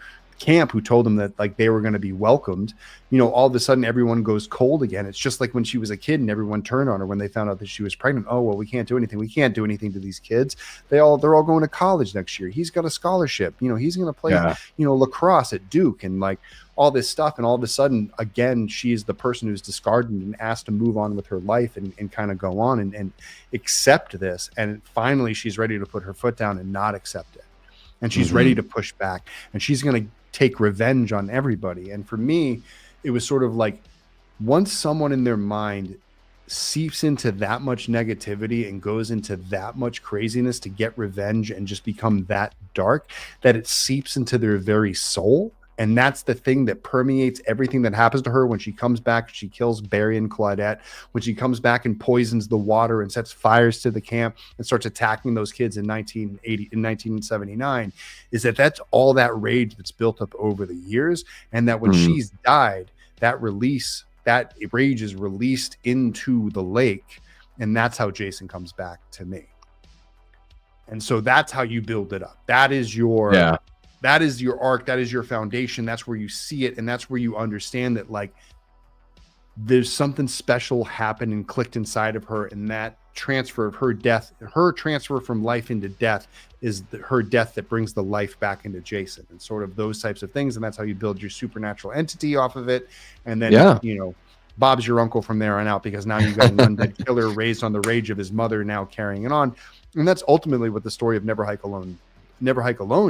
told them that, like, they were going to be welcomed, you know, all of a sudden everyone goes cold again. It's just like when she was a kid and everyone turned on her when they found out that she was pregnant. Oh, well, we can't do anything. We can't do anything to these kids. They're all going to college next year. He's got a scholarship. You know, he's going to play, you know, lacrosse at Duke, and like all this stuff. And all of a sudden, again, she's the person who's discarded and asked to move on with her life and kind of go on and accept this. And finally, she's ready to put her foot down and not accept it. and she's ready to push back, and she's going to take revenge on everybody. And for me, it was sort of like, once someone in their mind seeps into that much negativity and goes into that much craziness to get revenge and just become that dark, that it seeps into their very soul. And that's the thing that permeates everything that happens to her when she comes back. She kills Barry and Claudette. When she comes back and poisons the water and sets fires to the camp and starts attacking those kids in 1979, is that's all that rage that's built up over the years. And that when she's died, that rage is released into the lake. And that's how Jason comes back to me. And so that's how you build it up. That is your arc. That is your foundation. That's where you see it. And that's where you understand that, like, there's something special happened and clicked inside of her. And that transfer of her death, her transfer from life into death, is her death that brings the life back into Jason, and sort of those types of things. And that's how you build your supernatural entity off of it. And then, Bob's your uncle from there on out, because now you've got an undead killer raised on the rage of his mother, now carrying it on. And that's ultimately what the story of Never Hike Alone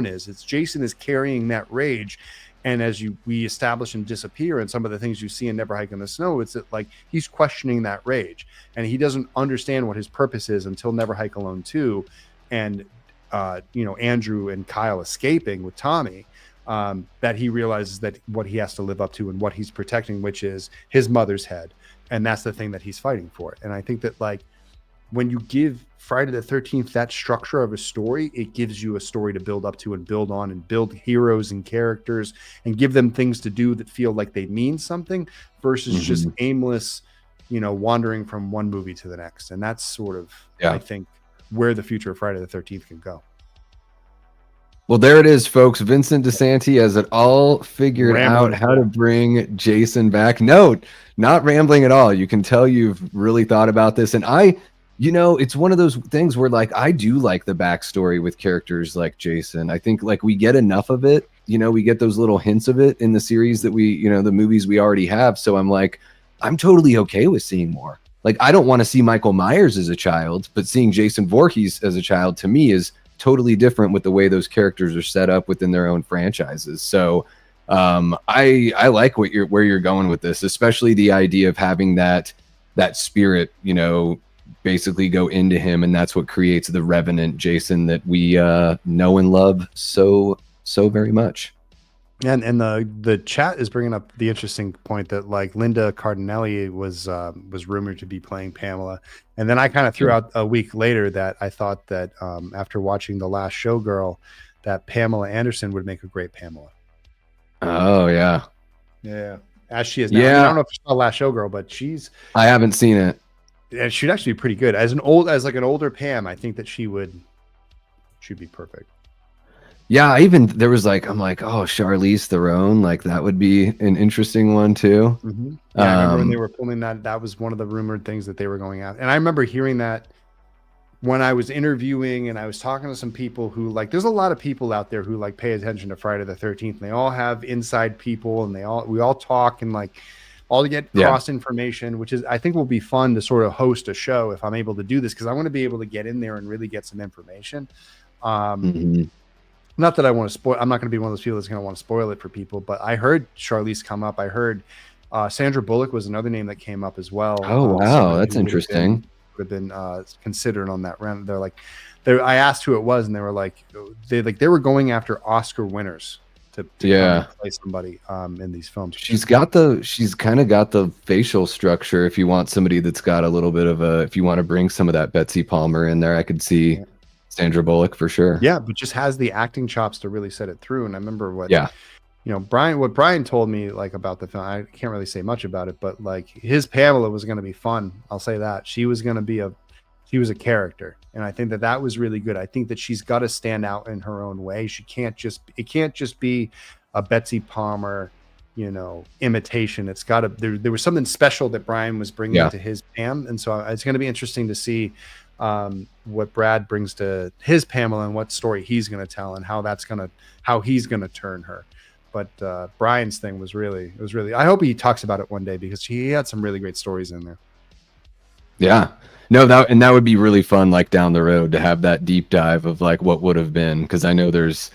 is. It's Jason is carrying that rage, and as we establish and disappear, and some of the things you see in Never Hike in the Snow, it's that, like, he's questioning that rage, and he doesn't understand what his purpose is until Never Hike Alone 2, and Andrew and Kyle escaping with Tommy, that he realizes that what he has to live up to and what he's protecting, which is his mother's head, and that's the thing that he's fighting for. And I think that, like, when you give Friday the 13th that structure of a story, it gives you a story to build up to and build on, and build heroes and characters and give them things to do that feel like they mean something, versus just aimless, wandering from one movie to the next. And that's sort of, I think, where the future of Friday the 13th can go. Well, there it is, folks. Vincent DiSanti has it all figured out how to bring Jason back. No, not rambling at all. You can tell you've really thought about this. And it's one of those things where, like, I do like the backstory with characters like Jason. I think, like, we get enough of it. We get those little hints of it in the series that the movies we already have. So I'm like, I'm totally okay with seeing more. Like, I don't want to see Michael Myers as a child, but seeing Jason Voorhees as a child, to me, is totally different with the way those characters are set up within their own franchises. So I like where you're going with this, especially the idea of having that spirit, basically go into him, and that's what creates the revenant Jason that we know and love so very much. And the chat is bringing up the interesting point that, like, Linda Cardinelli was rumored to be playing Pamela, and then I kind of threw out a week later that I thought that after watching The Last Showgirl, that Pamela Anderson would make a great Pamela. Oh yeah, as she is now. I mean, I don't know if you saw Last Showgirl, but I haven't seen it. And she'd actually be pretty good as an older Pam. I think that she'd be perfect. Yeah, there was I'm like, oh, Charlize Theron, like, that would be an interesting one too. Yeah, I remember when they were filming that was one of the rumored things that they were going at. And I remember hearing that when I was interviewing, and I was talking to some people who, like, there's a lot of people out there who, like, pay attention to Friday the 13th, and they all have inside people, and we all talk, and, like, all to get cross information, which is, I think, will be fun to sort of host a show if I'm able to do this, because I want to be able to get in there and really get some information. Not that I want to spoil. I'm not going to be one of those people that's going to want to spoil it for people. But I heard Charlize come up. I heard Sandra Bullock was another name that came up as well. Oh wow, that's interesting. Would have been considered on that round. I asked who it was, and they were like, they were going after Oscar winners to play somebody in these films. She's kind of got the facial structure. If you want somebody that's got a little bit of if you want to bring some of that Betsy Palmer in there, I could see Sandra Bullock for sure. Yeah, but just has the acting chops to really set it through. And I remember what Brian told me, like, about the film. I can't really say much about it, but, like, his Pamela was going to be fun. I'll say that. She was going to be she was a character, and I think that was really good. I think that she's got to stand out in her own way. It can't just be a Betsy Palmer, imitation. It's got to, there was something special that Brian was bringing to his Pam. And so it's going to be interesting to see what Brad brings to his Pamela and what story he's going to tell, and how he's going to turn her. But Brian's thing was really, I hope he talks about it one day, because he had some really great stories in there. Yeah. No, that would be really fun, like down the road, to have that deep dive of like what would have been, because I know there's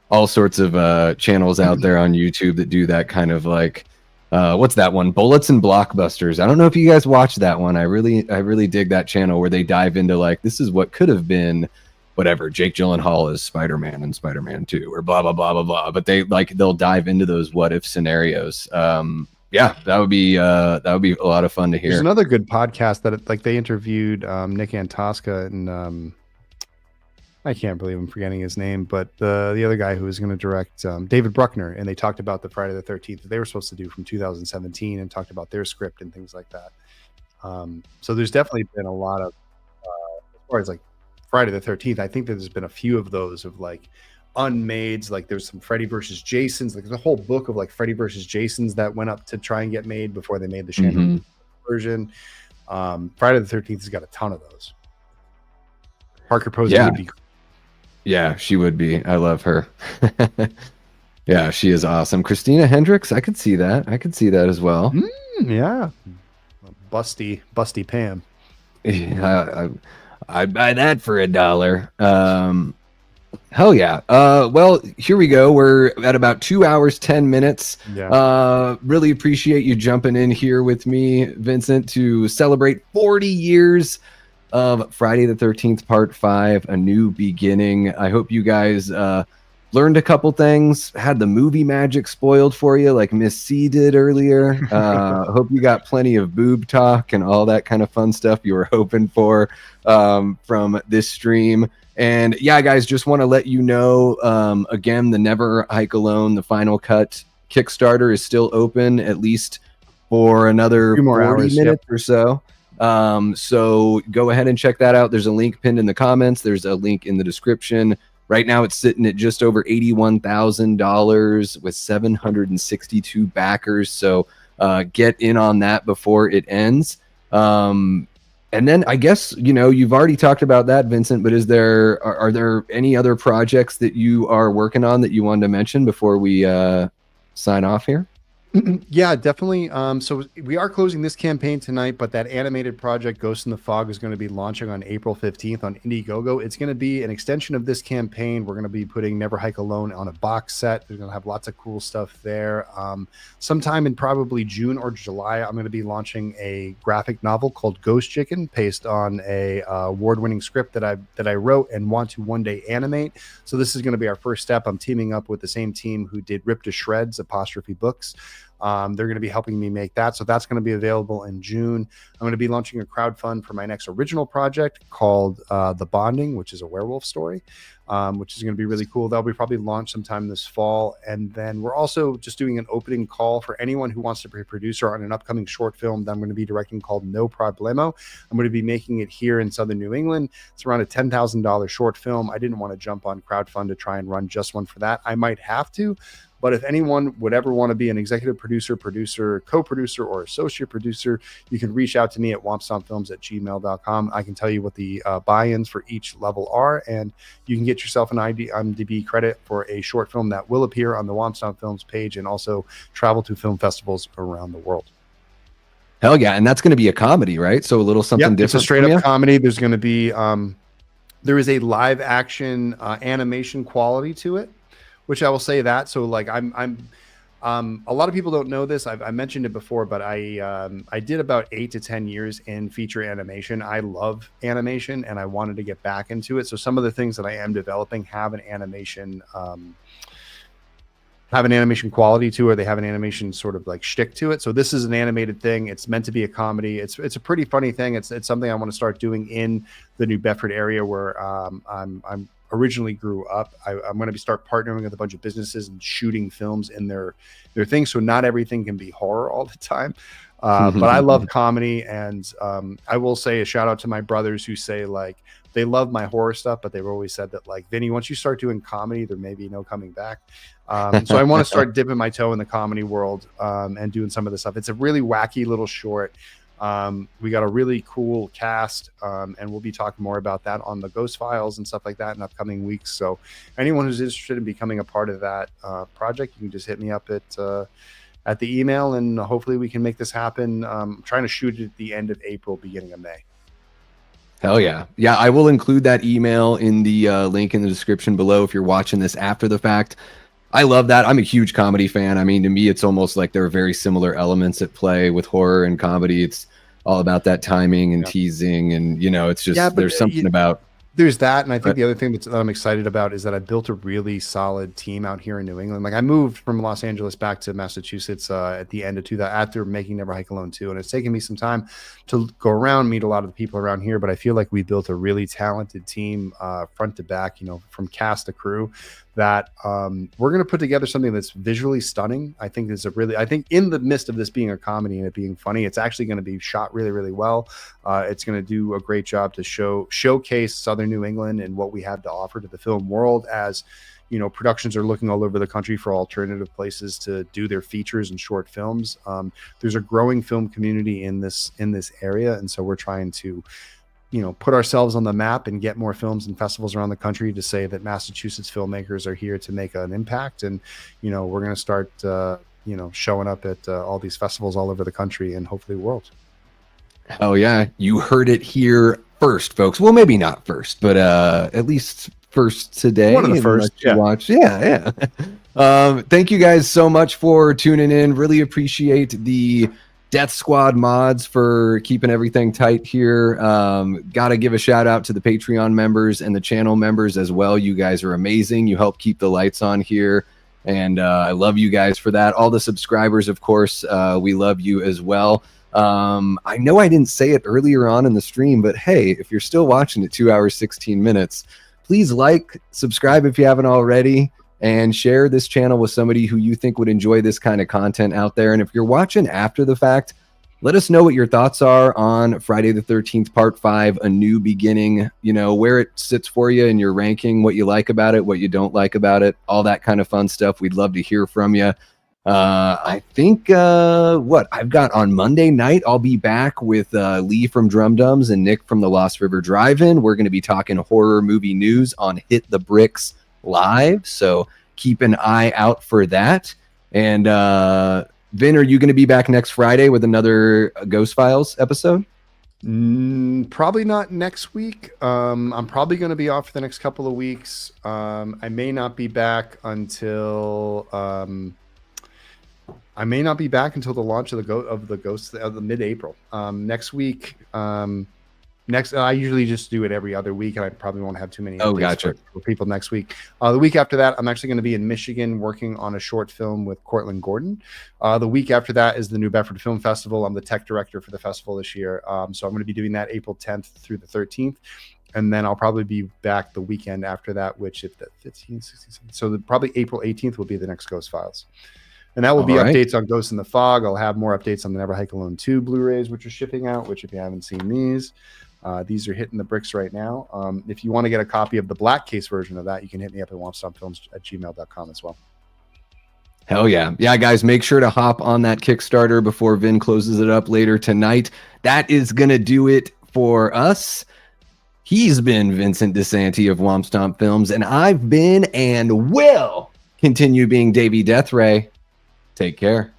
all sorts of channels out there on YouTube that do that kind of like what's that one? Bullets and Blockbusters. I don't know if you guys watch that one. I really dig that channel where they dive into like, this is what could have been, whatever, Jake Gyllenhaal is Spider-Man and Spider-Man 2 or blah blah blah blah blah. But they'll dive into those what if scenarios. Yeah, that would be a lot of fun to hear. There's another good podcast that like they interviewed Nick Antosca and I can't believe I'm forgetting his name, but the other guy who was going to direct David Bruckner, and they talked about the Friday the 13th that they were supposed to do from 2017 and talked about their script and things like that. So there's definitely been a lot of as far as like Friday the 13th, I think that there's been a few of those of like unmades, like there's some Freddy versus Jasons, like there's a whole book of like Freddy versus Jasons that went up to try and get made before they made the Shannon version. Friday the 13th has got a ton of those. Parker Posey would be. Yeah, she would be. I love her. Yeah, she is awesome. Christina Hendricks, I could see that. I could see that as well. Yeah, busty Pam. Yeah, I'd buy that for $1. Hell yeah. Well, here we go. We're at about 2 hours, 10 minutes. Yeah. Really appreciate you jumping in here with me, Vincent, to celebrate 40 years of Friday the 13th, Part 5, A New Beginning. I hope you guys learned a couple things, had the movie magic spoiled for you like Miss C did earlier. Hope you got plenty of boob talk and all that kind of fun stuff you were hoping for from this stream. And yeah, guys, just want to let you know, again, the Never Hike Alone, the final cut Kickstarter is still open, at least for another 40 minutes or so. So go ahead and check that out. There's a link pinned in the comments. There's a link in the description. Right now it's sitting at just over $81,000 with 762 backers. So get in on that before it ends. And then I guess, you've already talked about that, Vincent, but are there any other projects that you are working on that you wanted to mention before we sign off here? Yeah, definitely. So we are closing this campaign tonight, but that animated project Ghost in the Fog is going to be launching on April 15th on Indiegogo. It's going to be an extension of this campaign. We're going to be putting Never Hike Alone on a box set. We're going to have lots of cool stuff there. Sometime in probably June or July, I'm going to be launching a graphic novel called Ghost Chicken, based on a award-winning script that I wrote and want to one day animate. So this is going to be our first step. I'm teaming up with the same team who did Rip to Shreds 'Books. They're going to be helping me make that. So that's going to be available in June. I'm going to be launching a crowdfund for my next original project called The Bonding, which is a werewolf story, which is going to be really cool. That'll be probably launched sometime this fall. And then we're also just doing an opening call for anyone who wants to be a producer on an upcoming short film that I'm going to be directing called No Problemo. I'm going to be making it here in Southern New England. It's around a $10,000 short film. I didn't want to jump on crowdfund to try and run just one for that. I might have to. But if anyone would ever want to be an executive producer, co-producer, or associate producer, you can reach out to me at wompstompfilms@gmail.com. I can tell you what the buy-ins for each level are, and you can get yourself an IMDb credit for a short film that will appear on the Womp Stomp Films page and also travel to film festivals around the world. Hell yeah. And that's going to be a comedy, right? So a little something different. It's a straight-up comedy. There's going to be there is a live action animation quality to it, which I will say that. So like I'm a lot of people don't know this. I mentioned it before, but I did about 8 to 10 years in feature animation. I love animation and I wanted to get back into it. So some of the things that I am developing have an animation quality to it. They have an animation sort of like shtick to it. So this is an animated thing. It's meant to be a comedy. It's a pretty funny thing. It's something I want to start doing in the New Bedford area where I'm originally grew up. I'm going to start partnering with a bunch of businesses and shooting films in their things. So not everything can be horror all the time. But I love comedy. And I will say a shout out to my brothers who say like, they love my horror stuff, but they've always said that like, Vinny, once you start doing comedy, there may be no coming back. So I want to start dipping my toe in the comedy world and doing some of this stuff. It's a really wacky little short. We got a really cool cast, and we'll be talking more about that on the Ghost Files and stuff like that in upcoming weeks. So anyone who's interested in becoming a part of that project, you can just hit me up at the email, and hopefully we can make this happen. I'm trying to shoot it at the end of April, beginning of May. Hell yeah. Yeah, I will include that email in the link in the description below if you're watching this after the fact. I love that. I'm a huge comedy fan. I mean, to me, it's almost like there are very similar elements at play with horror and comedy. It's all about that timing and teasing, and it's just there's something about. There's that, and I think the other thing that I'm excited about is that I built a really solid team out here in New England. Like I moved from Los Angeles back to Massachusetts at the end of 2000 after making Never Hike Alone 2, and it's taken me some time to go around, meet a lot of the people around here. But I feel like we built a really talented team, front to back, from cast to crew, that we're going to put together something that's visually stunning. I think in the midst of this being a comedy and it being funny, it's actually going to be shot really, really well. It's going to do a great job to showcase Southern New England and what we have to offer to the film world, as productions are looking all over the country for alternative places to do their features and short films. There's a growing film community in this area, and so we're trying to put ourselves on the map and get more films and festivals around the country to say that Massachusetts filmmakers are here to make an impact. And, we're going to start, showing up at all these festivals all over the country and hopefully the world. Oh yeah. You heard it here first, folks. Well, maybe not first, but at least first today. One of the first. Yeah. Watch. Yeah. Thank you guys so much for tuning in. Really appreciate the Death Squad mods for keeping everything tight here. Got to give a shout out to the Patreon members and the channel members as well. You guys are amazing. You help keep the lights on here, and I love you guys for that. All the subscribers, of course, we love you as well. I know I didn't say it earlier on in the stream, but hey, if you're still watching at 2 hours 16 minutes, please like, subscribe if you haven't already, and share this channel with somebody who you think would enjoy this kind of content out there. And if you're watching after the fact, let us know what your thoughts are on Friday the 13th, Part 5, A New Beginning, where it sits for you in your ranking, what you like about it, what you don't like about it, all that kind of fun stuff. We'd love to hear from you. I think what I've got on Monday night, I'll be back with Lee from Drum Dums and Nick from the Lost River Drive-In. We're going to be talking horror movie news on Hit the Bricks Live, so keep an eye out for that. And Vin, are you going to be back next Friday with another Ghost Files episode? Probably not next week. I'm probably going to be off for the next couple of weeks. I may not be back until the launch of the Ghost of the mid-April. Next week. I usually just do it every other week, and I probably won't have too many gotcha. for people next week. The week after that, I'm actually going to be in Michigan working on a short film with Cortland Gordon. The week after that is the New Bedford Film Festival. I'm the tech director for the festival this year. So I'm going to be doing that April 10th through the 13th. And then I'll probably be back the weekend after that, which if the 15th, 16th, so probably April 18th will be the next Ghost Files. And that will be updates on Ghost in the Fog. I'll have more updates on the Never Hike Alone 2 Blu-rays, which are shipping out, which if you haven't seen these are hitting the bricks right now. If you want to get a copy of the Black Case version of that, you can hit me up at wompstompfilms@gmail.com as well. Hell yeah. Yeah, guys, make sure to hop on that Kickstarter before Vin closes it up later tonight. That is going to do it for us. He's been Vincent DiSanti of Womp Stomp Films, and I've been and will continue being Davey Deathray. Take care.